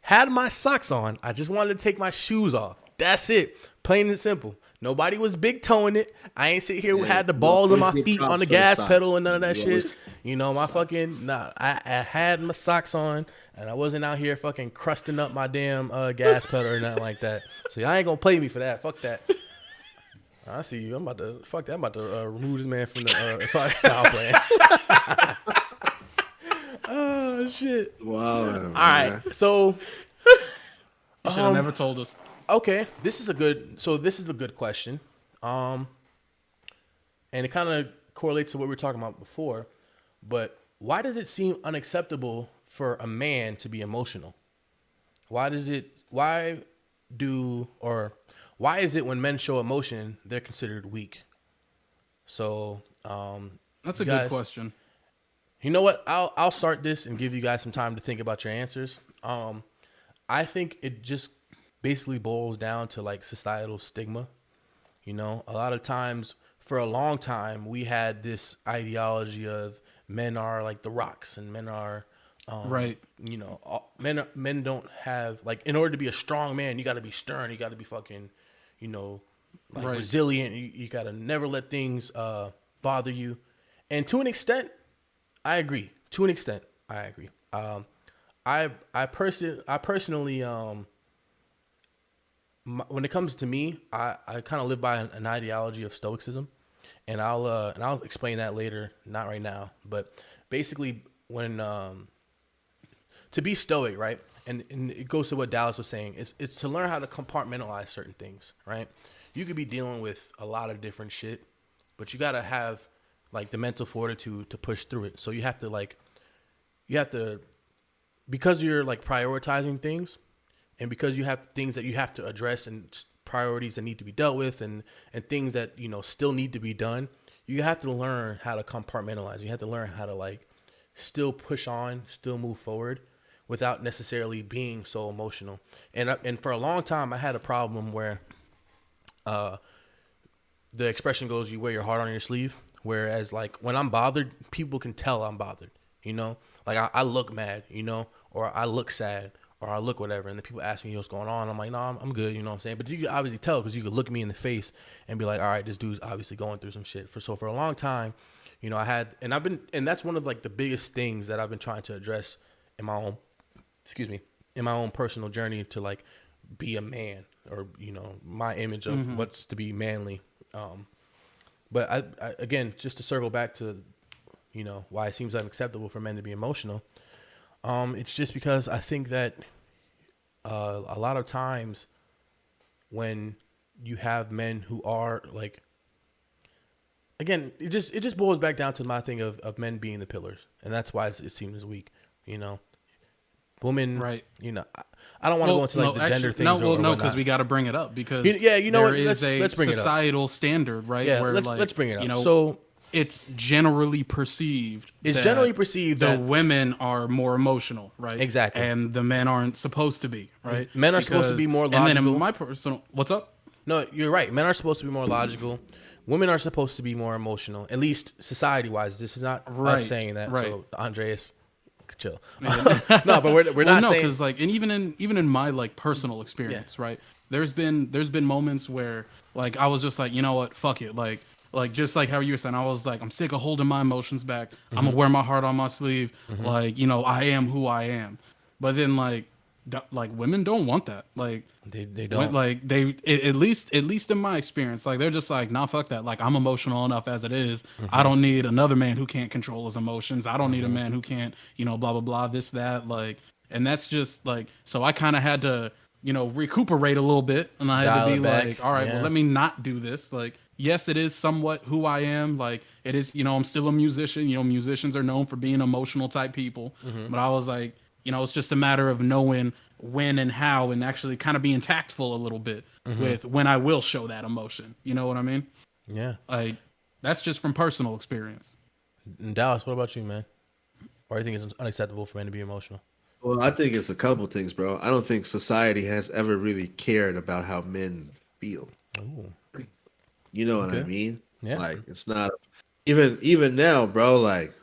had my socks on. I just wanted to take my shoes off. That's it. Plain and simple. Nobody was big toeing it. I ain't sit here had the balls of my feet on the gas pedal and none of that shit. I had my socks on, and I wasn't out here fucking crusting up my damn gas pedal or nothing like that. So y'all ain't gonna play me for that. Fuck that. I see you. I'm about to remove this man from the. I'm playing. Oh shit! Wow. All right, so you should have never told us. Okay, this is a good question. And it kind of correlates to what we were talking about before. But why does it seem unacceptable for a man to be emotional? Why is it when men show emotion, they're considered weak? So, that's a good question. You know what? I'll start this and give you guys some time to think about your answers. I think it just basically boils down to like societal stigma. A lot of times, for a long time, we had this ideology of men are like the rocks and men are right. Men don't have like, in order to be a strong man, you got to be stern. You got to be fucking, right. resilient. You got to never let things bother you. And to an extent, I agree. I personally, when it comes to me, I kind of live by an ideology of stoicism, and I'll explain that later, not right now. But basically, when to be stoic, right? And it goes to what Dallas was saying. It's to learn how to compartmentalize certain things, right? You could be dealing with a lot of different shit, but you gotta have like the mental fortitude to push through it. So you have to because you're like prioritizing things, and because you have things that you have to address and priorities that need to be dealt with, and things that still need to be done. You have to learn how to compartmentalize. You have to learn how to like still push on, still move forward, without necessarily being so emotional. And for a long time, I had a problem where the expression goes, you wear your heart on your sleeve. Whereas like when I'm bothered, people can tell I'm bothered, like I look mad, or I look sad, or I look whatever. And the people ask me what's going on. I'm like, no, I'm good. You know what I'm saying? But you can obviously tell because you could look me in the face and be like, all right, this dude's obviously going through some shit. For a long time, and that's one of like the biggest things that I've been trying to address in my own personal journey to like be a man, or, my image of what's to be manly. But I again, just to circle back to, why it seems unacceptable for men to be emotional. It's just because I think that a lot of times when you have men who are like, again, it just boils back down to my thing of men being the pillars, and that's why it seems weak. Women, right? I don't want to go into like the gender things. No, because we got to bring it up because let's bring societal standard, right? Yeah, where let's bring it up. So it's generally perceived. The women are more emotional, right? Exactly. And the men aren't supposed to be, right? Men are supposed to be more logical. And then in my personal, what's up? No, you're right. Men are supposed to be more logical. Women are supposed to be more emotional, at least society-wise. This is not us saying that. Right. So Andreas, chill. No, but we're not saying. Because like, and even in my like personal experience, right? There's been moments where like I was just like, you know what, fuck it, like just like how you were saying, I was like, I'm sick of holding my emotions back. I'm gonna wear my heart on my sleeve. Like, I am who I am. But then like women don't want that. Like they don't. Like at least in my experience, like they're just like, nah, fuck that. Like I'm emotional enough as it is. I don't need another man who can't control his emotions. I don't need a man who can't, blah blah blah, this that, like. And that's just like, so I kind of had to, recuperate a little bit, and I had to be like, all right, well, let me not do this. Like, yes, it is somewhat who I am. Like, it is, I'm still a musician. Musicians are known for being emotional type people. But I was like, it's just a matter of knowing when and how, and actually kind of being tactful a little bit with when I will show that emotion. You know what I mean? Yeah. Like, that's just from personal experience. Dallas, what about you, man? Why do you think it's unacceptable for men to be emotional? Well, I think it's a couple things, bro. I don't think society has ever really cared about how men feel. Ooh. You know what I mean? Yeah. Like, it's not even now, bro. Like,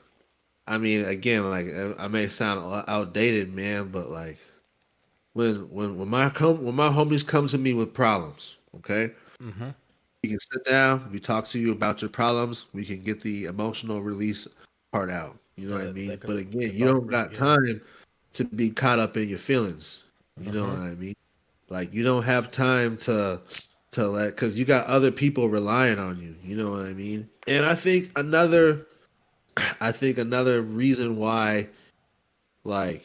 I mean, again, like I may sound outdated, man, but like when my homies come to me with problems, okay, we can sit down, we talk to you about your problems, we can get the emotional release part out. You know what I mean? But again, you don't got time to be caught up in your feelings. You know what I mean? Like, you don't have time to let, because you got other people relying on you. You know what I mean? And I think another reason why, like,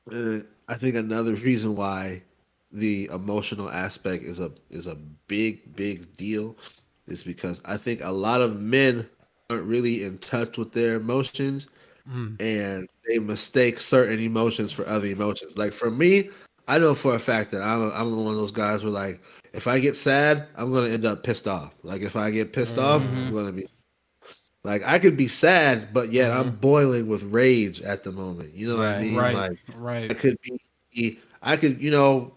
the emotional aspect is a big deal is because I think a lot of men aren't really in touch with their emotions, and they mistake certain emotions for other emotions. Like, for me, I know for a fact that I'm one of those guys where, like, if I get sad, I'm gonna end up pissed off. Like, if I get pissed off, I'm gonna be like, I could be sad, but yet I'm boiling with rage at the moment. You know what I mean? Like, I could,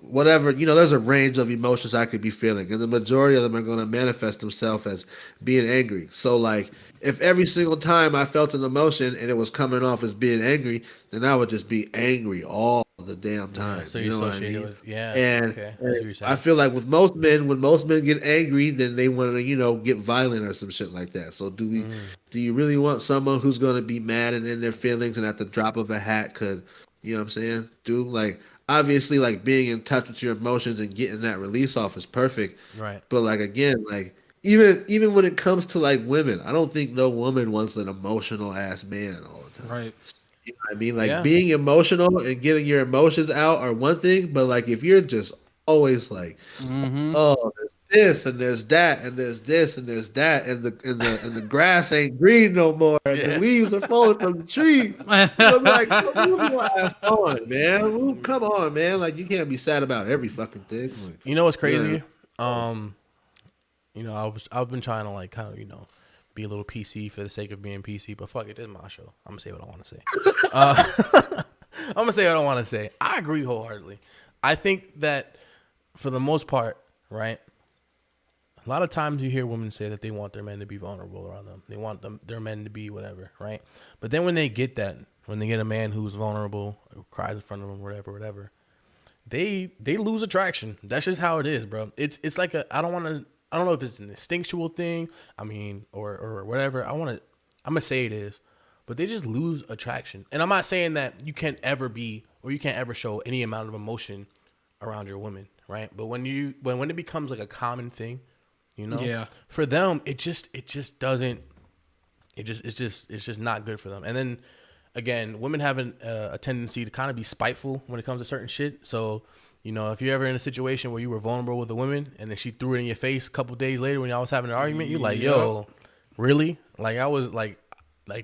whatever, there's a range of emotions I could be feeling, and the majority of them are going to manifest themselves as being angry. So, like, if every single time I felt an emotion and it was coming off as being angry, then I would just be angry all the damn time. Yeah, so you know what I mean? with, and I feel like with most men, when most men get angry, then they want to, get violent or some shit like that. So do you really want someone who's going to be mad and in their feelings and at the drop of a hat could, you know what I'm saying? Like, obviously, like, being in touch with your emotions and getting that release off is perfect. Right. But, like, again, like, even when it comes to like women, I don't think no woman wants an emotional ass man all the time. Right. You know what I mean? Like being emotional and getting your emotions out are one thing, but like if you're just always like, oh, there's this and there's that and there's this and there's that and the grass ain't green no more and the leaves are falling from the tree. I'm like, move your ass on, man. Come on, man. Like you can't be sad about every fucking thing. Like, you know what's crazy? You know, I've been trying to like kind of, you know, be a little PC for the sake of being PC, but fuck it, this is my show. I'm gonna say what I want to say. I'm gonna say what I want to say. I agree wholeheartedly. I think that for the most part, right? A lot of times you hear women say that they want their men to be vulnerable around them. They want their men to be whatever, right? But then when they get that, when they get a man who's vulnerable, who cries in front of them, whatever, they lose attraction. That's just how it is, bro. It's like I don't know if it's an instinctual thing. I mean, or whatever. I'm gonna say it is, but they just lose attraction. And I'm not saying that you can't ever be or you can't ever show any amount of emotion around your woman, right? But when it becomes like a common thing, you know, for them it's just not good for them. And then again, women have a tendency to kind of be spiteful when it comes to certain shit. So, you know, if you're ever in a situation where you were vulnerable with a woman and then she threw it in your face a couple days later when y'all was having an argument, you're like, yo, really? Like I was like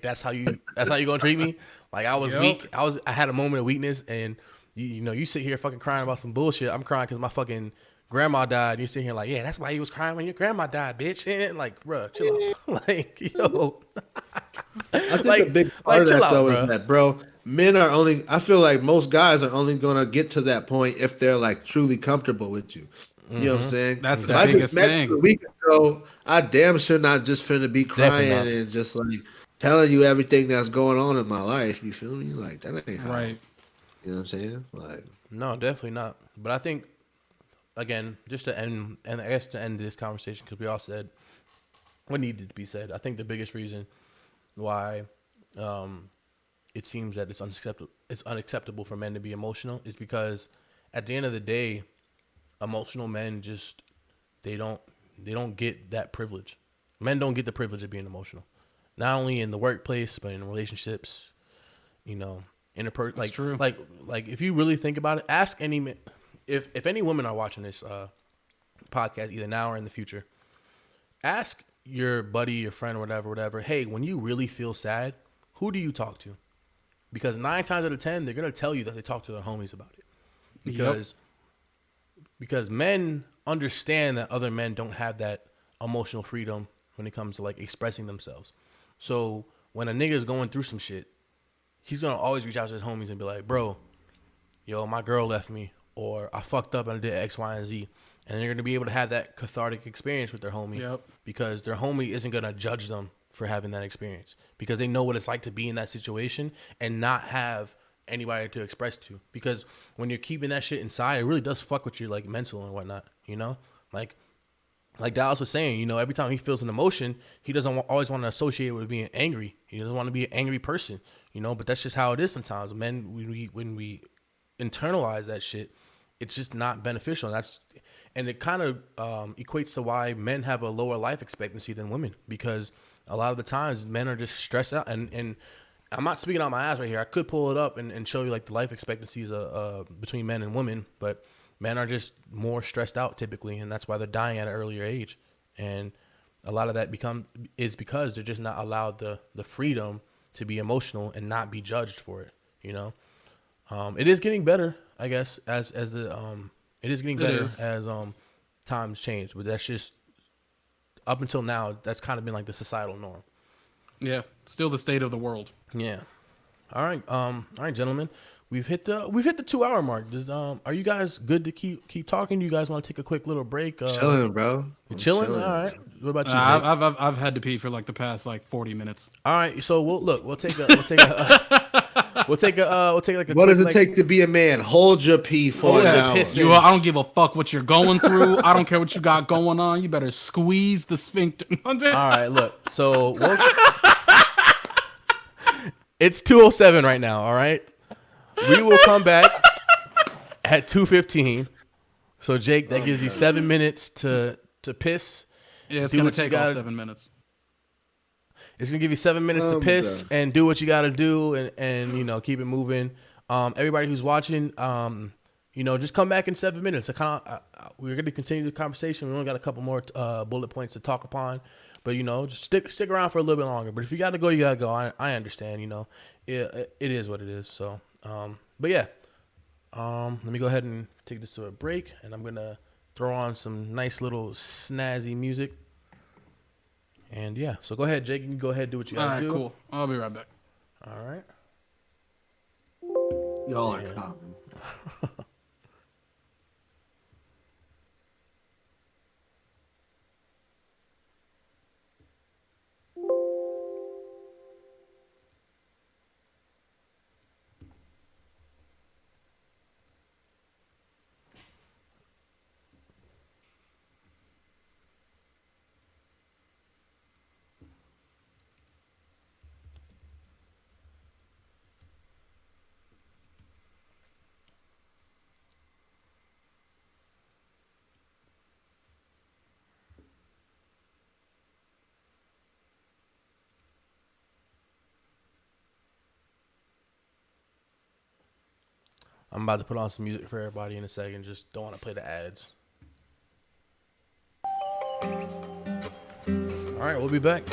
that's how you gonna treat me? Like I was weak. I had a moment of weakness, and you know, you sit here fucking crying about some bullshit. I'm crying because my fucking grandma died. And you sit here like, yeah, that's why you was crying when your grandma died, bitch. And like, bro, chill out. Like, yo. I think a big part of that though is that, bro, men are only, I feel like most guys are only gonna get to that point if they're like truly comfortable with you. You know what I'm saying? That's the biggest thing. A week ago, I damn sure not just finna be crying and just like telling you everything that's going on in my life. You feel me? Like that ain't how. Right. You know what I'm saying? Like, no, definitely not. But I think, again, just to end, and I guess to end this conversation, because we all said what needed to be said. I think the biggest reason why it seems that it's unacceptable for men to be emotional is because at the end of the day, emotional men just they don't get that privilege. Men don't get the privilege of being emotional, not only in the workplace but in relationships. You know, like if you really think about it, ask any if any women are watching this podcast either now or in the future, ask your buddy, your friend, or whatever. Hey, when you really feel sad, who do you talk to? Because 9 times out of 10, they're gonna tell you that they talk to their homies about it. Because men understand that other men don't have that emotional freedom when it comes to like expressing themselves. So when a nigga is going through some shit, he's gonna always reach out to his homies and be like, bro, yo, my girl left me, or I fucked up and I did X, Y, and Z. And they're gonna be able to have that cathartic experience with their homie because their homie isn't gonna judge them for having that experience because they know what it's like to be in that situation and not have anybody to express to. Because when you're keeping that shit inside, it really does fuck with your like mental and whatnot, you know? Like Dallas was saying, you know, every time he feels an emotion, he doesn't always want to associate it with being angry. He doesn't want to be an angry person, you know, but that's just how it is sometimes. Men, when we internalize that shit, it's just not beneficial. And it kind of equates to why men have a lower life expectancy than women, because a lot of the times men are just stressed out. And I'm not speaking out my ass right here. I could pull it up and show you like the life expectancies between men and women, but men are just more stressed out typically, and that's why they're dying at an earlier age. And a lot of that is because they're just not allowed the freedom to be emotional and not be judged for it. You know, it is getting better, I guess, as times change, but that's just up until now. That's kind of been like the societal norm. Yeah, still the state of the world. Yeah. All right, gentlemen. We've hit the 2-hour mark. Are you guys good to keep talking? Do you guys want to take a quick little break? Chilling, bro. You're chilling? All right. What about you, Jake? I've had to pee for like the past like 40 minutes. All right. So we'll take like a. What does it take to be a man? Hold your pee for an hour. I don't give a fuck what you're going through. I don't care what you got going on. You better squeeze the sphincter. All right. Look. So it's 2:07 right now. All right. We will come back at 2:15. So Jake, that gives you 7 minutes to piss, Yeah, it's gonna take all 7 minutes. It's gonna give you 7 minutes to piss and do what you gotta do, and you know, keep it moving. Everybody who's watching, you know, just come back in 7 minutes. We're gonna continue the conversation. We only got a couple more bullet points to talk upon, but you know, just stick around for a little bit longer. But if you gotta go, you gotta go. I understand. You know, it is what it is. So, but yeah, let me go ahead and take this to a break, and I'm gonna throw on some nice little snazzy music. And yeah, so go ahead, Jake. You can go ahead and do what you gotta do. All right, cool. I'll be right back. All right. Y'all are common. I'm about to put on some music for everybody in a second. Just don't want to play the ads. All right, we'll be back.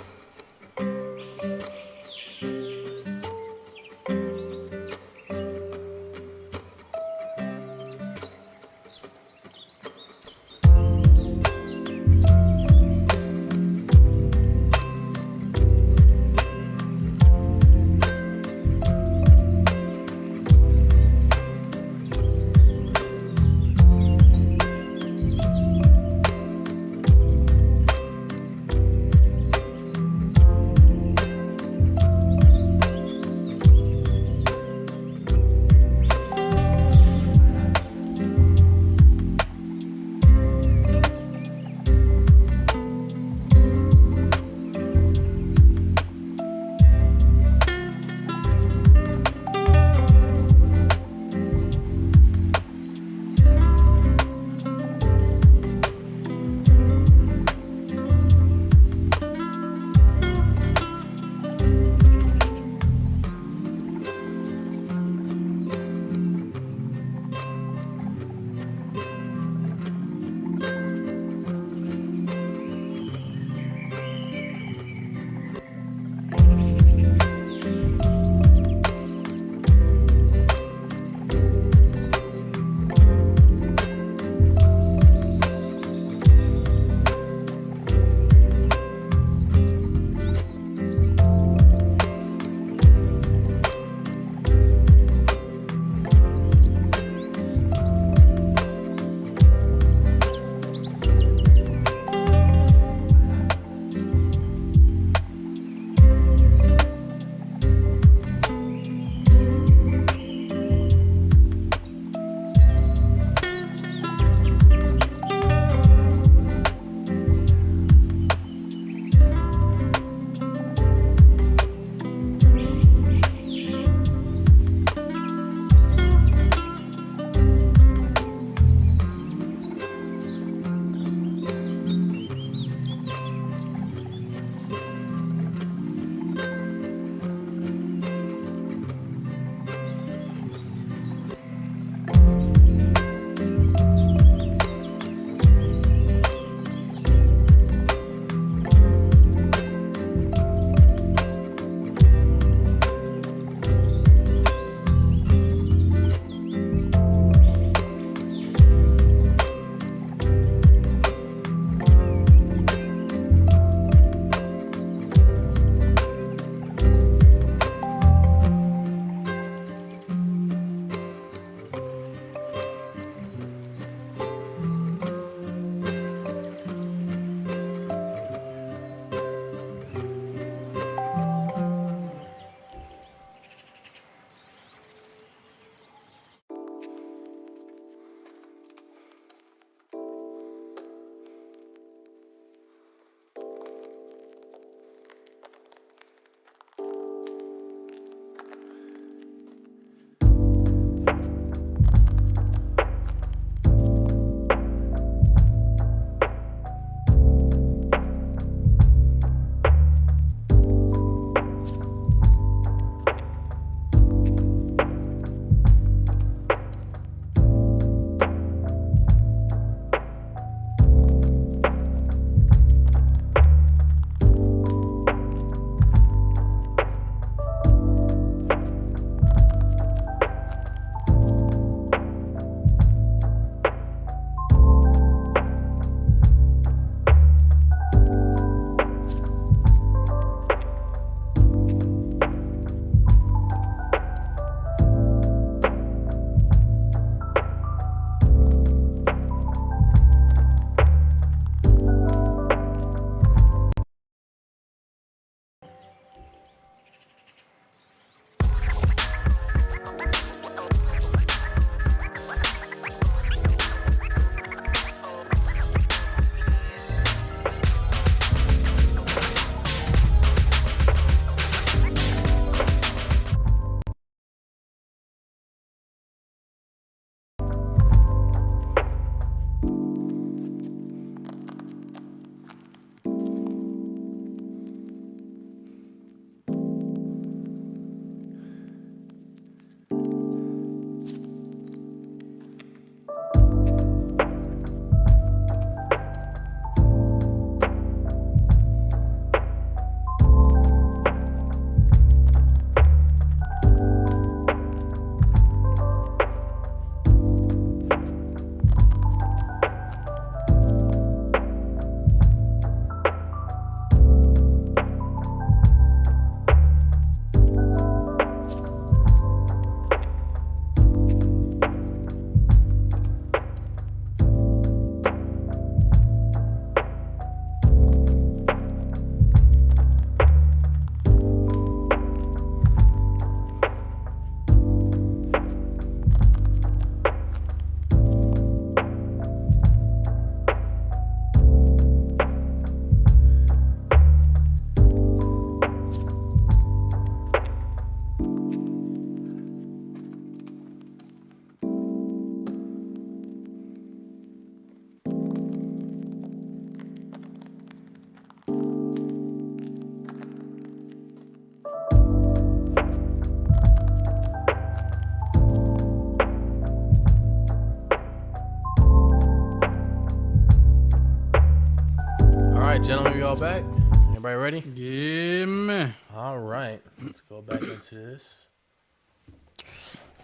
right, gentlemen, we all back? Everybody ready? Yeah, man. All right, let's go back into this.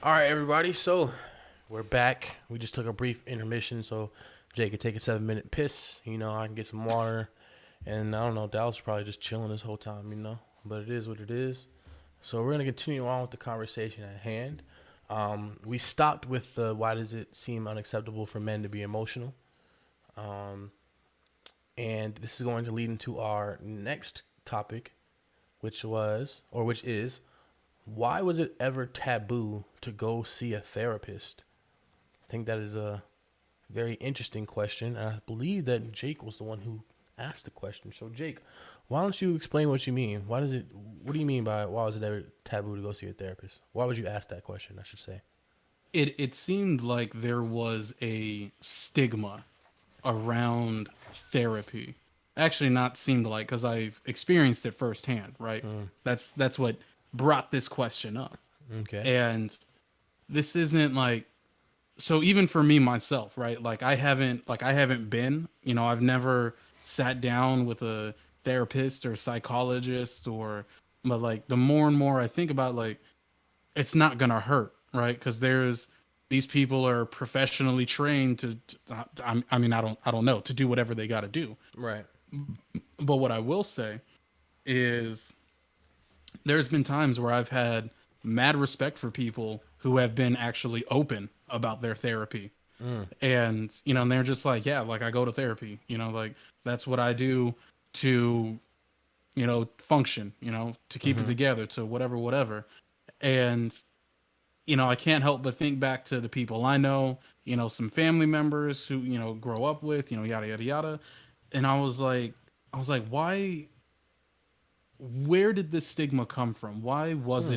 All right, everybody, so we're back. We just took a brief intermission, so Jay could take a 7-minute piss. You know, I can get some water. And I don't know, Dallas is probably just chilling this whole time, you know. But it is what it is. So we're going to continue on with the conversation at hand. We stopped with why does it seem unacceptable for men to be emotional? And this is going to lead into our next topic, which is, why was it ever taboo to go see a therapist? I think that is a very interesting question. And I believe that Jake was the one who asked the question. So Jake, why don't you explain what you mean? What do you mean by why was it ever taboo to go see a therapist? Why would you ask that question, I should say? It seemed like there was a stigma around therapy. Actually, not seemed like, because I've experienced it firsthand, right? That's what brought this question up. Okay. And this isn't like, so even for me myself, right? Like I haven't been, you know, I've never sat down with a therapist or psychologist, but like the more and more I think about, like, it's not gonna hurt, right? Because these people are professionally trained to I don't know, to do whatever they got to do, right? But what I will say is there's been times where I've had mad respect for people who have been actually open about their therapy. And, you know, and they're just like, yeah, like I go to therapy, you know, like that's what I do to, you know, function, you know, to keep it together, to whatever. And, you know, I can't help but think back to the people I know, you know, some family members who, you know, grow up with, you know, yada, yada, yada. And I was like, why, where did this stigma come from? Why was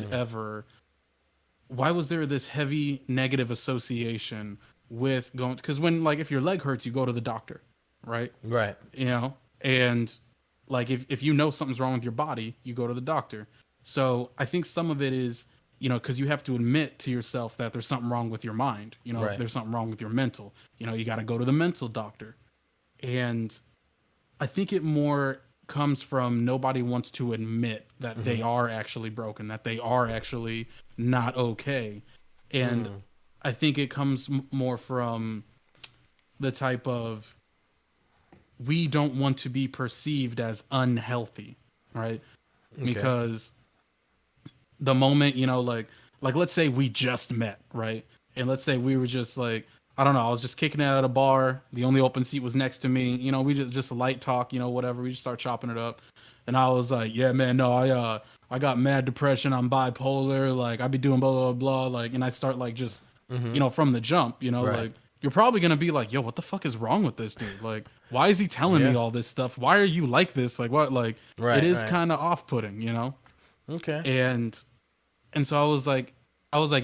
there this heavy negative association with going, because when, like, if your leg hurts, you go to the doctor, right? Right. You know, and like if you know something's wrong with your body, you go to the doctor. So I think some of it is, you know, because you have to admit to yourself that there's something wrong with your mind, you know, if there's something wrong with your mental, you know, you got to go to the mental doctor. And I think it more comes from nobody wants to admit that they are actually broken, that they are actually not okay. And I think it comes more from the type of, we don't want to be perceived as unhealthy, right? Because the moment, you know, like let's say we just met, right? And let's say we were just like, I don't know, I was just kicking it at a bar. The only open seat was next to me. You know, we just a light talk, you know, whatever. We just start chopping it up. And I was like, yeah, man, no, I got mad depression. I'm bipolar. Like, I be doing blah, blah, blah. Like, and I start like just, you know, from the jump, you know, like you're probably going to be like, yo, what the fuck is wrong with this dude? Like, why is he telling me all this stuff? Why are you like this? Like, what? Like, it is kind of off-putting, you know? Okay. And so I was like,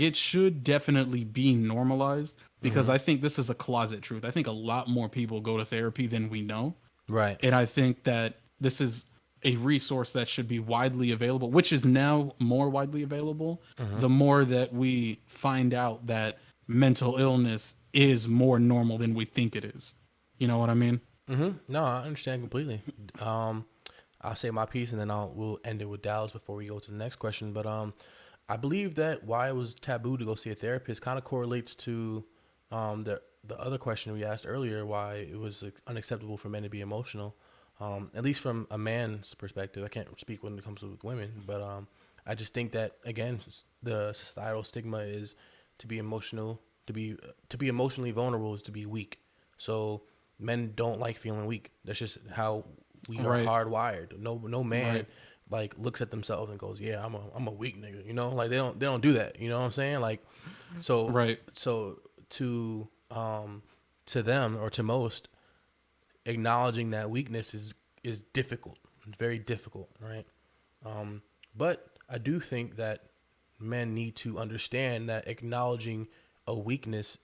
it should definitely be normalized, because I think this is a closet truth. I think a lot more people go to therapy than we know. Right. And I think that this is a resource that should be widely available, which is now more widely available. The more that we find out that mental illness is more normal than we think it is. You know what I mean? No, I understand completely. I'll say my piece and then we'll end it with Dallas before we go to the next question. But I believe that why it was taboo to go see a therapist kind of correlates to the other question we asked earlier, why it was unacceptable for men to be emotional. At least from a man's perspective. I can't speak when it comes to women, but I just think that, again, the societal stigma is to be emotional, to be emotionally vulnerable is to be weak. So men don't like feeling weak. That's just how we are hardwired. No man like looks at themselves and goes, yeah, I'm a weak nigga, you know? Like they don't do that, you know what I'm saying? Like so so to them, or to most, acknowledging that weakness is difficult. It's very difficult, right? But I do think that men need to understand that acknowledging a weakness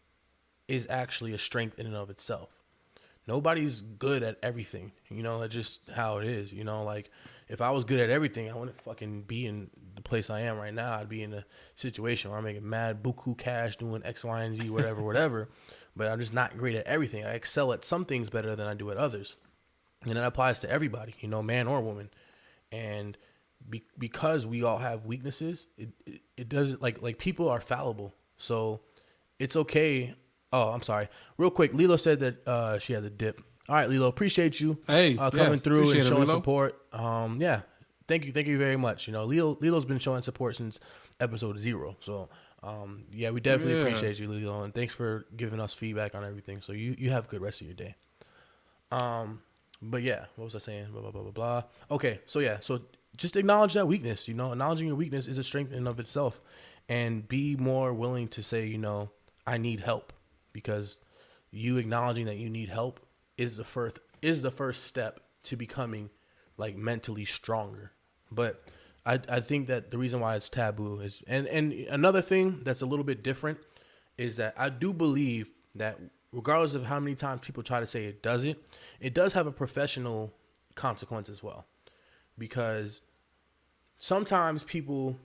is actually a strength in and of itself. Nobody's good at everything, you know. That's just how it is, you know. Like, if I was good at everything, I wouldn't fucking be in the place I am right now. I'd be in a situation where I'm making mad buku cash doing X, Y, and Z, whatever. But I'm just not great at everything. I excel at some things better than I do at others. And that applies to everybody, you know, man or woman. And because we all have weaknesses, it doesn't like people are fallible. So it's okay. Oh, I'm sorry. Real quick, Lilo said that she had a dip. All right, Lilo, appreciate you coming through and showing support. Yeah, thank you very much. You know, Lilo's been showing support since episode 0. So yeah, we definitely appreciate you, Lilo, and thanks for giving us feedback on everything. So you have a good rest of your day. But yeah, what was I saying? Blah, blah, blah, blah, blah. Okay, so yeah, so just acknowledge that weakness, you know, acknowledging your weakness is a strength in and of itself, and be more willing to say, you know, I need help, because you acknowledging that you need help is the first step to becoming like mentally stronger. But I think that the reason why it's taboo is, and another thing that's a little bit different is that I do believe that regardless of how many times people try to say it doesn't, it does have a professional consequence as well. Because sometimes people,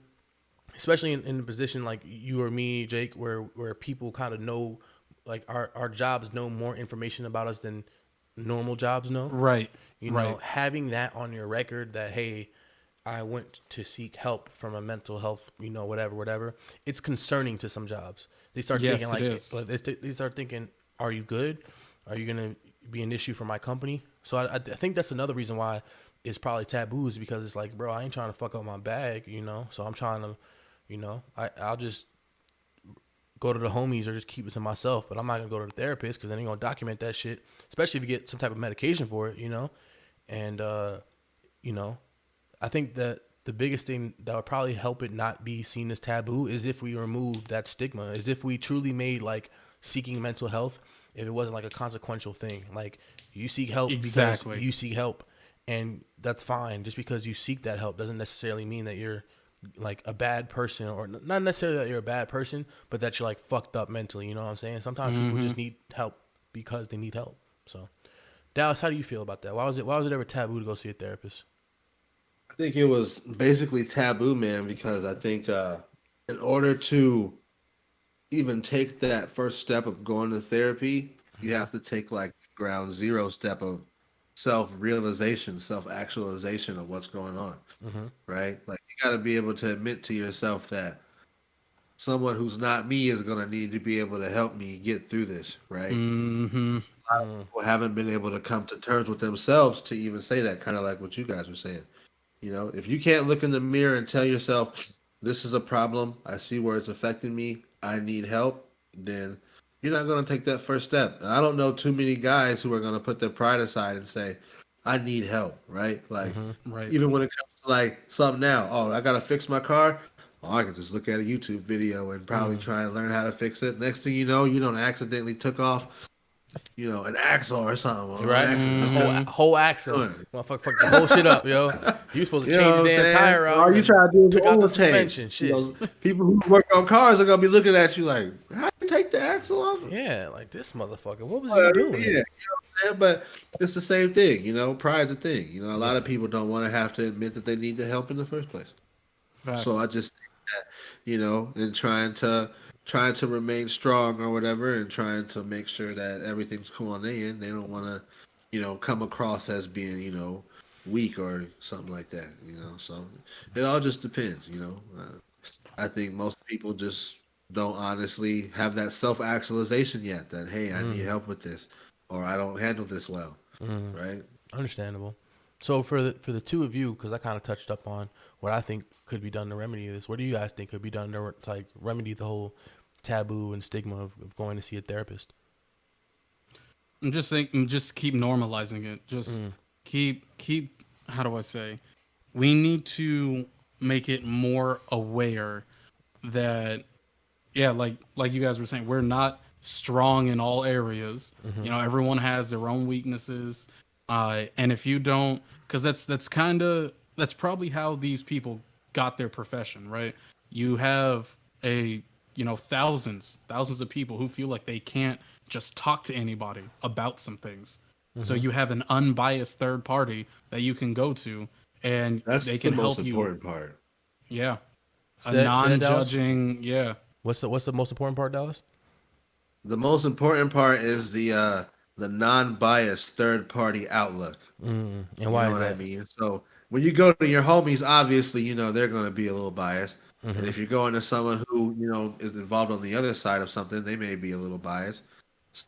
especially in a position like you or me, Jake, where people kind of know, like our jobs know more information about us than normal jobs know. Right. You know, having that on your record that, hey, I went to seek help from a mental health, you know, whatever. It's concerning to some jobs. They start thinking they start thinking, are you good? Are you going to be an issue for my company? So I think that's another reason why it's probably taboo, is because it's like, bro, I ain't trying to fuck up my bag, you know? So I'm trying to, you know, I'll just go to the homies or just keep it to myself, but I'm not going to go to the therapist, because then they're going to document that shit, especially if you get some type of medication for it, you know? And, you know, I think that the biggest thing that would probably help it not be seen as taboo is if we remove that stigma, is if we truly made like seeking mental health, if it wasn't like a consequential thing, like you seek help because you seek help, and that's fine. Just because you seek that help doesn't necessarily mean that you're like a bad person, or not necessarily that you're a bad person, but that you're like fucked up mentally. You know what I'm saying? Sometimes people just need help because they need help. So Dallas, how do you feel about that? Why was it ever taboo to go see a therapist? I think it was basically taboo, man, because I think in order to even take that first step of going to therapy, you have to take like ground zero step of self-realization, self-actualization of what's going on, right? Like you got to be able to admit to yourself that someone who's not me is going to need to be able to help me get through this, right? A lot of people haven't been able to come to terms with themselves to even say that, kind of like what you guys were saying. You know, if you can't look in the mirror and tell yourself, this is a problem, I see where it's affecting me, I need help, then you're not going to take that first step. And I don't know too many guys who are going to put their pride aside and say, I need help, right? Like, even when it comes to like something now, oh, I got to fix my car. Oh, I can just look at a YouTube video and probably try and learn how to fix it. Next thing you know, you don't accidentally took off, you know, an axle or something. Right? Whole axle. Motherfucker fuck the whole shit up, yo. You supposed to change the damn tire out. All you trying to do is took out the suspension. Shit. You know, people who work on cars are going to be looking at you like, how you take the axle off? Yeah, like this motherfucker. What was he doing? Yeah, you know what I'm saying? But it's the same thing, you know, pride's a thing. You know, a lot of people don't want to have to admit that they need the help in the first place. Facts. So I just think that, you know, in trying to remain strong or whatever, and trying to make sure that everything's cool on their end, they don't want to, you know, come across as being, you know, weak or something like that, you know. So it all just depends, you know. I think most people just don't honestly have that self-actualization yet, that, hey, I need help with this, or I don't handle this well, right? Understandable. So for the two of you, because I kind of touched up on what I think could be done to remedy this, what do you guys think could be done to like remedy the whole taboo and stigma of going to see a therapist? I'm just thinking, just keep normalizing it. Just keep. How do I say? We need to make it more aware that, yeah, like you guys were saying, we're not strong in all areas. You know, everyone has their own weaknesses, and if you don't, because that's probably how these people got their profession, right? You have thousands of people who feel like they can't just talk to anybody about some things. So you have an unbiased third party that you can go to, and they can help you. That's the most important part. Yeah. A non-judging, yeah. What's the most important part, Dallas? The most important part is the the non-biased third-party outlook. And why you know is what that? I mean? So when you go to your homies, obviously, they're going to be a little biased. And if you're going to someone who, is involved on the other side of something, they may be a little biased.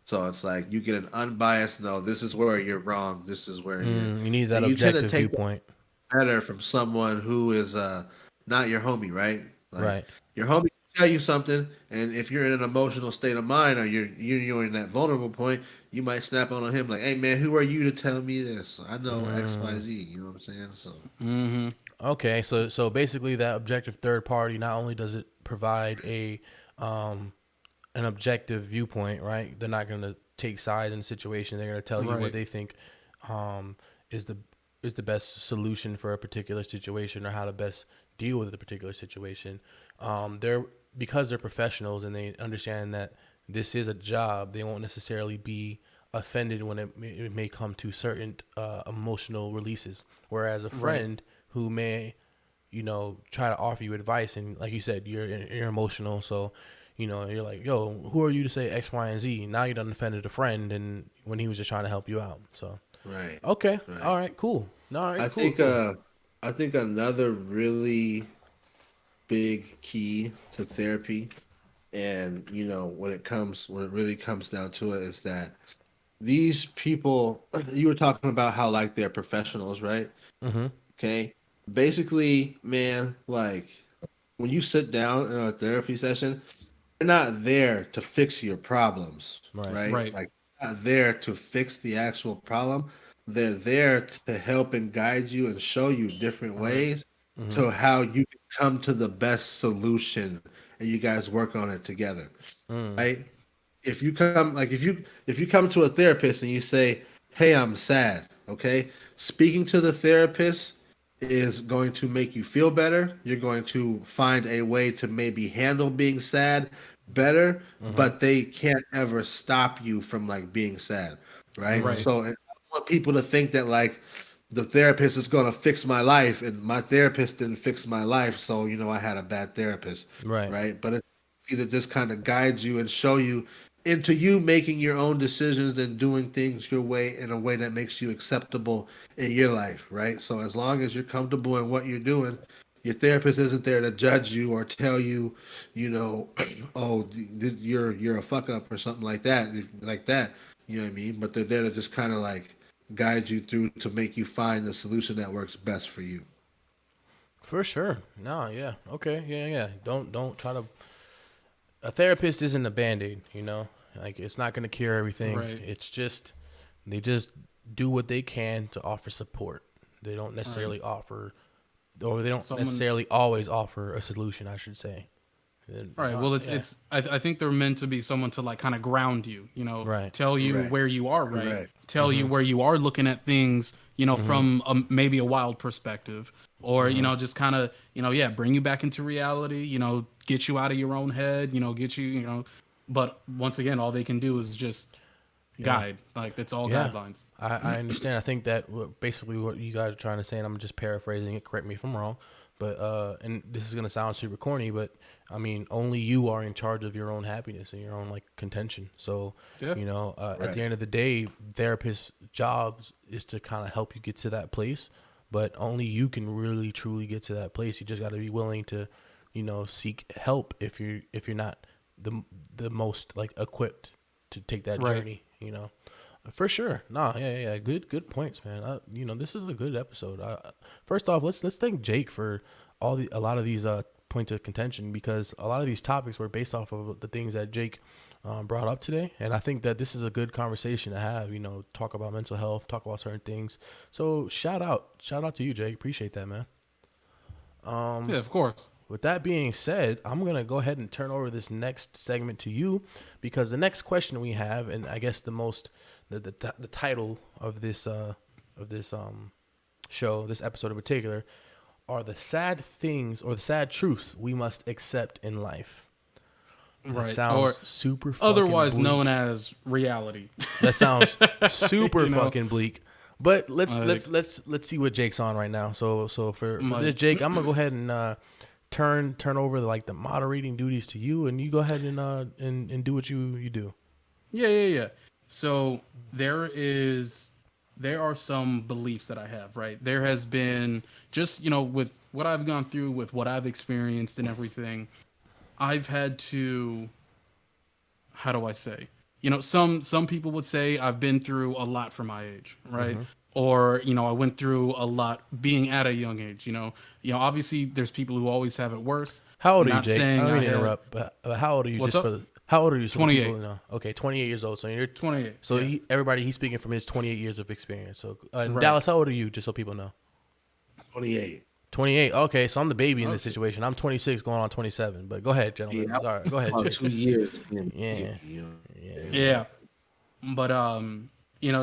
So it's like you get an unbiased, no, this is where you're wrong. This is where you need that you tend to objective take viewpoint. better from someone who is not your homie, right? Like, Right. Your homie can tell you something, and if you're in an emotional state of mind or you're in that vulnerable point, you might snap on him like, "Hey man, who are you to tell me this? I know X, Y, Z." You know what I'm saying? So. Okay, so basically that objective third party, not only does it provide an objective viewpoint, right? They're not going to take sides in the situation. They're going to tell you what they think is the best solution for a particular situation or how to best deal with a particular situation. Because they're professionals and they understand that this is a job, they won't necessarily be offended when it may come to certain emotional releases. Whereas a friend who may, try to offer you advice, and like you said, you're emotional, so you're like, yo, who are you to say X, Y, and Z? Now you done offended a friend, and when he was just trying to help you out. So okay, all right, cool. All right, I think another really big key to therapy, and when it really comes down to it, is that these people, you were talking about how like they're professionals, right? Okay. Basically, man, like when you sit down in a therapy session, they're not there to fix your problems, right? Like they're not there to fix the actual problem. They're there to help and guide you and show you different ways to how you can come to the best solution, and you guys work on it together, right? If you come to a therapist and you say, "Hey, I'm sad," okay, speaking to the therapist is going to make you feel better. You're going to find a way to maybe handle being sad better, but they can't ever stop you from like being sad, right? So I don't want people to think that like the therapist is going to fix my life, and my therapist didn't fix my life, so I had a bad therapist, right? But it's either just kind of guide you and show you into you making your own decisions and doing things your way, in a way that makes you acceptable in your life, right? So as long as you're comfortable in what you're doing, your therapist isn't there to judge you or tell you, oh, you're a fuck up or something like that. You know what I mean? But they're there to just kind of like guide you through to make you find the solution that works best for you. For sure. No, yeah. Okay. Yeah. Don't try to. A therapist isn't a Band-Aid, Like it's not going to cure everything. It's just they just do what they can to offer support. They don't necessarily offer, or they don't necessarily always offer a solution, I should say. Well, I think they're meant to be someone to like kind of ground you, tell you where you are, tell you where you are looking at things, from maybe a wild perspective, or just kind of bring you back into reality, get you out of your own head, get you, but once again, all they can do is just guide. Like it's all guidelines. I understand. I think that basically what you guys are trying to say, and I'm just paraphrasing it, correct me if I'm wrong, but and this is gonna sound super corny, but I mean, only you are in charge of your own happiness and your own like contention. So at the end of the day, therapists' jobs is to kind of help you get to that place, but only you can really truly get to that place. You just got to be willing to seek help if you're not the most like equipped to take that journey, For sure. Yeah. Good points, man. This is a good episode. First off, let's thank Jake for a lot of these points of contention, because a lot of these topics were based off of the things that Jake brought up today, and I think that this is a good conversation to have. Talk about mental health, talk about certain things. So shout out to you, Jake. Appreciate that, man. Yeah, of course. With that being said, I'm going to go ahead and turn over this next segment to you, because the next question we have, and I guess the title of this show, this episode in particular, are the sad things or the sad truths we must accept in life. That sounds super fucking otherwise bleak. Known as reality. That sounds super fucking bleak. But let's see what Jake's on right now. So for this, Jake, I'm gonna go ahead and turn over the moderating duties to you, and you go ahead and do what you do. Yeah. So there are some beliefs that I have, right? There has been just, with what I've gone through, with what I've experienced and everything, I've had to, how do I say? Some people would say I've been through a lot for my age, right? Mm-hmm. Or, I went through a lot being at a young age, obviously there's people who always have it worse. How old are you, Jake? I don't mean to interrupt, but how old are you? How old are you? So 28. People know. Okay, 28 years old. So you're 28. So yeah. He's speaking from his 28 years of experience. So Right. Dallas, how old are you? Just so people know. 28. 28. Okay, so I'm the baby in this situation. I'm 26, going on 27. But go ahead, gentlemen. Yeah, All right, go ahead, Jake. 2 years. Yeah. But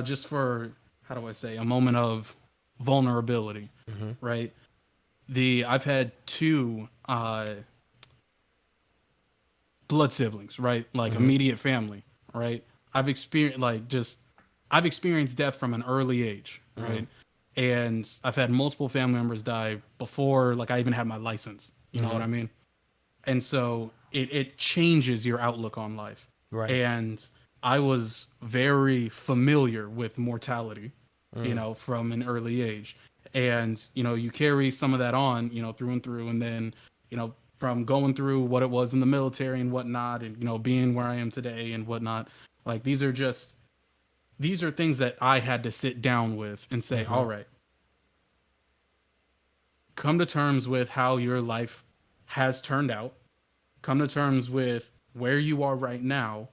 just for, how do I say, a moment of vulnerability, right? I've had 2 blood siblings, right? Like immediate family, right? I've experienced death from an early age, right? And I've had multiple family members die before, like, I even had my license. You know what I mean? And so it changes your outlook on life. Right. And I was very familiar with mortality, from an early age. And, you carry some of that on, through and through. And then, from going through what it was in the military and whatnot, and, being where I am today and whatnot, like, these are things that I had to sit down with and say, all right, come to terms with how your life has turned out. Come to terms with where you are right now.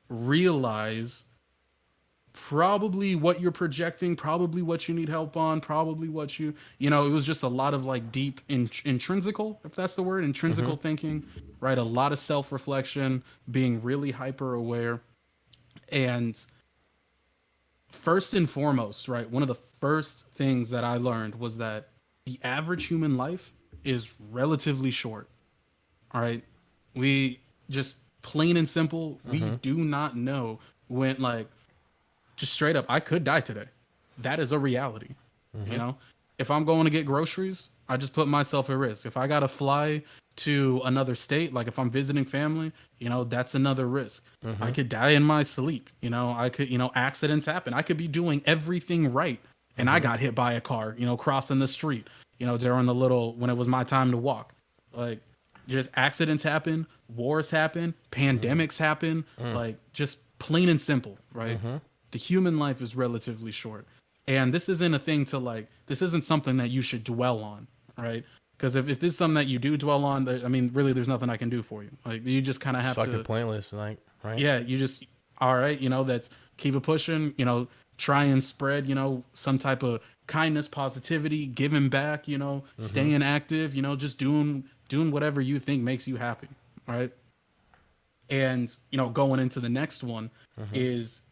Realize probably what you're projecting, probably what you need help on, probably what it was just a lot of like deep intrinsical, if that's the word, intrinsical thinking, right? A lot of self-reflection, being really hyper aware. And first and foremost, right, one of the first things that I learned was that the average human life is relatively short. All right. We just plain and simple, we do not know when, like, just straight up, I could die today. That is a reality. If I'm going to get groceries, I just put myself at risk. If I got to fly to another state, like if I'm visiting family, that's another risk. I could die in my sleep. I could, accidents happen. I could be doing everything right. And I got hit by a car, crossing the street, during when it was my time to walk. Like, just accidents happen, wars happen, pandemics happen, like, just plain and simple, right? The human life is relatively short. And this isn't a thing to, this isn't something that you should dwell on, right? Because if this is something that you do dwell on, I mean, really, there's nothing I can do for you. Like, you just kind of have to. It's fucking pointless, like, right? Yeah, you just, all right, that's, keep it pushing, try and spread, some type of kindness, positivity, giving back, staying active, just doing whatever you think makes you happy, right? And, going into the next one is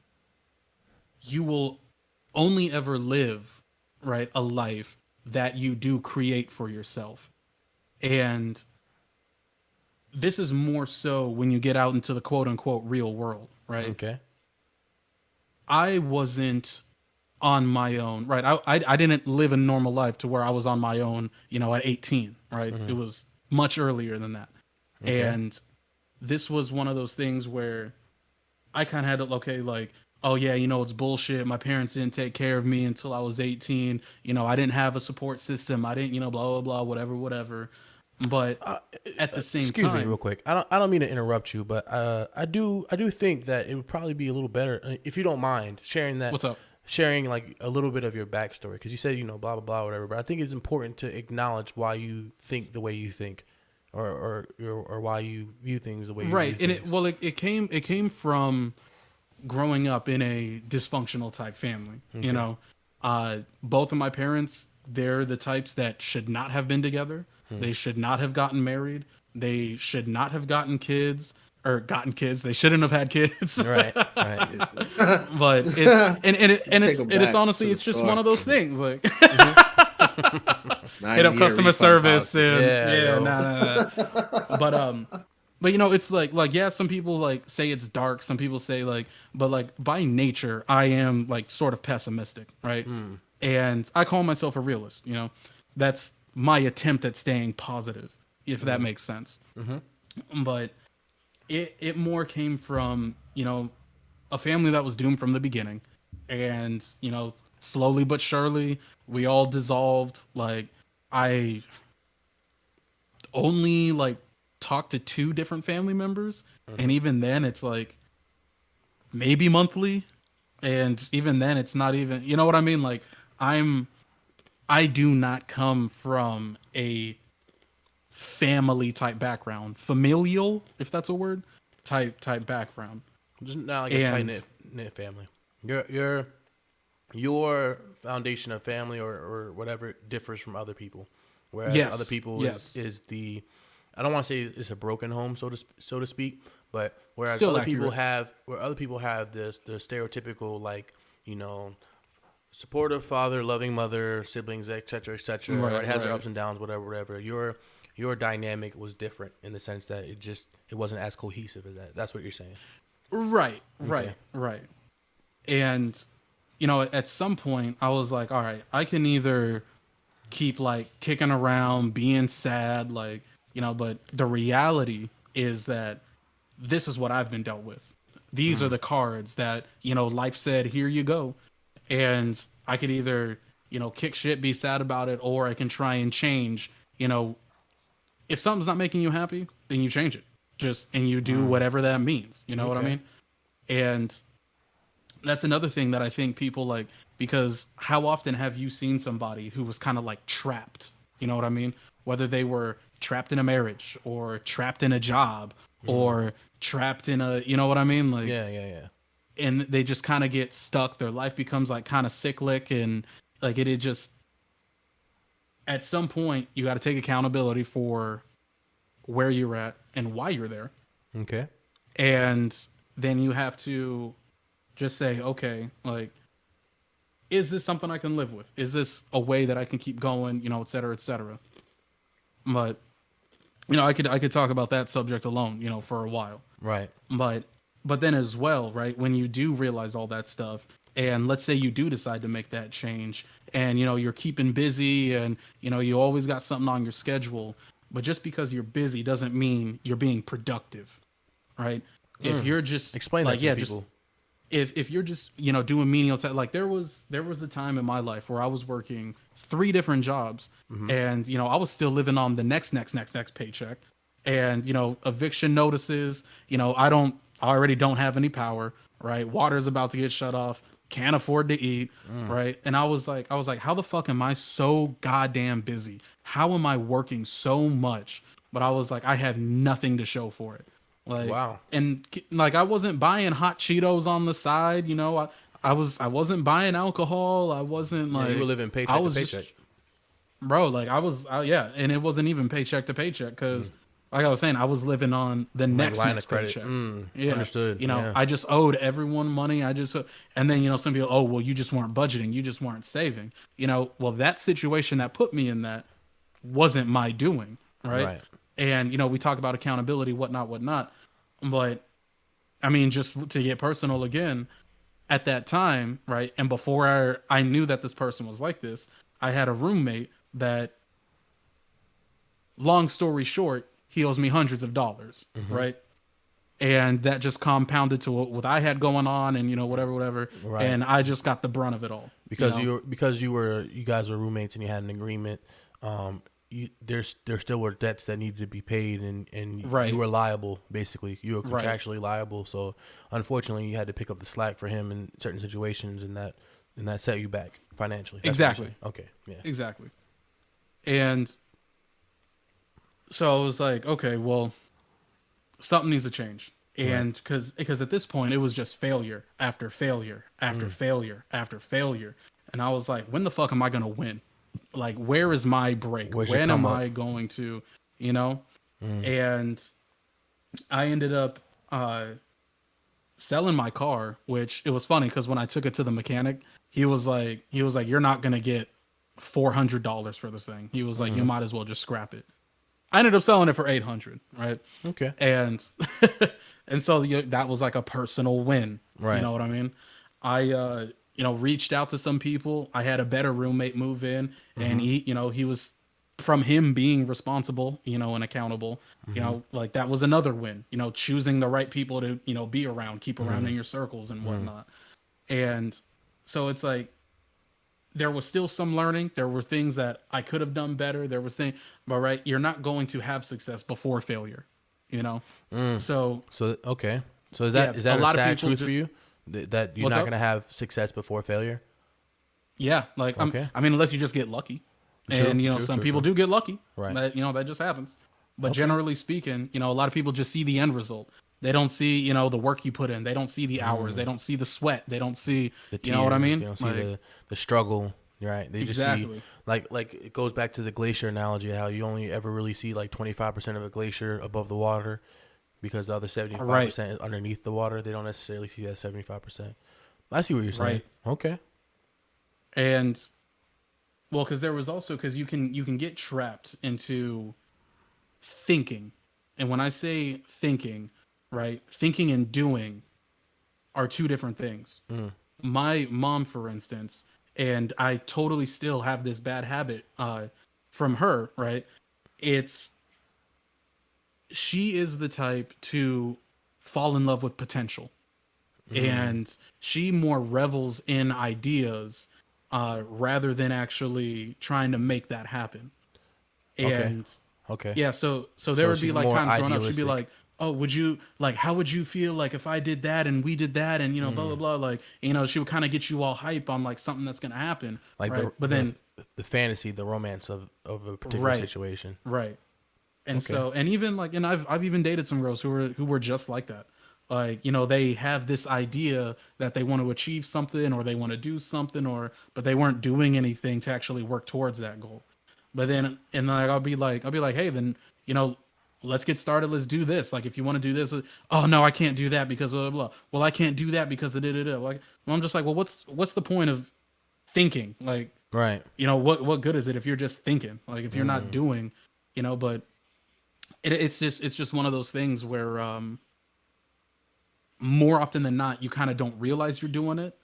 you will only ever live, right, a life that you do create for yourself. And this is more so when you get out into the quote unquote real world, right? Okay. I wasn't on my own, right? I didn't live a normal life to where I was on my own, at 18, right? It was much earlier than that. Okay. And this was one of those things where I kind of had to, okay, like, oh yeah, it's bullshit. My parents didn't take care of me until I was 18. I didn't have a support system. I didn't, blah, blah, blah, whatever. But at the same time, excuse me real quick. I don't mean to interrupt you, but I do think that it would probably be a little better if you don't mind sharing that. What's up? Sharing like a little bit of your backstory, because you said blah blah blah whatever. But I think it's important to acknowledge why you think the way you think, or why you view things the way you right. view And things. it came from growing up in a dysfunctional type family. Okay. Both of my parents, they're the types that should not have been together. They should not have gotten married. They should not have gotten kids. They shouldn't have had kids. Right. But it's honestly, it's just one of those things. Like, hit up customer service and nah. But it's like yeah, some people like say it's dark. Some people say but like by nature, I am like sort of pessimistic, right? And I call myself a realist. That's my attempt at staying positive, if that makes sense. But it more came from, a family that was doomed from the beginning. And, you know, slowly but surely, we all dissolved. Like, I only, like, talked to 2 different family members. And even then, it's, like, maybe monthly. And even then, it's not even, you know what I mean? Like, I do not come from a family type background, familial, if that's a word, type background. Just not like a tight knit family. Your foundation of family or whatever differs from other people, whereas other people is the, I don't want to say it's a broken home, so to speak, but whereas Still other people accurate. have the stereotypical, like, you know, supportive father, loving mother, siblings, etc., etc. Right, it has their right. ups and downs, whatever. Your dynamic was different in the sense that it wasn't as cohesive as that. That's what you're saying. Right. Okay. And, you know, at some point I was like, all right, I can either keep like kicking around, being sad, like, you know, but the reality is that this is what I've been dealt with. These are the cards that, you know, life said, here you go. And I could either, you know, kick shit, be sad about it, or I can try and change. You know, if something's not making you happy, then you change it. And you do whatever that means. You know what I mean? And that's another thing that I think people like, because how often have you seen somebody who was kind of like trapped? You know what I mean? Whether they were trapped in a marriage or trapped in a job or trapped in a, you know what I mean? Like, Yeah. And they just kind of get stuck. Their life becomes like kind of cyclic, and like it just, at some point you got to take accountability for where you're at and why you're there. Okay. And then you have to just say, okay, like, is this something I can live with? Is this a way that I can keep going? You know, et cetera, et cetera. But, you know, I could talk about that subject alone, you know, for a while. Right. But then as well, right, when you do realize all that stuff, and let's say you do decide to make that change, and, you know, you're keeping busy, and, you know, you always got something on your schedule, but just because you're busy doesn't mean you're being productive, right? If you're just explain like, that to people. If you're just, you know, doing menial stuff, like there was a time in my life where I was working 3 different jobs, and, you know, I was still living on the next paycheck, and, you know, eviction notices, you know, I already don't have any power, right? Water's about to get shut off, can't afford to eat, right? And I was like, how the fuck am I so goddamn busy? How am I working so much? But I was like, I had nothing to show for it. Like, wow. And like, I wasn't buying hot Cheetos on the side, you know, I wasn't buying alcohol. I wasn't like, you were living paycheck to paycheck. Bro, like and it wasn't even paycheck to paycheck, because like I was saying, I was living on the next line of credit. paycheck. Understood. You know, I just owed everyone money. And then, you know, some people, oh, well, you just weren't budgeting. You just weren't saving. You know, well, that situation that put me in that wasn't my doing, right? And, you know, we talk about accountability, whatnot. But, I mean, just to get personal again, at that time, right, and before I knew that this person was like this, I had a roommate that, long story short, he owes me hundreds of dollars, right? And that just compounded to what I had going on, and, you know, whatever. Right. And I just got the brunt of it all. Because you guys were roommates and you had an agreement. There still were debts that needed to be paid, and you were liable, basically. You were contractually liable. So unfortunately, you had to pick up the slack for him in certain situations, and that set you back financially. That's exactly. Okay. Yeah. Exactly. And so I was like, okay, well, something needs to change. And because at this point, it was just failure after failure after failure after failure. And I was like, when the fuck am I going to win? Like, where is my break? When am I going to, you know? And I ended up selling my car, which it was funny because when I took it to the mechanic, he was like, you're not going to get $400 for this thing. He was like, you might as well just scrap it. I ended up selling it for $800, right? Okay. And so that was like a personal win. Right. You know what I mean? I you know, reached out to some people. I had a better roommate move in, and he was from him being responsible, and accountable, like that was another win, choosing the right people to, be around, keep around in your circles and whatnot. And so it's like, there was still some learning. There were things that I could have done better. There was things, but right, you're not going to have success before failure, So okay. So is that a sad truth for you? That you're not going to have success before failure? Yeah. Like, okay. I mean, unless you just get lucky. And, some people do get lucky. Right. That, that just happens. But generally speaking, a lot of people just see the end result. They don't see, the work you put in. They don't see the hours. They don't see the sweat. They don't see, the tears, you know what I mean? They don't see the struggle. Right. They just see, like it goes back to the glacier analogy, how you only ever really see like 25% of a glacier above the water because the other 75% is underneath the water. They don't necessarily see that 75%. I see what you're saying. Right. Okay. And, well, because there was also, because you can get trapped into thinking. And when I say thinking, right, thinking and doing are two different things. My mom, for instance, and I totally still have this bad habit from her, right? She is the type to fall in love with potential. And she more revels in ideas rather than actually trying to make that happen. And okay. Yeah, so there would be like times growing up, she'd be like, oh, how would you feel like if I did that and we did that and, blah, blah, blah. Like, she would kind of get you all hype on like something that's going to happen. Like, right? But then the fantasy, the romance of a particular situation. Right. And so, and even like, and I've even dated some girls who were just like that. Like, they have this idea that they want to achieve something or they want to do something but they weren't doing anything to actually work towards that goal. But then, and like, I'll be like, hey, then, let's get started. Let's do this. Like, if you want to do this, oh no, I can't do that because blah, blah, blah. Well, I can't do that because of da. Like, I'm just like, well, what's the point of thinking? Like, right. What good is it if you're just thinking? Like, if you're not doing, but it's just one of those things where, more often than not, you kind of don't realize you're doing it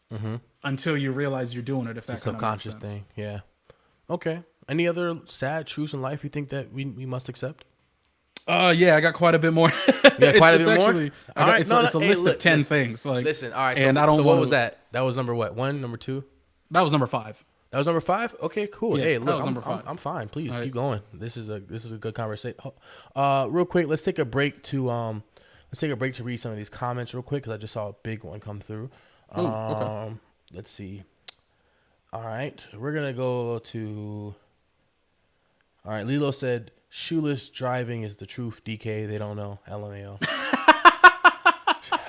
until you realize you're doing it. If it's a subconscious thing. Yeah. Okay. Any other sad truths in life you think that we must accept? Yeah, I got quite a bit more. Yeah, quite a bit more. It's a list of 10 things. Like, listen, all right. And I don't. So what was that? That was number what? 1, number 2? That was number 5. That was number 5. Okay, cool. Yeah, hey, that look, was number 5. I'm fine. Please keep going. This is a good conversation. Real quick, let's take a break to read some of these comments real quick because I just saw a big one come through. Okay. Let's see. All right, we're gonna go to. All right, Lilo said, shoeless driving is the truth, DK. They don't know. LMAO.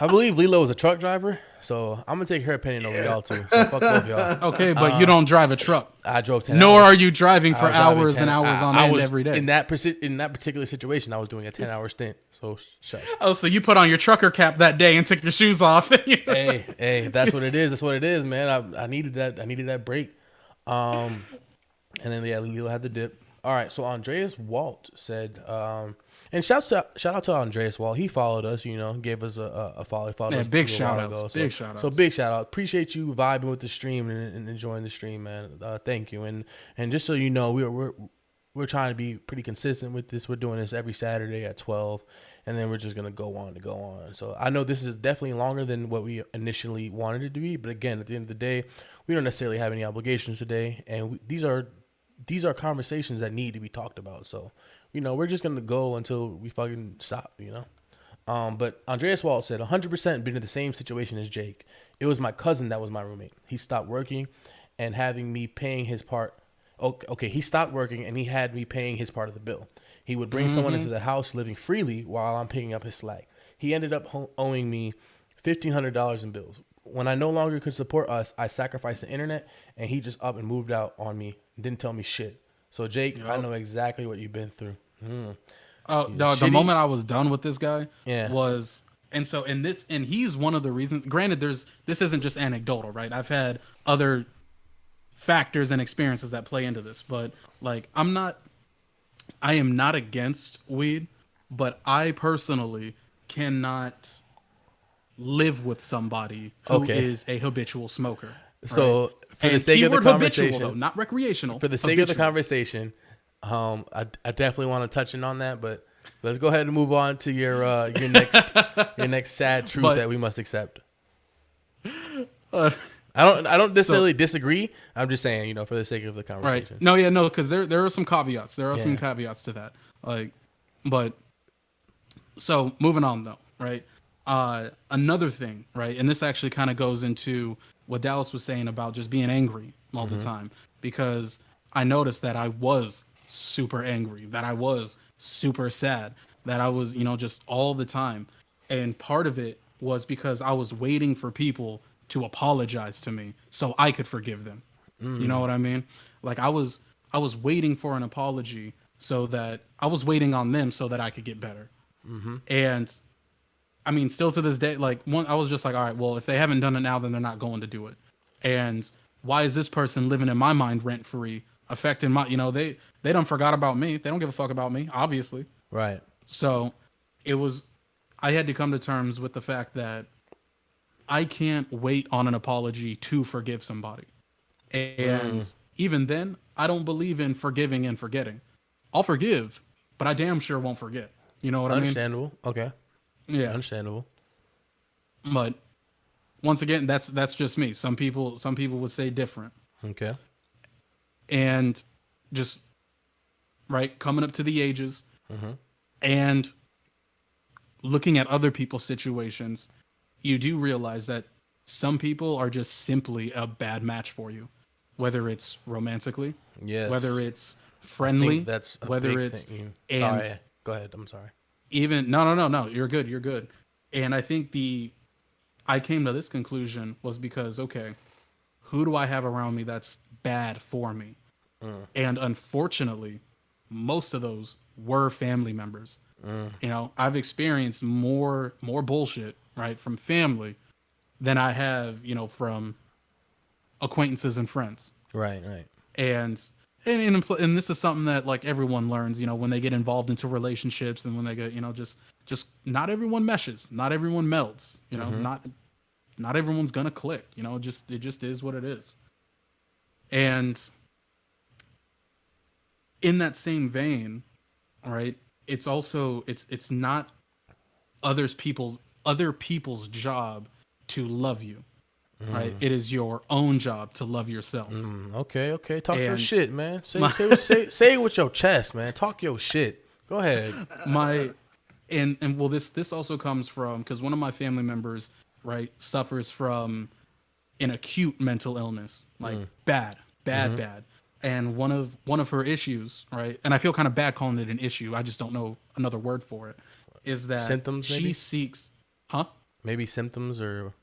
I believe Lilo is a truck driver, so I'm going to take her opinion over y'all, too. So fuck both y'all. Okay, but you don't drive a truck. I drove 10 Nor hours. are you driving for hours and hours on end every day. In that particular situation, I was doing a 10-hour stint, so shush. Oh, so you put on your trucker cap that day and took your shoes off. Hey, that's what it is. That's what it is, man. I needed that. I needed that break. And then, yeah, Lilo had the dip. All right, so Andreas Walt said, and shout out to Andreas Walt. He followed us, gave us a follow. Yeah, big shout outs. So big shout out. Appreciate you vibing with the stream and enjoying the stream, man. Thank you. And just so you know, we're trying to be pretty consistent with this. We're doing this every Saturday at 12, and then we're just gonna go on. So I know this is definitely longer than what we initially wanted it to be, but again, at the end of the day, we don't necessarily have any obligations today, and these are conversations that need to be talked about. So, we're just going to go until we fucking stop, But Andreas Walt said, 100% been in the same situation as Jake. It was my cousin that was my roommate. He stopped working and having me paying his part. Okay, he stopped working and he had me paying his part of the bill. He would bring someone into the house living freely while I'm picking up his slack. He ended up owing me $1,500 in bills. When I no longer could support us, I sacrificed the internet, and he just up and moved out on me and didn't tell me shit. So, Jake, I know exactly what you've been through. The moment I was done with this guy was, and he's one of the reasons. Granted, this isn't just anecdotal, right? I've had other factors and experiences that play into this, but like, I am not against weed, but I personally cannot live with somebody who is a habitual smoker. So right? for the sake of the conversation, habitual, though, not recreational. For the sake of the conversation, I definitely want to touch in on that, but let's go ahead and move on to your next sad truth that we must accept. I don't necessarily disagree. I'm just saying, for the sake of the conversation. Right. No, because there are some caveats. There are some caveats to that. So moving on though, right? Another thing, right? And this actually kind of goes into what Dallas was saying about just being angry all the time, because I noticed that I was super angry, that I was super sad, that I was, just all the time. And part of it was because I was waiting for people to apologize to me so I could forgive them. You know what I mean? Like I was waiting for an apology so that I was waiting on them so that I could get better. And I mean, still to this day, I was just like, all right, well, if they haven't done it now, then they're not going to do it. And why is this person living in my mind rent free, affecting my, they done forgot about me. They don't give a fuck about me, obviously. Right. So I had to come to terms with the fact that I can't wait on an apology to forgive somebody. And even then, I don't believe in forgiving and forgetting. I'll forgive, but I damn sure won't forget. You know what I mean? Understandable. Okay. Yeah. Understandable. But once again, that's just me. Some people would say different. Okay. And just coming up to the ages and looking at other people's situations, you do realize that some people are just simply a bad match for you, whether it's romantically, whether it's friendly, that's a whether big it's thing. and Sorry. Go ahead. I'm sorry. Even no, you're good. And I think I came to this conclusion was because, okay, who do I have around me that's bad for me? And unfortunately, most of those were family members. I've experienced more bullshit, right, from family than I have, from acquaintances and friends. Right. And this is something that everyone learns, when they get involved into relationships and when they get, just not everyone meshes, not everyone melds, not everyone's gonna click, it just is what it is. And in that same vein, right, it's also it's not other people's job to love you. Right, it is your own job to love yourself. Okay. Talk your shit, man. Say it with your chest, man. Talk your shit. Go ahead. This also comes from because one of my family members, right, suffers from an acute mental illness, bad. And one of her issues, right, and I feel kind of bad calling it an issue. I just don't know another word for it. Is that symptoms? She maybe? seeks, maybe symptoms or.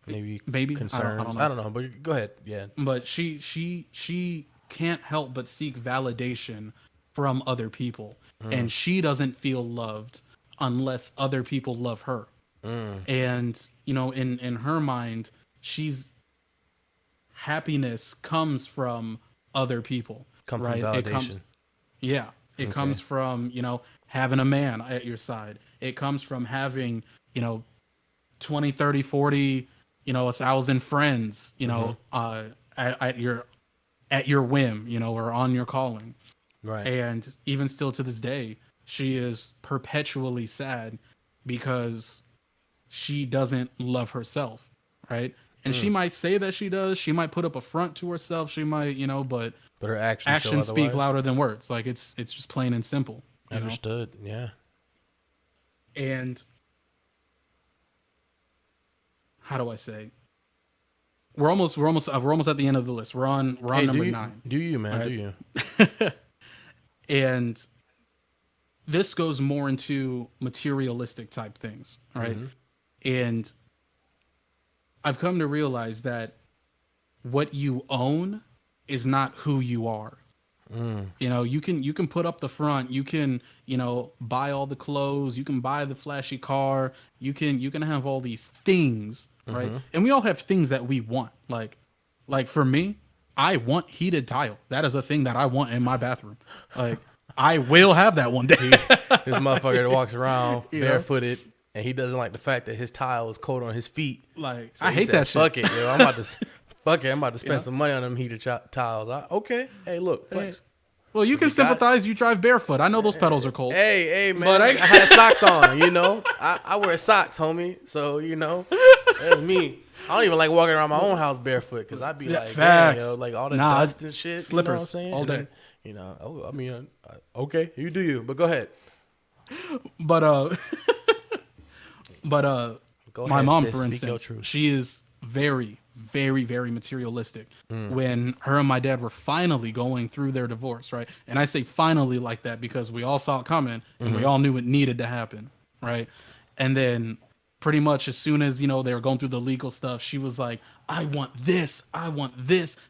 Maybe concerns. I don't know, but go ahead. Yeah. But she can't help but seek validation from other people, and she doesn't feel loved unless other people love her. And in her mind, happiness comes from other people. Right? Validation. It comes from having a man at your side. It comes from having 20, 30, 40. 1,000 friends, at your whim, or on your calling. Right. And even still to this day, she is perpetually sad because she doesn't love herself. Right. And she might say that she does. She might put up a front to herself. She might, but her actions speak louder than words. It's just plain and simple. Understood. Yeah. And how do I say? We're almost at the end of the list. We're on number 9. Do you, man? Right? Do you? And this goes more into materialistic type things, right? And I've come to realize that what you own is not who you are. You can put up the front, you can, buy all the clothes, you can buy the flashy car, you can have all these things, right? And we all have things that we want. Like for me, I want heated tile. That is a thing that I want in my bathroom. I will have that one day. This motherfucker that walks around barefooted and he doesn't like the fact that his tile is cold on his feet. So I hate that shit. Fuck it, yo. I'm about to spend some money on them heated tiles. Okay. Hey, look, flex. Well, you can sympathize. You drive barefoot. I know those pedals are cold. Hey, man. But I had socks on, you know. I wear socks, homie. So, you know, that's me. I don't even like walking around my own house barefoot because I'd be like, facts. Damn, yo, like all the dust and shit. Slippers, you know what I'm saying? all day. Then, you know, I mean, okay, you do you. But go ahead. But my mom, for Speak your instance, truth. she is very, very, very materialistic. When her and my dad were finally going through their divorce, right? And I say finally like that because we all saw it coming and we all knew it needed to happen, right? And then pretty much as soon as, you know, they were going through the legal stuff, she was like, I want this,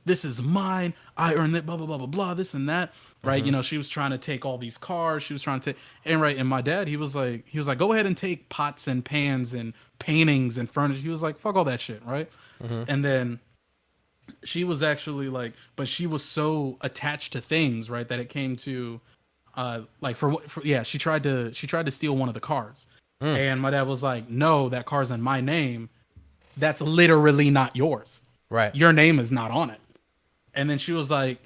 this is mine, I earned it, blah, blah, blah, blah, blah, this and that, right? You know, she was trying to take all these cars, she was trying to take, and my dad, he was like, go ahead and take pots and pans and paintings and furniture. He was like, fuck all that shit, right? And then she was actually like, but she was so attached to things, right, that it came to, she tried to steal one of the cars. And my dad was like, no, that car's in my name. That's literally not yours. Right. Your name is not on it. And then she was like,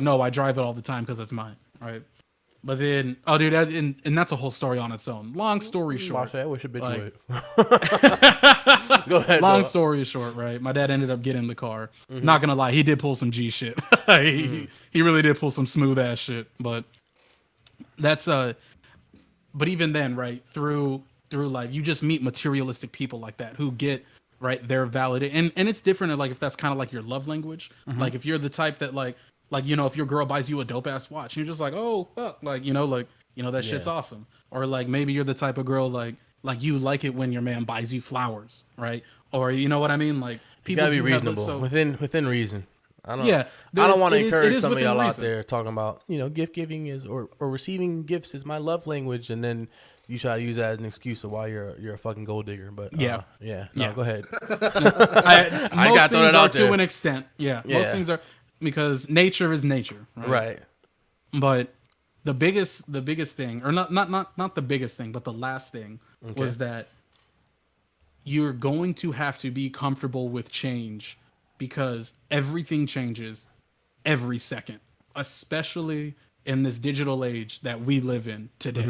no, I drive it all the time because it's mine. Right. But then, oh, dude, and that's a whole story on its own. Long story short. I wish a bitch would. Go ahead. Long story short, right? My dad ended up getting the car. Not going to lie, he did pull some G shit. He really did pull some smooth ass shit. But that's, but even then, right, through life, you just meet materialistic people like that who get, right, they're validated. And it's different, like, if that's kind of like your love language. Like, if you're the type that, like, you know, if your girl buys you a dope-ass watch, and you're just like, oh, fuck, like, that shit's awesome. Or, like, maybe you're the type of girl, like you like it when your man buys you flowers, right? Or, you know what I mean? Like, people gotta be reasonable, within reason. I don't want to encourage some of y'all out there talking about, you know, gift giving is or receiving gifts is my love language, and then you try to use that as an excuse of why you're a fucking gold digger. But go ahead. I got to throw that out there to an extent. Most things are, because nature is nature, right? But the biggest thing, or not the biggest thing, but the last thing was that you're going to have to be comfortable with change. Because everything changes every second, especially in this digital age that we live in today.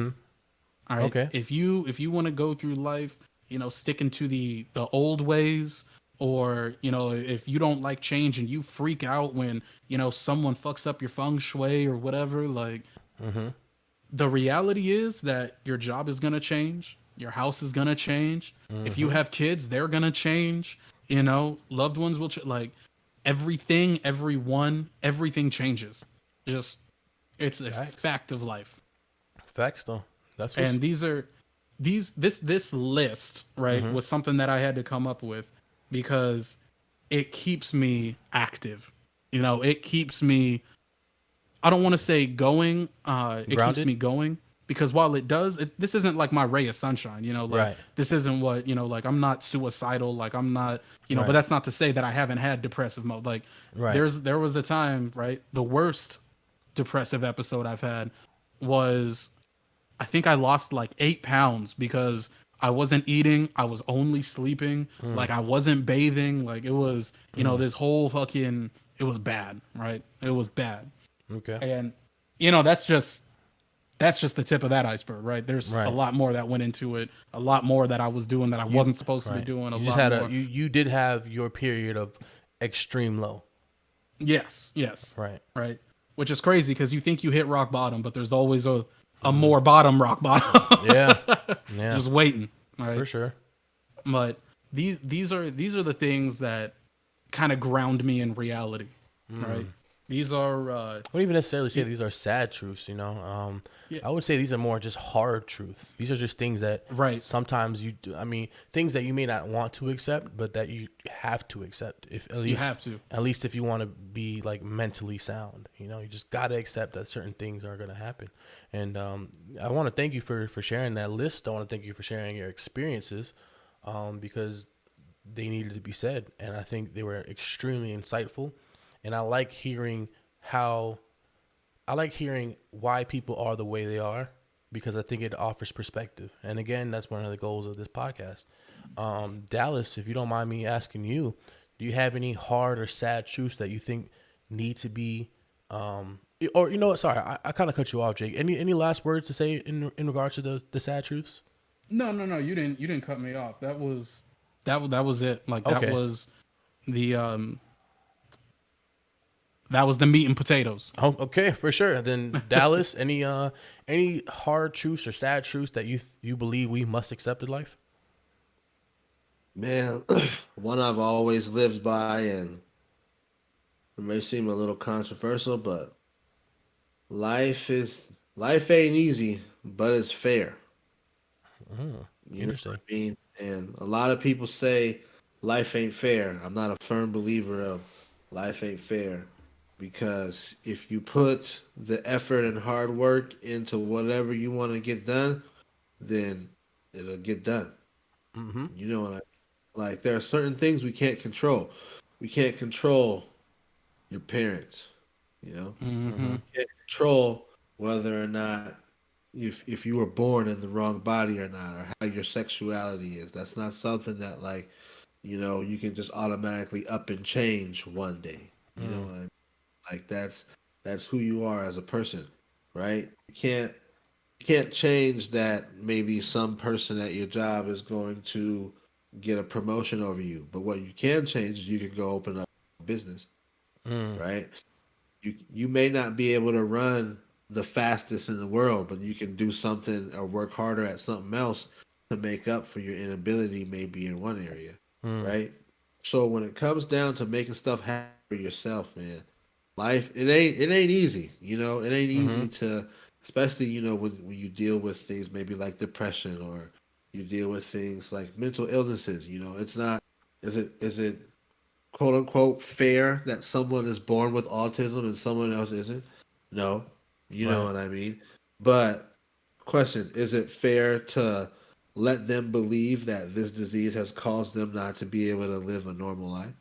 All right. Okay. If you want to go through life, you know, sticking to the old ways, or, you know, if you don't like change and you freak out when, you know, someone fucks up your feng shui or whatever, like, the reality is that your job is gonna change, your house is gonna change. If you have kids, they're gonna change. You know, loved ones will like everything, everything changes. Just, it's a fact of life. Facts, though. That's and this list, right, was something that I had to come up with because it keeps me active. You know, it keeps me. I don't want to say going. It keeps me going. Because while it does, this isn't like my ray of sunshine, you know, like this isn't what, you know, like I'm not suicidal, like I'm not, you know, but that's not to say that I haven't had depressive mode. Like there was a time, right? The worst depressive episode I've had was, I think I lost like 8 pounds because I wasn't eating. I was only sleeping. Like I wasn't bathing. Like it was, you know, this whole fucking, it was bad, right? It was bad. Okay. And, you know, that's just the tip of that iceberg, right? There's a lot more that went into it, a lot more that I was doing that I wasn't supposed to be doing. You did have your period of extreme low. Yes. Right. Which is crazy because you think you hit rock bottom, but there's always a more rock bottom. yeah. Just waiting, right? For sure. But these are the things that kind of ground me in reality, right? These are. I wouldn't even necessarily say these are sad truths, you know. I would say these are more just hard truths. These are just things that sometimes you do. I mean, things that you may not want to accept, but that you have to accept. At least if you want to be like mentally sound, you know, you just got to accept that certain things are going to happen. And I want to thank you for sharing that list. I want to thank you for sharing your experiences because they needed to be said. And I think they were extremely insightful. And I like hearing why people are the way they are, because I think it offers perspective. And again, that's one of the goals of this podcast. Dallas, if you don't mind me asking you, do you have any hard or sad truths that you think need to be Or you know what? Sorry, I kind of cut you off, Jake. Any last words to say in regards to the sad truths? No. You didn't cut me off. That was it. Like Okay. that was the meat and potatoes. Oh, okay, for sure. Then Dallas, any hard truths or sad truths that you believe we must accept in life? Man, one I've always lived by, and it may seem a little controversial, but life ain't easy, but it's fair. Interesting. Know what I mean? And a lot of people say life ain't fair. I'm not a firm believer of life ain't fair, because if you put the effort and hard work into whatever you want to get done, then it'll get done. You know what I mean? Like, there are certain things we can't control. We can't control your parents, you know? We can't control whether or not if you were born in the wrong body or not, or how your sexuality is. That's not something that, like, you know, you can just automatically up and change one day. You know what I mean? Like, that's who you are as a person, right? You can't change that maybe some person at your job is going to get a promotion over you. But what you can change is you can go open up a business, right? You may not be able to run the fastest in the world, but you can do something or work harder at something else to make up for your inability maybe in one area, right? So when it comes down to making stuff happen for yourself, man, life, it ain't easy, you know? It ain't easy to, especially, you know, when you deal with things maybe like depression, or you deal with things like mental illnesses, you know. It's not, is it quote unquote fair that someone is born with autism and someone else isn't? No. You know what I mean? But question, is it fair to let them believe that this disease has caused them not to be able to live a normal life?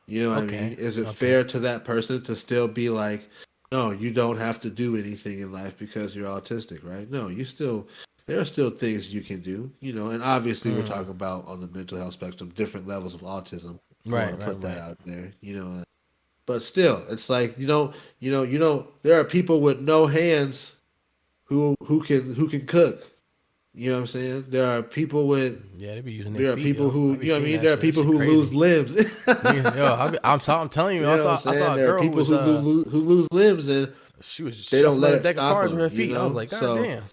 You know what I mean? Is it fair to that person to still be like, no, you don't have to do anything in life because you're autistic, right? No, there are still things you can do, you know, and obviously we're talking about on the mental health spectrum, different levels of autism. I want to put that out there, you know. But still, it's like, there are people with no hands who can cook. You know what I'm saying? There are people with they be using there their are feet, people who, you know what I mean? There are shit. people who lose limbs. I'm telling you, You know I saw a there girl are people who who lose limbs, and she was they don't let shuffling a it deck of stop cards them, with her feet. you know? I was like, God damn.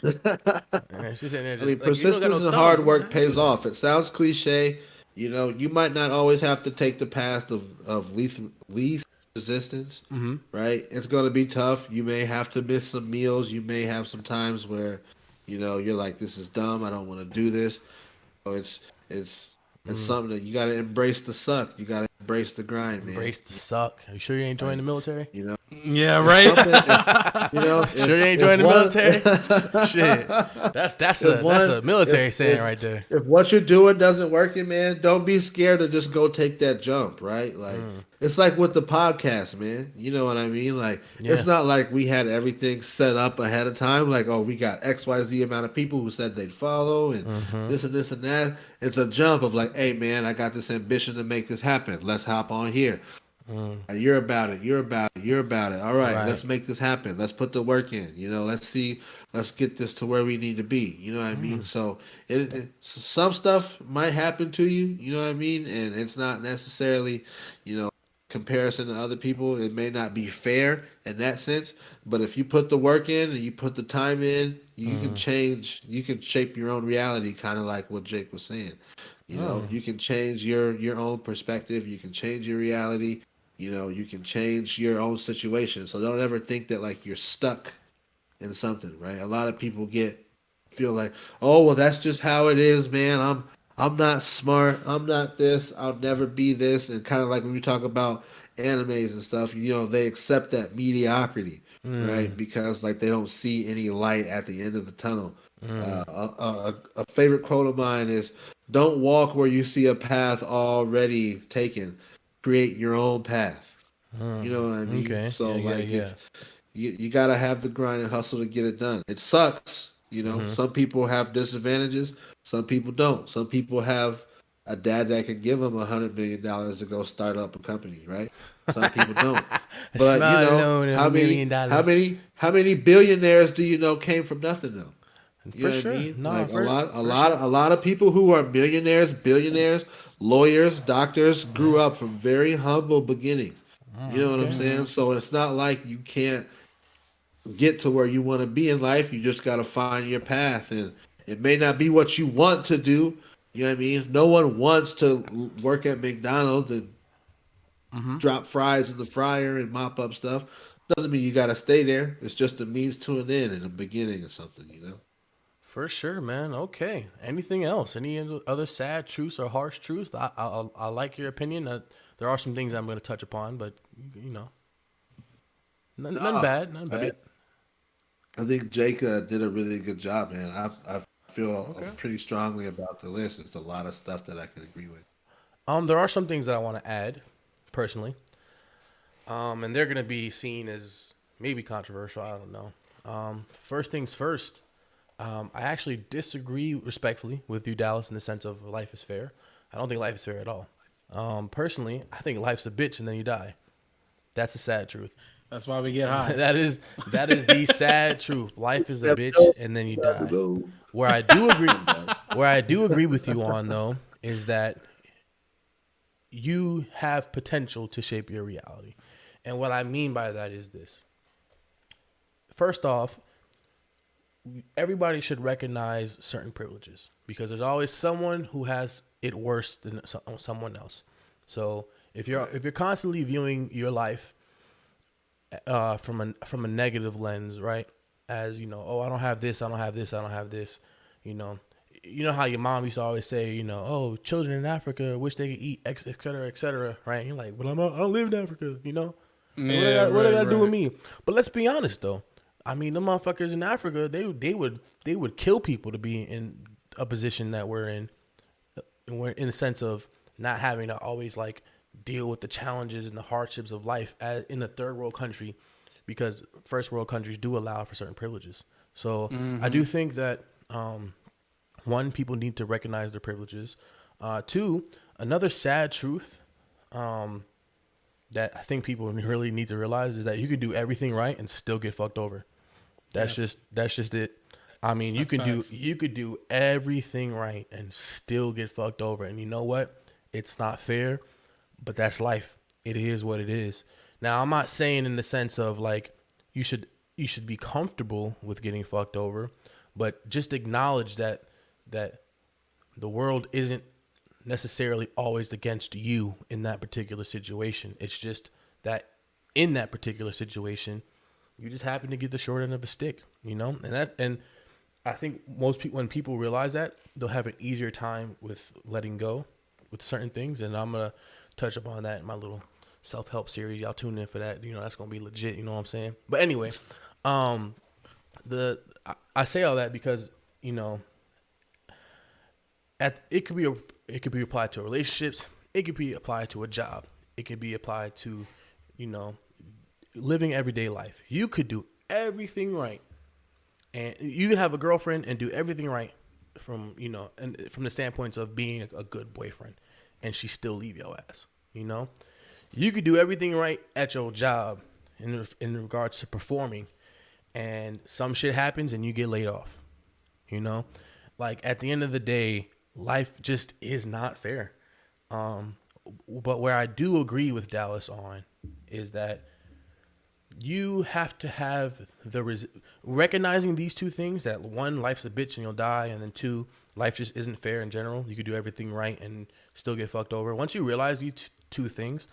I She's sitting there just, mean, like, you don't got persistence no and hard thumbs. work pays off. It sounds cliche. You know, you might not always have to take the path of least resistance, right? It's going to be tough. You may have to miss some meals. You may have some times where, you know, you're like, this is dumb. I don't want to do this. So it's something that you got to embrace the suck. You got to embrace the grind, man. Embrace the suck. Are you sure you ain't joining the military? You know? Yeah, right. You know, sure you ain't joining the military? Shit, that's a military saying right there. If what you're doing doesn't work, man, don't be scared to just go take that jump, right? Like, it's like with the podcast, man. You know what I mean? Like, it's not like we had everything set up ahead of time. Like, oh, we got XYZ amount of people who said they'd follow, and this and this and that. It's a jump of like, hey, man, I got this ambition to make this happen. Let's hop on here. You're about it. You're about it. You're about it. All right, let's make this happen. Let's put the work in. You know, let's get this to where we need to be. You know what I mean? So some stuff might happen to you. You know what I mean? And it's not necessarily, you know, comparison to other people. It may not be fair in that sense. But if you put the work in and you put the time in, you can change. You can shape your own reality, kind of like what Jake was saying. You know, you can change your own perspective. You can change your reality. You know, you can change your own situation. So don't ever think that like you're stuck in something, right? A lot of people feel like, oh, well, that's just how it is, man. I'm not smart. I'm not this. I'll never be this. And kind of like when we talk about animes and stuff, you know, they accept that mediocrity, right? Because like they don't see any light at the end of the tunnel. A favorite quote of mine is, don't walk where you see a path already taken. Create your own path. You know what I mean? Okay. So you got to have the grind and hustle to get it done. It sucks. You know, some people have disadvantages. Some people don't. Some people have a dad that could give him $100 million to go start up a company, right? Some people don't. But how many billionaires do you know came from nothing though? You know what I mean? No, like a lot of people who are millionaires, billionaires, lawyers, doctors grew up from very humble beginnings. You know what I'm saying? So it's not like you can't get to where you want to be in life. You just got to find your path, and it may not be what you want to do. You know what I mean? No one wants to work at McDonald's and drop fries in the fryer and mop up stuff. Doesn't mean you got to stay there. It's just a means to an end in the beginning of something, you know? For sure, man. Okay. Anything else? Any other sad truths or harsh truths? I like your opinion. There are some things I'm going to touch upon, but, you know, none bad. None bad. I think Jake did a really good job, man. I feel pretty strongly about the list. It's a lot of stuff that I can agree with. There are some things that I want to add, personally. And they're going to be seen as maybe controversial. I don't know. First things first, I actually disagree respectfully with you, Dallas, in the sense of life is fair. I don't think life is fair at all. Personally, I think life's a bitch and then you die. That's the sad truth. That's why we get high. That is the sad truth. Life is a bitch and then you die. Where I do agree with you on though is that you have potential to shape your reality. And what I mean by that is this. First off, everybody should recognize certain privileges because there's always someone who has it worse than someone else. So if you're constantly viewing your life from a negative lens, right? As you know, oh, I don't have this, I don't have this, I don't have this. You know how your mom used to always say, you know, oh, children in Africa wish they could eat, et cetera, right? And you're like, but I don't live in Africa, you know. Yeah, what do that do with me? But let's be honest though. I mean, the motherfuckers in Africa, they would kill people to be in a position that we're in the sense of not having to always like deal with the challenges and the hardships of life in a third world country, because first world countries do allow for certain privileges. So I do think that one, people need to recognize their privileges. Two, another sad truth that I think people really need to realize is that you can do everything right and still get fucked over. That's just it. I mean, you could do everything right and still get fucked over. And you know what? It's not fair, but that's life. It is what it is. Now, I'm not saying in the sense of like you should be comfortable with getting fucked over, but just acknowledge that the world isn't necessarily always against you in that particular situation. It's just that in that particular situation, you just happen to get the short end of a stick, you know? And I think most people, when people realize that, they'll have an easier time with letting go with certain things. And I'm going to touch upon that in my little self-help series. Y'all tune in for that. You know, that's going to be legit. You know what I'm saying? But anyway, I say all that because, you know, it could be applied to relationships. It could be applied to a job. It could be applied to, you know, living everyday life. You could do everything right, and you can have a girlfriend and do everything right from, you know, and from the standpoints of being a good boyfriend, and she still leave your ass. You know, you could do everything right at your job in regards to performing, and some shit happens and you get laid off. You know, like at the end of the day, life just is not fair. But where I do agree with Dallas on is that you have to have recognizing these two things, that one, life's a bitch and you'll die, and then two, life just isn't fair in general. You could do everything right and still get fucked over. Once you realize these two things,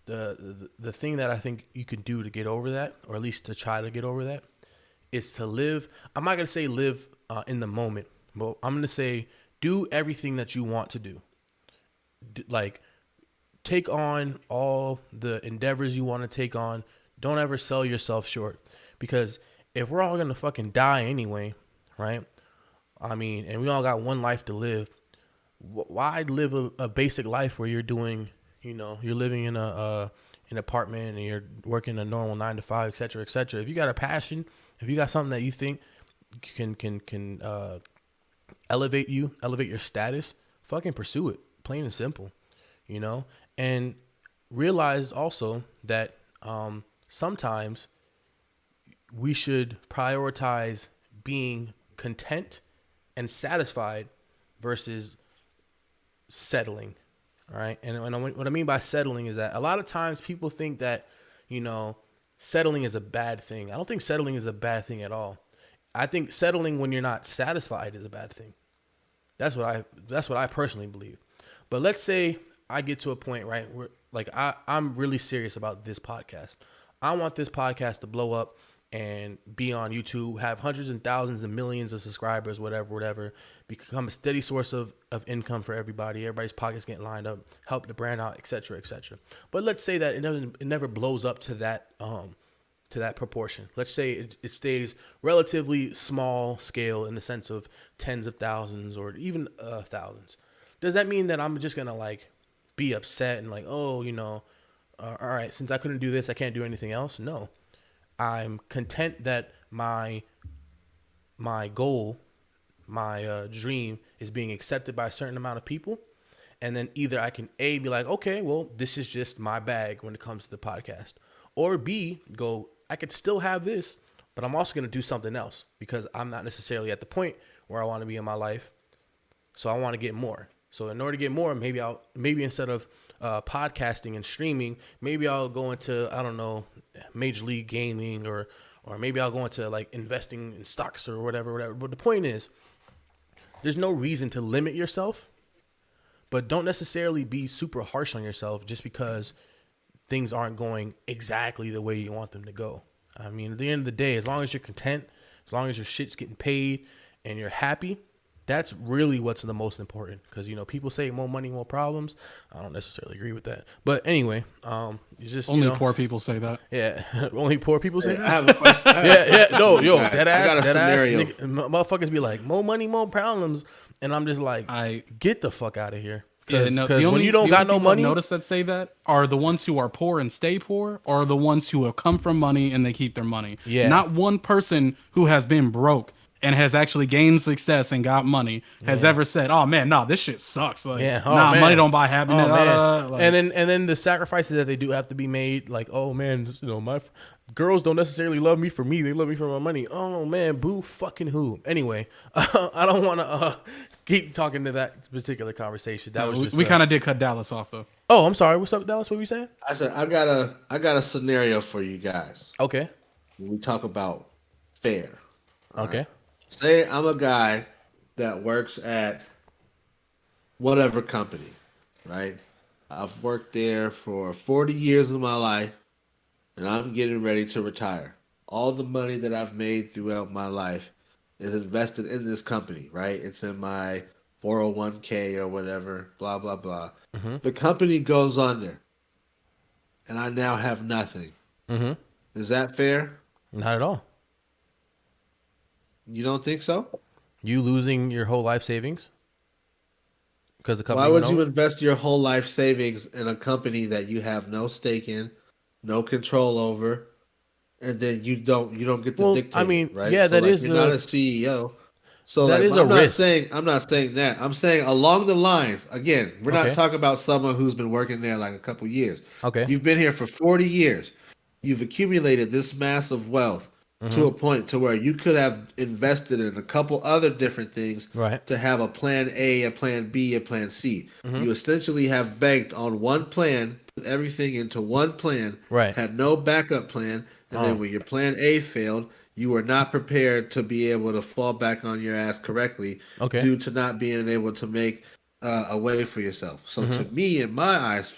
the thing that I think you can do to get over that, or at least to try to get over that, is to live. I'm not going to say live in the moment, but I'm going to say do everything that you want to do. Like, take on all the endeavors you want to take on. Don't ever sell yourself short, because if we're all going to fucking die anyway, right? I mean, and we all got one life to live. Why live a basic life where you're doing, you know, you're living in an apartment and you're working a normal 9 to 5, et cetera, et cetera. If you got a passion, if you got something that you think can elevate your status, fucking pursue it. plain and simple, you know, and realize also that sometimes we should prioritize being content and satisfied versus settling. All right. And what I mean by settling is that a lot of times people think that, you know, settling is a bad thing. I don't think settling is a bad thing at all. I think settling when you're not satisfied is a bad thing. That's what I personally believe. But let's say I get to a point, right, where like I'm really serious about this podcast. I want this podcast to blow up and be on YouTube, have hundreds and thousands and millions of subscribers, whatever, become a steady source of income for everybody. Everybody's pockets getting lined up, help the brand out, et cetera, et cetera. But let's say that it never blows up to that proportion. Let's say it stays relatively small scale in the sense of tens of thousands or even thousands. Does that mean that I'm just gonna like be upset and like, oh, you know, all right, since I couldn't do this, I can't do anything else? No. I'm content that my goal, my dream is being accepted by a certain amount of people. And then either I can A, be like, okay, well, this is just my bag when it comes to the podcast. Or B, go, I could still have this, but I'm also going to do something else because I'm not necessarily at the point where I want to be in my life. So I want to get more. So in order to get more, maybe instead of podcasting and streaming, maybe I'll go into, I don't know, Major League Gaming or maybe I'll go into like investing in stocks or whatever. But the point is, there's no reason to limit yourself, but don't necessarily be super harsh on yourself just because things aren't going exactly the way you want them to go. I mean, at the end of the day, as long as you're content, as long as your shit's getting paid and you're happy, that's really what's the most important. Because, you know, people say more money, more problems. I don't necessarily agree with that. But anyway, it's just only poor people say that. Yeah, only poor people say that. I have a question. Dead ass. Scenario. Motherfuckers be like, more money, more problems, and I'm just like, get the fuck out of here. Because when you don't got no money, notice that say that are the ones who are poor and stay poor, or the ones who have come from money and they keep their money. Yeah. Not one person who has been broke and has actually gained success and got money has ever said, "Oh man, no, this shit sucks." Like, money don't buy happiness. Like, and then the sacrifices that they do have to be made. Like, oh man, you know, my girls don't necessarily love me for me; they love me for my money. Oh man, boo fucking who? Anyway, I don't want to keep talking to that particular conversation. That was just we kind of did cut Dallas off though. Oh, I'm sorry. What's up, Dallas? What were you saying? I said I got a scenario for you guys. Okay. When we talk about fair. Okay. Right? Say I'm a guy that works at whatever company, right? I've worked there for 40 years of my life, and I'm getting ready to retire. All the money that I've made throughout my life is invested in this company, right? It's in my 401k or whatever, blah, blah, blah. Mm-hmm. The company goes under, and I now have nothing. Mm-hmm. Is that fair? Not at all. You don't think so? You losing your whole life savings? Because the company. Why would you invest your whole life savings in a company that you have no stake in, no control over, and then you don't get to dictate? I mean, right? Yeah, so that is you're not a CEO. So that is a risk. I'm not saying that. I'm saying along the lines. Again, we're not talking about someone who's been working there like a couple years. Okay. You've been here for 40 years. You've accumulated this massive wealth. To a point to where you could have invested in a couple other different things to have a plan A, a plan B, a plan C. You essentially have banked on one plan, put everything into one plan, had no backup plan, and then when your plan A failed, you were not prepared to be able to fall back on your ass correctly due to not being able to make a way for yourself. So to me, in my eyes,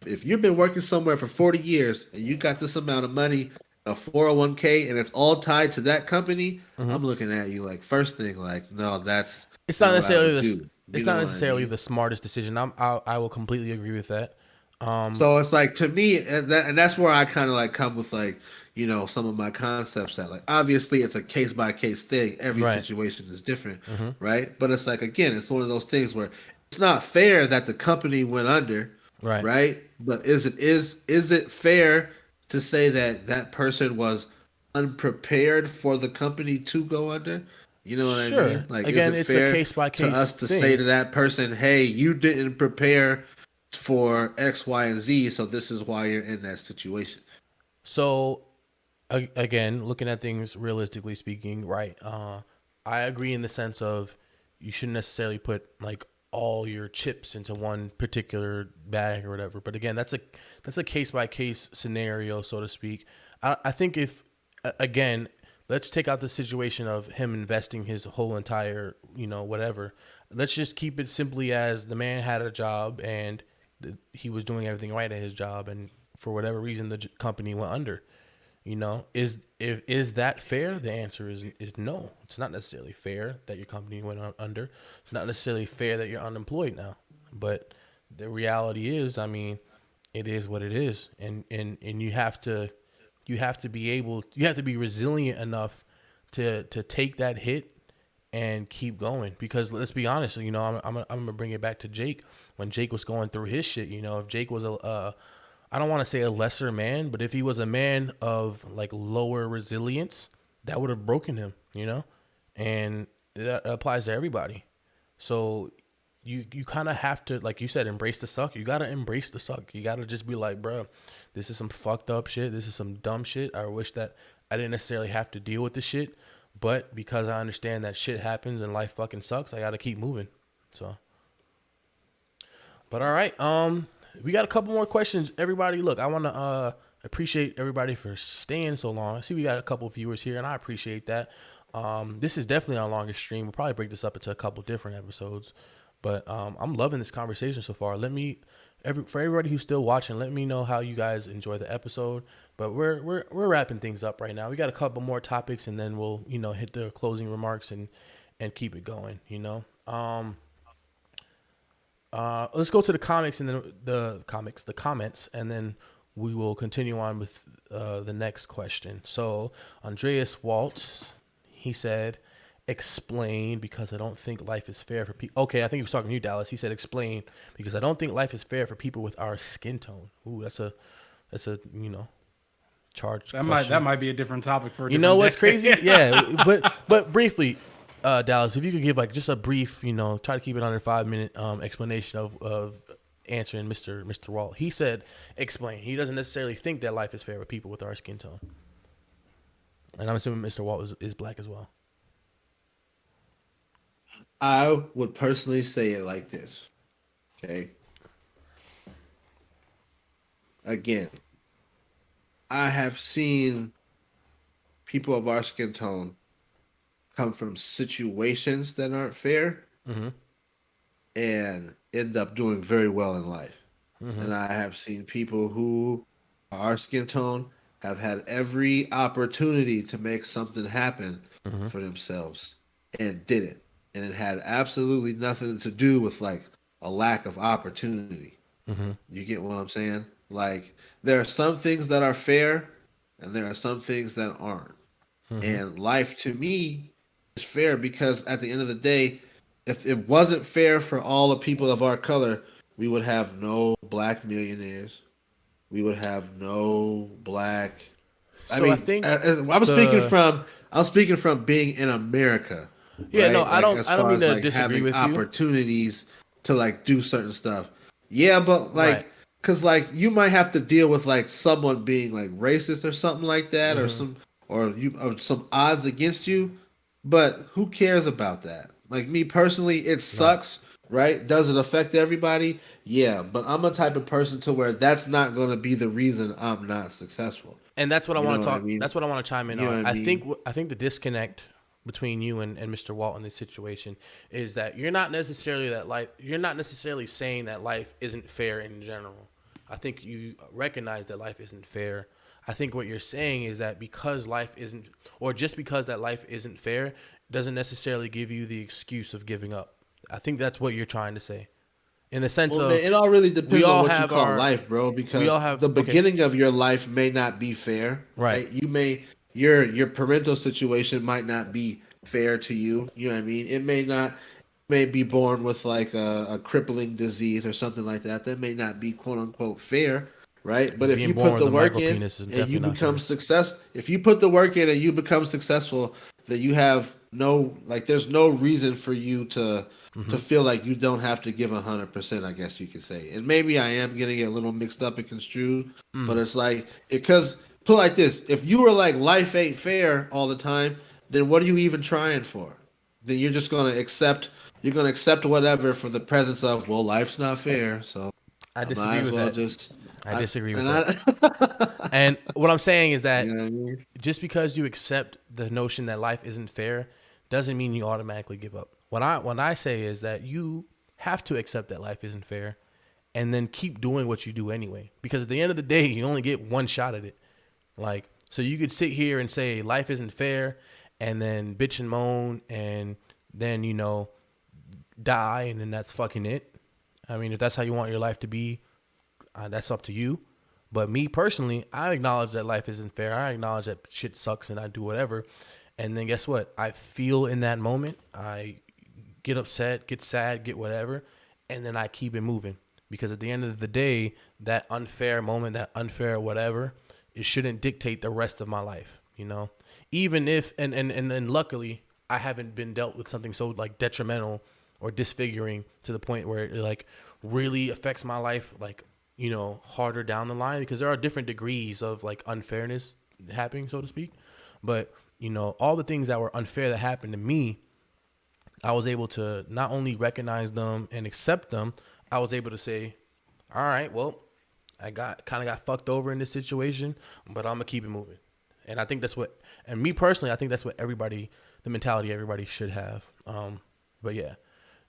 if you've been working somewhere for 40 years and you got this amount of money, a 401k, and it's all tied to that company, I'm looking at you like first thing, like, no, that's it's not necessarily the smartest decision. I will completely agree with that. So it's like, to me, and that's where I kind of like come with like, you know, some of my concepts that like, obviously it's a case by case thing. Every situation is different, right? But it's like, again, it's one of those things where it's not fair that the company went under, right? But is it fair to say that that person was unprepared for the company to go under? You know what I Sure. mean? Like, Again, is it it's a fair case-by-case to us to thing. say to that person, hey, you didn't prepare for X, Y, and Z, so this is why you're in that situation? So, again, looking at things realistically speaking, right? I agree in the sense of you shouldn't necessarily put like all your chips into one particular bag or whatever. But again, that's a case by case scenario, so to speak. I think if again, let's take out the situation of him investing his whole entire, whatever. Let's just keep it simply as the man had a job and he was doing everything right at his job, and for whatever reason the company went under. Is that fair? The answer is no. It's not necessarily fair that your company went under. It's not necessarily fair that you're unemployed now. But the reality is, I mean, it is what it is, and you have to be resilient enough to take that hit and keep going. Because let's be honest, I'm gonna bring it back to Jake. When Jake was going through his shit, if Jake was I don't want to say a lesser man, but if he was a man of like lower resilience, that would have broken him, and that applies to everybody. So you kind of have to, like you said, embrace the suck. You got to embrace the suck. You got to just be like, bro, this is some fucked up shit. This is some dumb shit. I wish that I didn't necessarily have to deal with this shit, but because I understand that shit happens and life fucking sucks, I got to keep moving. So, but all right. We got a couple more questions. Everybody, look, I want to appreciate everybody for staying so long. I see we got a couple of viewers here, and I appreciate that. This is definitely our longest stream. We'll probably break this up into a couple different episodes. But I'm loving this conversation so far. For everybody who's still watching, let me know how you guys enjoy the episode. But we're wrapping things up right now. We got a couple more topics, and then we'll hit the closing remarks and keep it going. Let's go to the comics and then the comments, and then we will continue on with the next question. So Andreas Waltz, he said, explain because I don't think life is fair for people. Okay, I think he was talking to you, Dallas. He said, explain because I don't think life is fair for people with our skin tone. Ooh, that's a charged question. That might be a different topic for a different what's day. crazy? Yeah, but briefly, Dallas, if you could give like just a brief, try to keep it under 5-minute explanation of answering Mr. Walt. He said, explain. He doesn't necessarily think that life is fair with people with our skin tone. And I'm assuming Mr. Walt is black as well. I would personally say it like this. Okay. Again, I have seen people of our skin tone come from situations that aren't fair and end up doing very well in life. And I have seen people who are our skin tone have had every opportunity to make something happen for themselves and didn't. And it had absolutely nothing to do with like a lack of opportunity. You get what I'm saying? Like, there are some things that are fair and there are some things that aren't. And life to me is fair because at the end of the day, if it wasn't fair for all the people of our color, we would have no black millionaires. We would have no black. I think I'm speaking from being in America. Yeah, right? no, like, I don't mean to like disagree with you. Opportunities to like do certain stuff. Yeah, but like, cause like you might have to deal with like someone being like racist or something like that, or some odds against you. But who cares about that? Like me personally, it sucks, right? Does it affect everybody? Yeah, but I'm a type of person to where that's not going to be the reason I'm not successful. And that's what I want to talk. I mean? That's what I want to chime in on. I mean? I think the disconnect between you and Mr. Walt in this situation is that you're not necessarily saying that life isn't fair in general. I think you recognize that life isn't fair. I think what you're saying is that because life isn't, or just because that life isn't fair, doesn't necessarily give you the excuse of giving up. I think that's what you're trying to say. In the sense of, it all really depends on what you call life, bro. Because the okay. beginning of your life may not be fair, right? You may your parental situation might not be fair to you. You know what I mean? It may be born with like a crippling disease or something like that. That may not be quote unquote fair, right? But if you put the work in and you become successful, then you have there's no reason for you to feel like you don't have to give 100%, I guess you could say. And maybe I am getting it a little mixed up and construed, but it's like, because put it like this, if you were like life ain't fair all the time, then what are you even trying for? Then you're just going to accept whatever for the presence of, well, life's not fair, so I disagree with that. I disagree with that. And what I'm saying is that You know what I mean? just because you accept the notion that life isn't fair doesn't mean you automatically give up. What I say is that you have to accept that life isn't fair and then keep doing what you do anyway. Because at the end of the day, you only get one shot at it. Like, so you could sit here and say life isn't fair and then bitch and moan and then, you know, die, and then that's fucking it. I mean, if that's how you want your life to be, that's up to you. But me personally, I acknowledge that life isn't fair. I acknowledge that shit sucks and I do whatever. And then guess what? I feel in that moment. I get upset, get sad, get whatever. And then I keep it moving. Because at the end of the day, that unfair moment, that unfair whatever, it shouldn't dictate the rest of my life, you know? Even if, and luckily, I haven't been dealt with something so like detrimental or disfiguring to the point where it like really affects my life, like, you know, harder down the line, because there are different degrees of like unfairness happening, so to speak. But, you know, all the things that were unfair that happened to me, I was able to not only recognize them and accept them, I was able to say, all right, well, I kind of got fucked over in this situation, but I'm gonna keep it moving. And I think that's what, and me personally, I think that's what the mentality everybody should have. But yeah.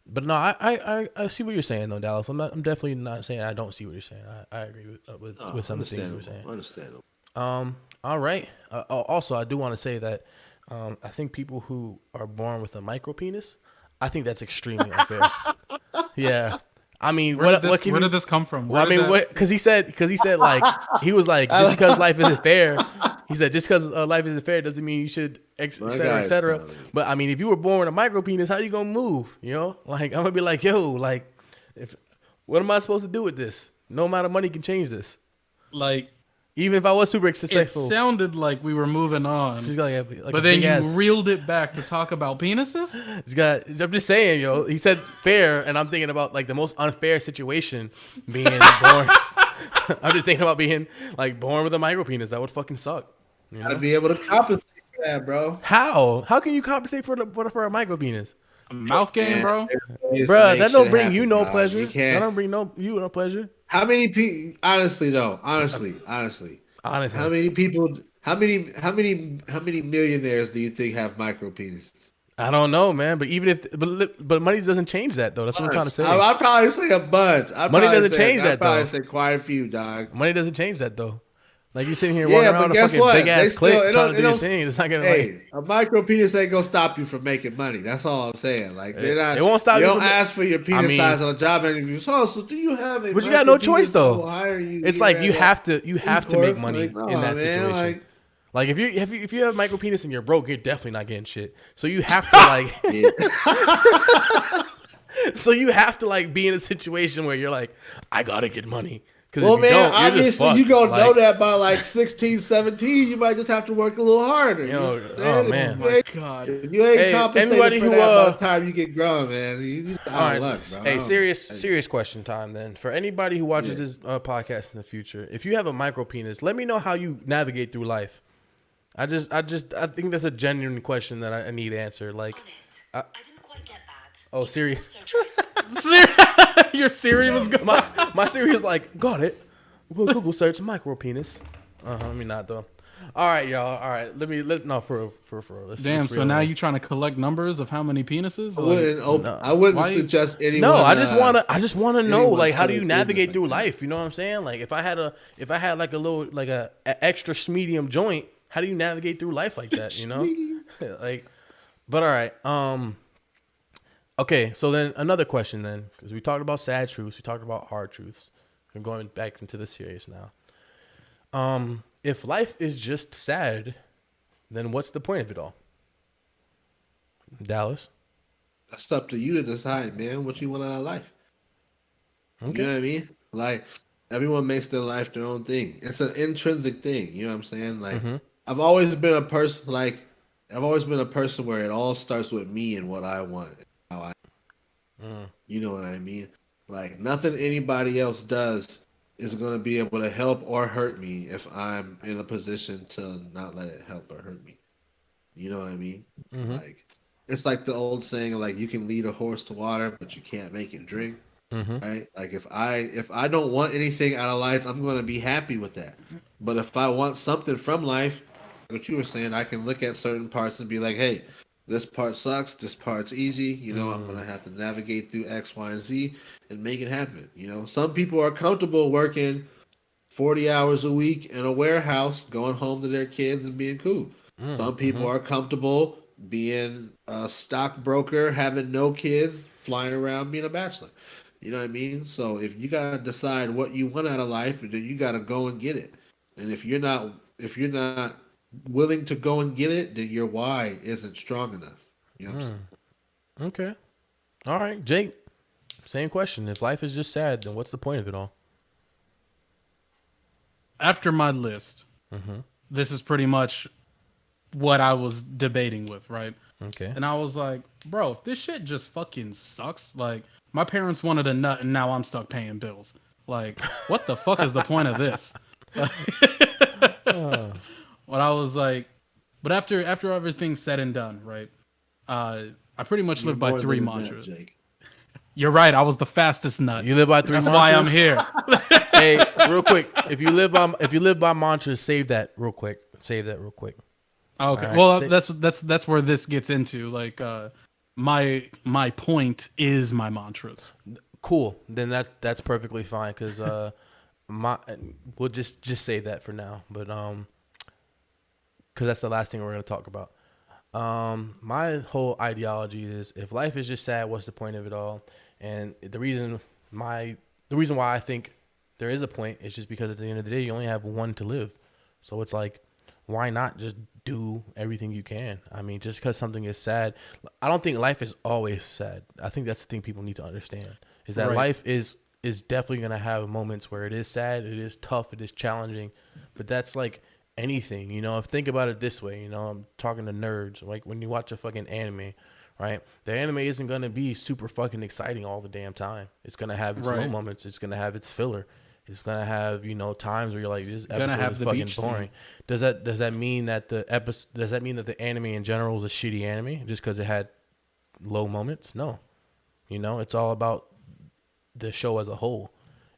But no, I see what you're saying though, Dallas. I'm definitely not saying I don't see what you're saying. I agree with some of the things you were saying. Understandable. All right. Also, I do want to say that I think people who are born with a micro penis, I think that's extremely unfair. Yeah. I mean, where did this come from? Because he said like, he was like, just because life isn't fair, he said just because life isn't fair doesn't mean you should, et cetera. But I mean, if you were born with a micro penis, how you gonna move? You know, like I'm gonna be like, yo, like, what am I supposed to do with this? No amount of money can change this. Like, even if I was super successful. It sounded like we were moving on, but then you reeled it back to talk about penises. I'm just saying, yo. He said fair, and I'm thinking about like the most unfair situation being born. I'm just thinking about being like born with a micro penis. That would fucking suck. You gotta be able to compensate for that, bro. How? How can you compensate for a micro penis? Mouth game, bro. Bro, that don't bring you no pleasure. That don't bring you no pleasure. How many people? Honestly, how many millionaires do you think have micro penises? I don't know, man. But even but money doesn't change that though. That's what I'm trying to say. I'd probably say a bunch. Money doesn't change that though. I'd probably say quite a few, dog. Money doesn't change that though. Like you're sitting here walking around a fucking big ass clip trying to do your thing. It's not gonna a micro penis ain't gonna stop you from making money. That's all I'm saying. Like it won't stop you. Don't ask for your penis size on a job interview. So do you have a? But you got no choice though. You it's like you have to make money in that situation. Like if you have micro penis and you're broke, you're definitely not getting shit. So you have to like. So you have to like be in a situation where you're like, I gotta get money. Well, man, obviously you gonna know that by like 16, 17. You might just have to work a little harder. Oh man, my God! You ain't compensated for that by the time you get grown, man. You out of luck, bro. Hey, serious question time then. For anybody who watches this podcast in the future, if you have a micro penis, let me know how you navigate through life. I think that's a genuine question that I need answered. Like, I didn't quite get that. Oh, serious. Your Siri was good. My Siri is like, got it. We'll Google search micro penis. Let me not though. All right, y'all. All right, for real. Damn. So now you trying to collect numbers of how many penises? I wouldn't suggest anyone. No, I just want to know like how do you navigate through life? You know what I'm saying? Like if I had like a little like a extra medium joint, how do you navigate through life like that? You know, like. But all right. Okay, so then another question then, because we talked about sad truths, we talked about hard truths. We're going back into the serious now. If life is just sad, then what's the point of it all? Dallas? That's up to you to decide, man, what you want out of life. Okay. You know what I mean? Like, everyone makes their life their own thing. It's an intrinsic thing, you know what I'm saying? Like, I've always been a person, like, I've always been a person where it all starts with me and what I want, how I. You know what I mean? Like nothing anybody else does is going to be able to help or hurt me if I'm in a position to not let it help or hurt me. You know what I mean? Like it's like the old saying, like you can lead a horse to water, but you can't make it drink. Right? Like if I don't want anything out of life, I'm going to be happy with that. But if I want something from life, what you were saying, I can look at certain parts and be like, hey, this part sucks, this part's easy. You know, I'm going to have to navigate through X, Y, and Z and make it happen. You know, some people are comfortable working 40 hours a week in a warehouse, going home to their kids and being cool. Some people are comfortable being a stockbroker, having no kids, flying around, being a bachelor. You know what I mean? So if you got to decide what you want out of life, then you got to go and get it. And if you're not willing to go and get it, then your why isn't strong enough. You know what I'm saying? Okay. All right, Jake. Same question. If life is just sad, then what's the point of it all? After my list, this is pretty much what I was debating with, right? Okay. And I was like, bro, if this shit just fucking sucks, like, my parents wanted a nut and now I'm stuck paying bills. Like, what the fuck is the point of this? What I was like, but after everything's said and done, right? I pretty much live by 3 mantras. You're right. I was the fastest nut. You live by 3 That's mantras? why I'm here. Hey, real quick. If you live by mantras, save that real quick. Okay. Right, well, that's where this gets into. Like, my point is my mantras. Cool. Then that's perfectly fine because we'll just save that for now. But because that's the last thing we're gonna talk about. My whole ideology is if life is just sad, what's the point of it all? And the reason why I think there is a point is just because at the end of the day you only have one to live. So it's like, why not just do everything you can? I mean, just because something is sad, I don't think life is always sad. I think that's the thing people need to understand is that life is definitely going to have moments where it is sad, it is tough, it is challenging, but that's like anything, you know. If think about it this way, you know, I'm talking to nerds, like when you watch a fucking anime, right? The anime isn't going to be super fucking exciting all the damn time. It's going to have its low moments, it's going to have its filler. It's gonna have, you know, times where you're like, this episode is fucking boring. Does that mean that the anime in general is a shitty anime just because it had low moments? No, you know, it's all about the show as a whole,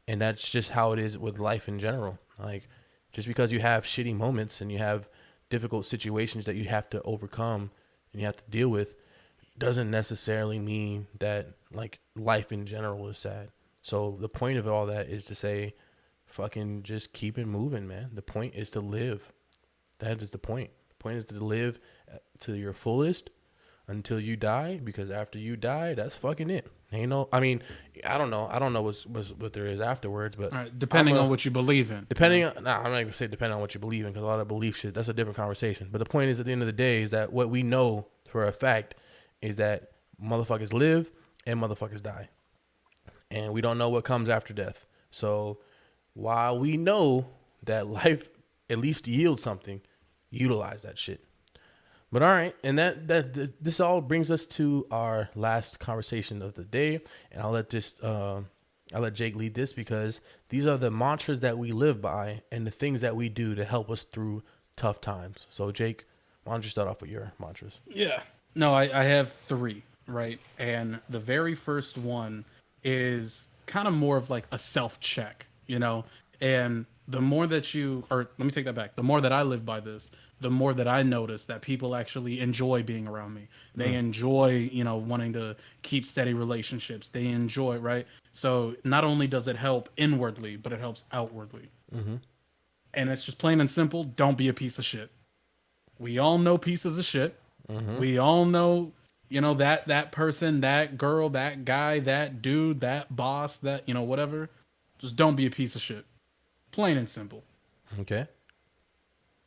and that's just how it is with life in general. Like, just because you have shitty moments and you have difficult situations that you have to overcome and you have to deal with, doesn't necessarily mean that like life in general is sad. So the point of all that is to say, fucking just keep it moving, man. The point is to live. That is the point. The point is to live to your fullest until you die, because after you die, that's fucking it. Ain't no, I mean, I don't know what there is afterwards, but depending on what you believe in. I'm not gonna say depending on what you believe in, because a lot of belief shit, that's a different conversation. But the point is, at the end of the day, is that what we know for a fact is that motherfuckers live and motherfuckers die. And we don't know what comes after death. So while we know that life at least yields something, utilize that shit. But all right, and this all brings us to our last conversation of the day, and I'll let Jake lead this, because these are the mantras that we live by and the things that we do to help us through tough times. So Jake, why don't you start off with your mantras? Yeah. No, I have 3, right? And the very first one is kind of more of like a self-check, you know? And the more that let me take that back. The more that I live by this, the more that I notice that people actually enjoy being around me. They enjoy, you know, wanting to keep steady relationships. They enjoy, right? So not only does it help inwardly, but it helps outwardly. And it's just plain and simple. Don't be a piece of shit. We all know pieces of shit. We all know, you know, that person, that girl, that guy, that dude, that boss, that, you know, whatever. Just don't be a piece of shit. Plain and simple. Okay.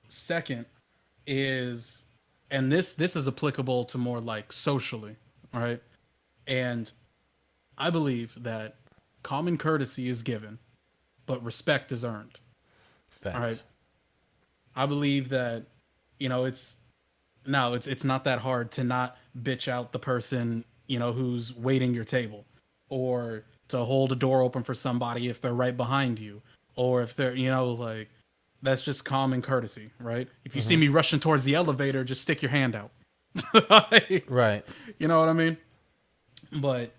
Second is, and this is applicable to more like socially, all right? And I believe that common courtesy is given, but respect is earned. Facts. All right. I believe that, you know, No, it's not that hard to not bitch out the person, who's waiting your table, or to hold a door open for somebody if they're right behind you, or if they're, like, that's just common courtesy, right? If you see me rushing towards the elevator, just stick your hand out. Right. You know what I mean? But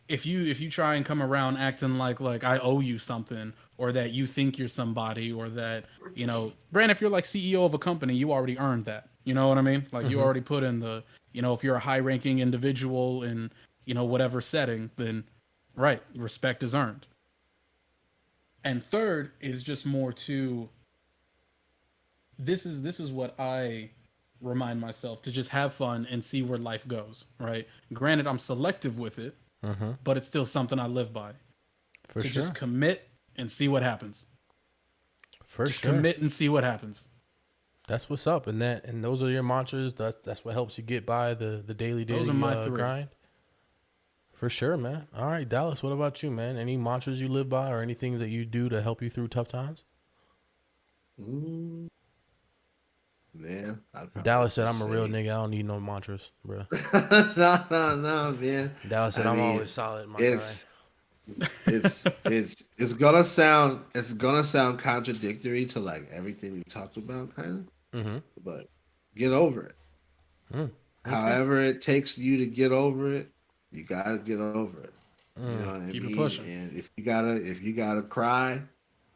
if you try and come around acting like I owe you something, or that you think you're somebody, or that, Brand, if you're like CEO of a company, you already earned that. You know what I mean? Like you already put in the, if you're a high ranking individual in, whatever setting, then right, respect is earned. And third is just more to, this is what I remind myself to just have fun and see where life goes, right? Granted, I'm selective with it, but it's still something I live by. For to sure. just commit and see what happens. Just commit and see what happens. That's what's up, and those are your mantras. That's what helps you get by the daily Those are my grind. For sure, man. All right, Dallas, what about you, man? Any mantras you live by, or anything that you do to help you through tough times? Man, Dallas said, "I'm a real nigga. I don't need no mantras, bro." no, man. Dallas said, "I'm always solid, my guy." It's gonna sound contradictory to like everything we talked about, kind of. But get over it. Okay. However it takes you to get over it, you gotta get over it. You know what I Keep mean? it pushing. And if you gotta cry,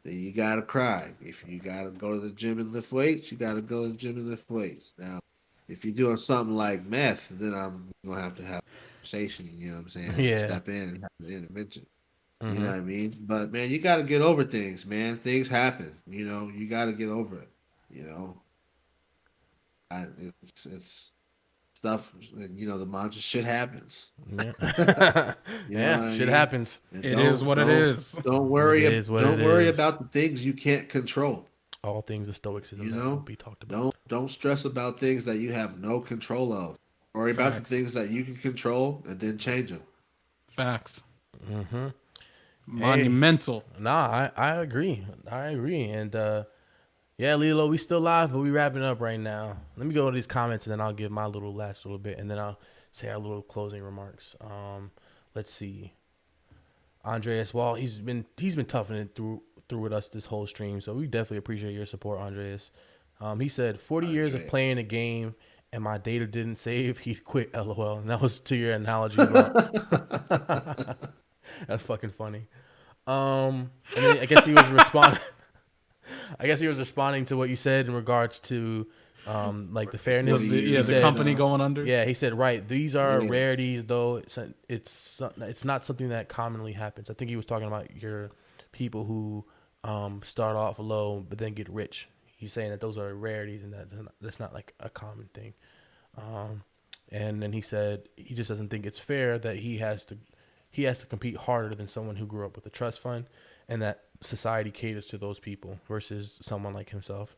then you gotta cry. If you gotta go to the gym and lift weights, you gotta go to the gym and lift weights. Now, if you're doing something like meth, then I'm gonna have to have a conversation. You know what I'm saying? Yeah. Step in and have an intervention. You know what I mean? But man, you gotta get over things, man. Things happen. You gotta get over it. It's stuff. The mantra, shit happens. Yeah, shit happens. And it is what it is. Don't worry. Don't worry about the things you can't control. All things of stoicism that will be talked about. Don't stress about things that you have no control of. Worry about the things that you can control and then change them. Facts. Monumental. Nah, I agree. And yeah, Lilo, we still live, but we wrapping up right now. Let me go to these comments and then I'll give my last little bit, and then I'll say our little closing remarks. Let's see. Andreas, well, he's been toughing it through with us this whole stream, so we definitely appreciate your support, Andreas. He said 40 years of playing a game and my data didn't save, he'd quit, LOL. And that was to your analogy. That's fucking funny. And then I guess he was responding to what you said in regards to like the fairness. The company going under. Yeah, he said, right, these are rarities though. It's not something that commonly happens. I think he was talking about your people who start off low but then get rich. He's saying that those are rarities and that's not like a common thing. And then he said he just doesn't think it's fair that he has to compete harder than someone who grew up with a trust fund, and that society caters to those people versus someone like himself.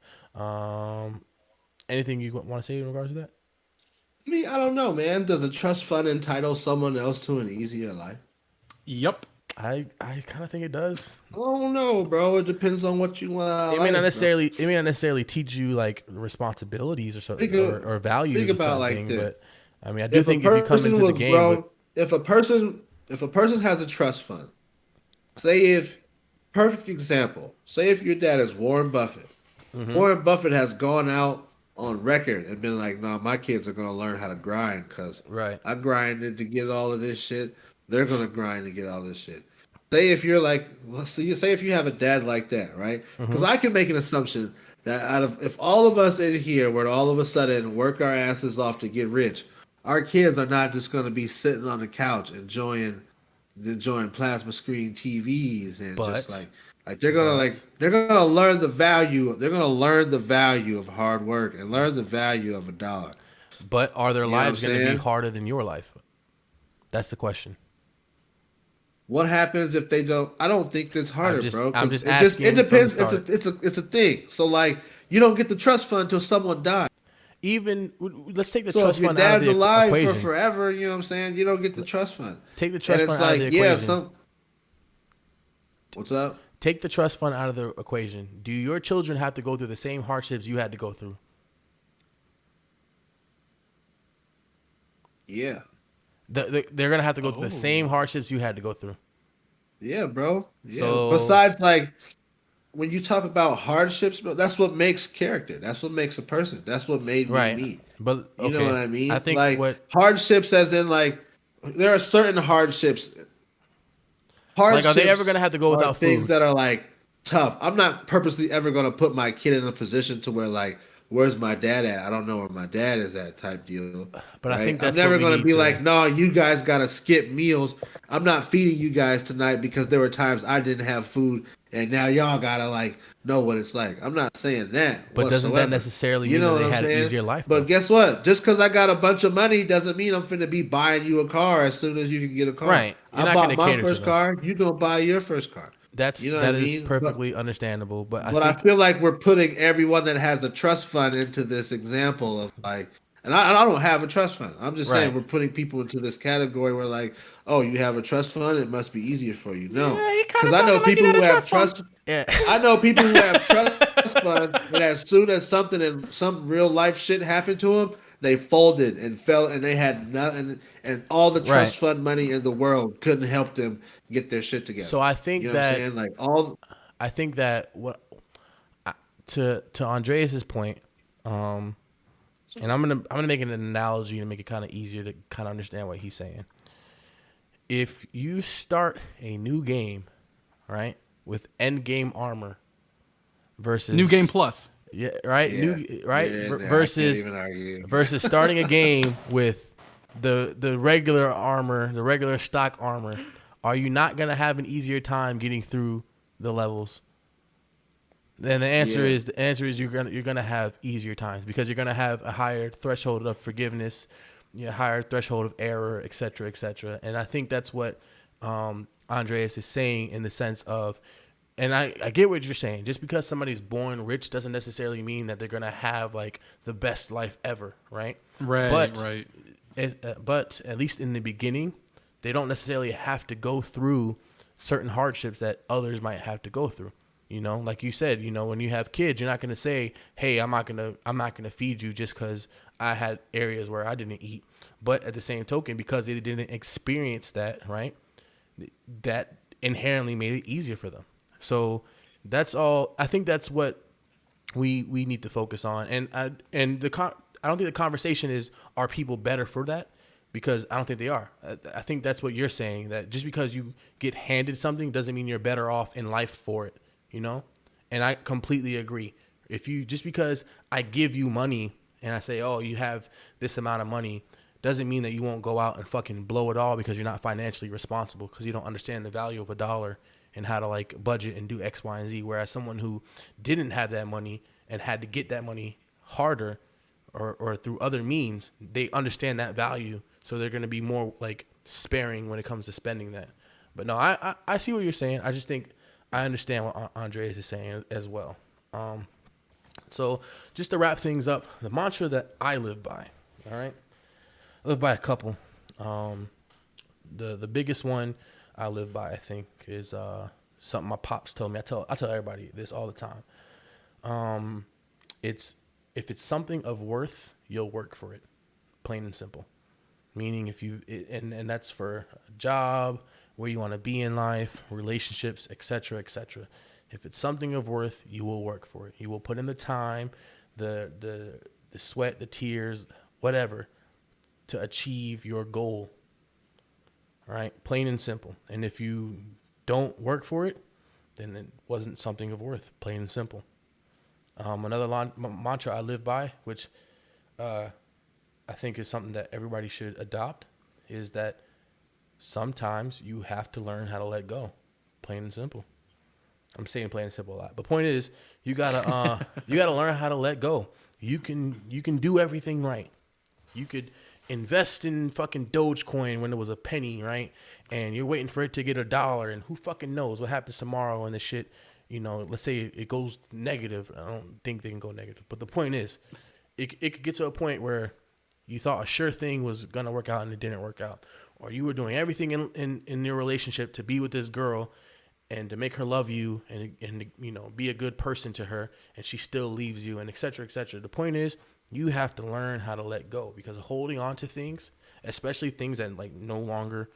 Anything you want to say in regards to that? I mean, I don't know, man. Does a trust fund entitle someone else to an easier life? Yep. I kind of think it does. I don't know, bro. It depends on what you want. It may not necessarily teach you like responsibilities or something or values. Think about like thing, this. But I mean, I do think if you come into the game, if a person has a trust fund, perfect example, say if your dad is Warren Buffett. Warren Buffett has gone out on record and been like, no, my kids are going to learn how to grind because I grinded to get all of this shit. They're going to grind to get all this shit. Say if you're like, say if you have a dad like that, right? Because I can make an assumption that if all of us in here were to all of a sudden work our asses off to get rich, our kids are not just going to be sitting on the couch enjoying plasma screen TVs and just like they're gonna learn the value of hard work and learn the value of $1. But are their lives going to be harder than your life? That's the question. What happens if they don't? I don't think it's harder, bro. I'm just asking. It depends. It's a thing. So like, you don't get the trust fund until someone dies. Let's take the so trust if your fund out of dad's the alive equation. for forever, you know what I'm saying? You don't get the trust fund. Take the trust fund out of the equation. What's up? Take the trust fund out of the equation. Do your children have to go through the same hardships you had to go through? Yeah. They're gonna have to go through the same hardships you had to go through. Yeah, bro. Yeah. So, besides, like, when you talk about hardships, bro, that's what makes character. That's what makes a person. That's what made me me. But you know what I mean? I think like hardships, as in like, there are certain hardships. Hardships, like, are they ever gonna have to go without things food? that are like tough? I'm not purposely ever gonna put my kid in a position to where like, where's my dad at? I don't know where my dad is at, type deal. But right? I think that's I'm never what we gonna need be to- like, no, you guys gotta skip meals. I'm not feeding you guys tonight because there were times I didn't have food, and now y'all gotta like know what it's like. I'm not saying that. But doesn't that whatsoever. necessarily You mean know that they what I'm had an saying? easier life? But guess what? Just because I got a bunch of money doesn't mean I'm finna be buying you a car as soon as you can get a car. Right. You're I not bought gonna my cater to first them. car. You gonna buy your first car. That You know what I is mean? perfectly understandable. But But I feel like we're putting everyone that has a trust fund into this example of like, and I don't have a trust fund. I'm just saying Right. we're putting people into this category where like, oh, you have a trust fund, it must be easier for you. No, because I know people who have trust. Yeah. I know people who have trust funds, and as soon as something and some real life shit happened to them, they folded and fell, and they had nothing, and all the trust fund money in the world couldn't help them get their shit together. So I think you know that what I'm saying? Like all. I think that to Andreas's point, and I'm gonna make an analogy to make it kind of easier to kind of understand what he's saying. If you start a new game, right, with end game armor versus New Game Plus. Yeah, right. Yeah. New right Yeah, I can't versus even argue. versus starting a game with the regular armor, the regular stock armor. Are you not gonna have an easier time getting through the levels? Then the answer is you're gonna have easier times because you're gonna have a higher threshold of forgiveness, higher threshold of error, et cetera, et cetera. And I think that's what Andreas is saying in the sense of, and I get what you're saying. Just because somebody's born rich doesn't necessarily mean that they're gonna have like the best life ever, right? Right. But at least in the beginning, they don't necessarily have to go through certain hardships that others might have to go through. You know, like you said, when you have kids, you're not going to say, hey, I'm not going to feed you just because I had areas where I didn't eat. But at the same token, because they didn't experience that, right, that inherently made it easier for them. That's all. I think that's what we need to focus on. And I don't think the conversation is, are people better for that? Because I don't think they are. I think that's what you're saying, that just because you get handed something doesn't mean you're better off in life for it. And I completely agree. Just because I give you money and I say, oh, you have this amount of money, doesn't mean that you won't go out and fucking blow it all because you're not financially responsible, because you don't understand the value of a dollar and how to like budget and do X, Y, and Z. Whereas someone who didn't have that money and had to get that money harder or through other means, they understand that value. So they're going to be more like sparing when it comes to spending that. But no, I see what you're saying. I just think I understand what Andreas is saying as well. So just to wrap things up, the mantra that I live by, all right? I live by a couple. The biggest one I live by, I think, is something my pops told me. I tell everybody this all the time. If it's something of worth, you'll work for it, plain and simple. Meaning and that's for a job, where you want to be in life, relationships, etc., etc. If it's something of worth, you will work for it. You will put in the time, the sweat, the tears, whatever, to achieve your goal. All right, plain and simple. And if you don't work for it, then it wasn't something of worth, plain and simple. Another mantra I live by, which I think is something that everybody should adopt, is that sometimes you have to learn how to let go, plain and simple. I'm saying plain and simple a lot, but point is, you gotta learn how to let go. You can do everything right. You could invest in fucking Dogecoin when it was a penny, right? And you're waiting for it to get $1, and who fucking knows what happens tomorrow when the shit, let's say it goes negative. I don't think they can go negative, but the point is, it could get to a point where you thought a sure thing was gonna work out and it didn't work out. Or you were doing everything in your relationship to be with this girl and to make her love you and be a good person to her, and she still leaves you, and et cetera, et cetera. The point is, you have to learn how to let go, because holding on to things especially things that like no longer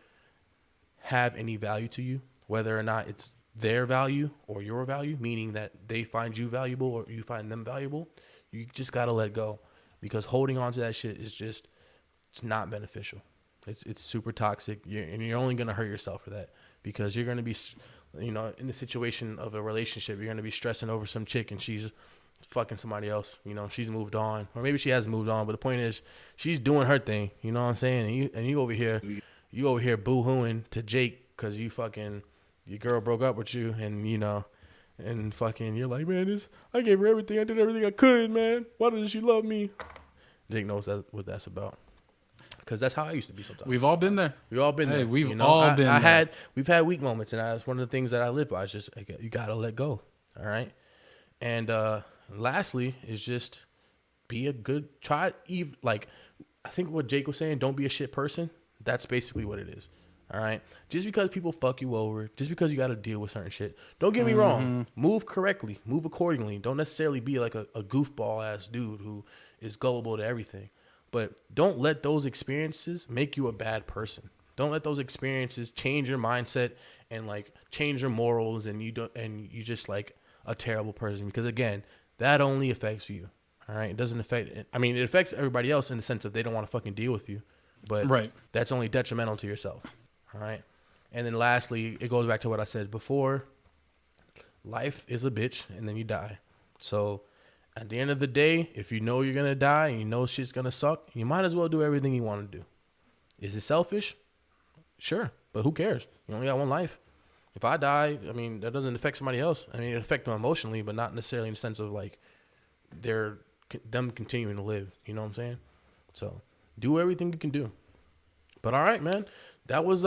have any value to you, whether or not it's their value or your value, meaning that they find you valuable or you find them valuable. You just gotta let go, because holding on to that shit is just, it's not beneficial. It's super toxic, and you're only gonna hurt yourself for that, because you're gonna be, you know, in the situation of a relationship, you're gonna be stressing over some chick and she's fucking somebody else. You know, she's moved on, or maybe she hasn't moved on, but the point is she's doing her thing. You know what I'm saying? And you over here boo-hooing to Jake because your girl broke up with you, and you know, and fucking you're like, man, I gave her everything, I did everything I could, man. Why doesn't she love me? Jake knows what that's about. Because that's how I used to be sometimes. We've all been there. We've all been there. We've all been there. We've had weak moments, and that's one of the things that I live by. It's just, you got to let go. All right. And lastly is just be a good, like, I think what Jake was saying, don't be a shit person. That's basically what it is. All right. Just because people fuck you over, just because you got to deal with certain shit. Don't get me wrong. Move correctly. Move accordingly. Don't necessarily be like a goofball ass dude who is gullible to everything. But don't let those experiences make you a bad person. Don't let those experiences change your mindset and like change your morals, and you just like a terrible person, because again, that only affects you. All right. It doesn't affect, I mean, it affects everybody else in the sense that they don't want to fucking deal with you, but that's only detrimental to yourself. All right. And then lastly, it goes back to what I said before. Life is a bitch, and then you die. So at the end of the day, if you know you're going to die and you know shit's going to suck, you might as well do everything you want to do. Is it selfish? Sure. But who cares? You only got one life. If I die, I mean, that doesn't affect somebody else. I mean, it affects them emotionally, but not necessarily in the sense of like them continuing to live. You know what I'm saying? So do everything you can do. But all right, man. That was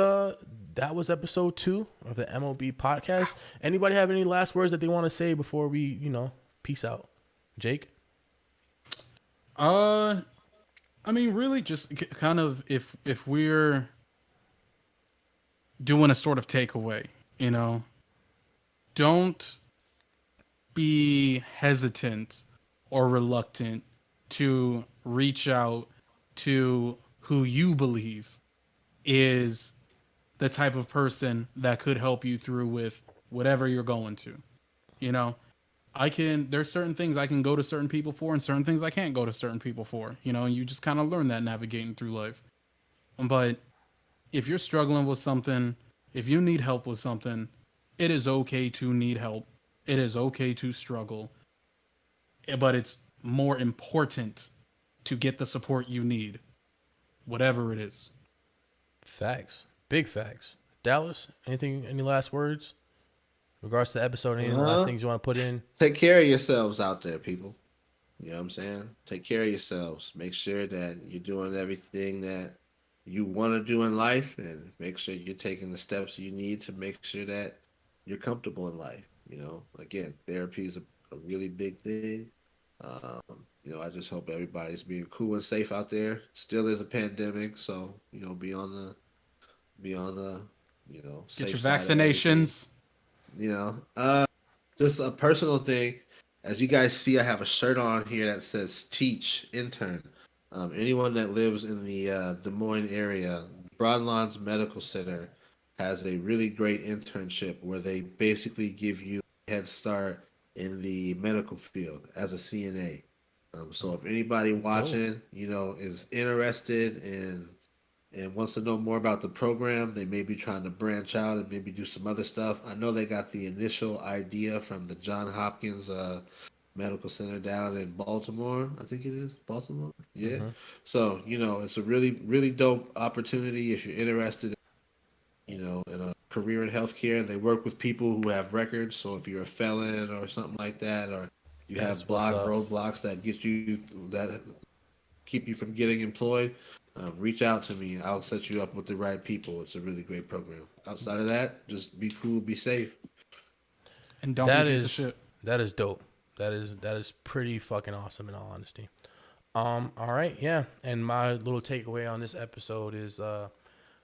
episode 2 of the M.O.B Podcast. Anybody have any last words that they want to say before we, you know, peace out? Jake? I mean, really just kind of if we're doing a sort of takeaway, you know, don't be hesitant or reluctant to reach out to who you believe is the type of person that could help you through with whatever you're going to. You know, there's certain things I can go to certain people for and certain things I can't go to certain people for, you know, and you just kind of learn that navigating through life. But if you're struggling with something, if you need help with something, it is okay to need help. It is okay to struggle, but it's more important to get the support you need, whatever it is. Facts. Big facts. Dallas, any last words in regards to the episode? Any last things you want to put in? Take care of yourselves out there, people. You know what I'm saying? Take care of yourselves. Make sure that you're doing everything that you want to do in life, and make sure you're taking the steps you need to make sure that you're comfortable in life. You know, again, therapy is a really big thing. You know, I just hope everybody's being cool and safe out there. Still is a pandemic, so, you know, be on the, you know, get safe your side vaccinations. You know, just a personal thing. As you guys see, I have a shirt on here that says "Teach Intern." Anyone that lives in the Des Moines area, Broadlawns Medical Center has a really great internship where they basically give you a head start in the medical field as a CNA. So if anybody watching, you know, is interested and wants to know more about the program, they may be trying to branch out and maybe do some other stuff. I know they got the initial idea from the Johns Hopkins Medical Center down in Baltimore. I think it is Baltimore. Yeah. Mm-hmm. So, you know, it's a really, really dope opportunity if you're interested, you know, in a career in healthcare. They work with people who have records. So if you're a felon or something like that, or you have roadblocks that keep you from getting employed, reach out to me. I'll set you up with the right people. It's a really great program. Outside of that, just be cool, be safe, and don't be a piece of shit. That is dope. That is pretty fucking awesome, in all honesty. All right, yeah. And my little takeaway on this episode is,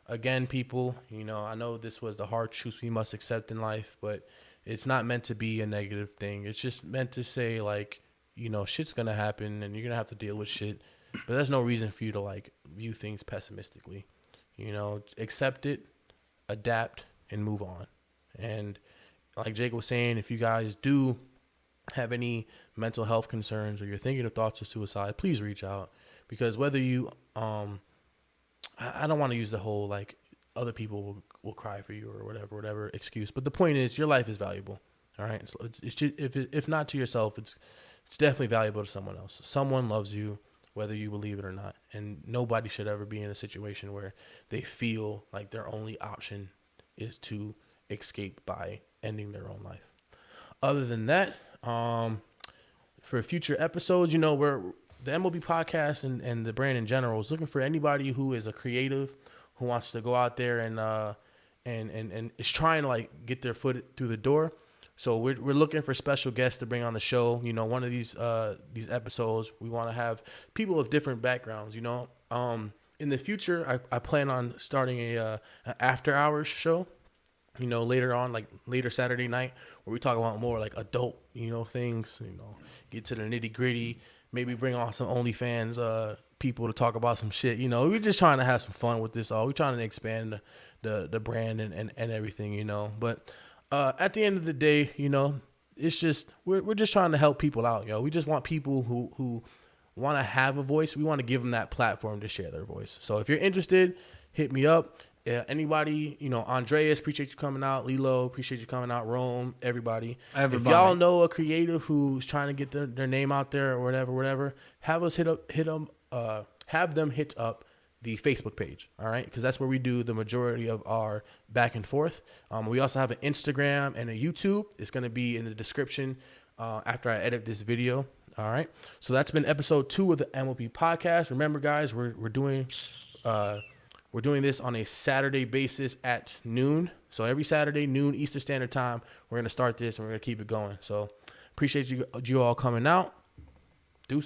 again, people, you know, I know this was the hard truths we must accept in life, but it's not meant to be a negative thing. It's just meant to say, like, you know, shit's gonna happen and you're gonna have to deal with shit. but there's no reason for you to like view things pessimistically. You know, accept it, adapt, and move on. And like Jake was saying, if you guys do have any mental health concerns or you're thinking of thoughts of suicide, please reach out, because whether you, I don't want to use the whole like other people will cry for you or whatever excuse, but the point is your life is valuable. All right. So if not to yourself, it's definitely valuable to someone else. Someone loves you, whether you believe it or not. And nobody should ever be in a situation where they feel like their only option is to escape by ending their own life. Other than that, for future episodes, you know, the M.O.B Podcast and the brand in general is looking for anybody who is a creative, who wants to go out there and is trying to like get their foot through the door. So we're looking for special guests to bring on the show. You know, one of these episodes, we want to have people of different backgrounds. You know, in the future, I plan on starting an after hours show. You know, later Saturday night, where we talk about more like adult, you know, things. You know, get to the nitty gritty. Maybe bring on some OnlyFans people to talk about some shit. You know, we're just trying to have some fun with this. We're trying to expand the brand and everything. You know, but. At the end of the day, you know, it's just we're just trying to help people out, yo. We just want people who want to have a voice. We want to give them that platform to share their voice. So if you're interested, hit me up. Anybody, you know, Andreas, appreciate you coming out. Lilo, appreciate you coming out. Rome, everybody. If y'all know a creative who's trying to get their name out there or whatever, have us have them hit up the Facebook page, all right? Because that's where we do the majority of our back and forth. We also have an Instagram and a YouTube. It's going to be in the description after I edit this video, all right? So that's been episode 2 of the M.O.B Podcast. Remember, guys, we're doing this on a Saturday basis at noon. So every Saturday, noon Eastern Standard Time, we're going to start this and we're going to keep it going. So appreciate you all coming out.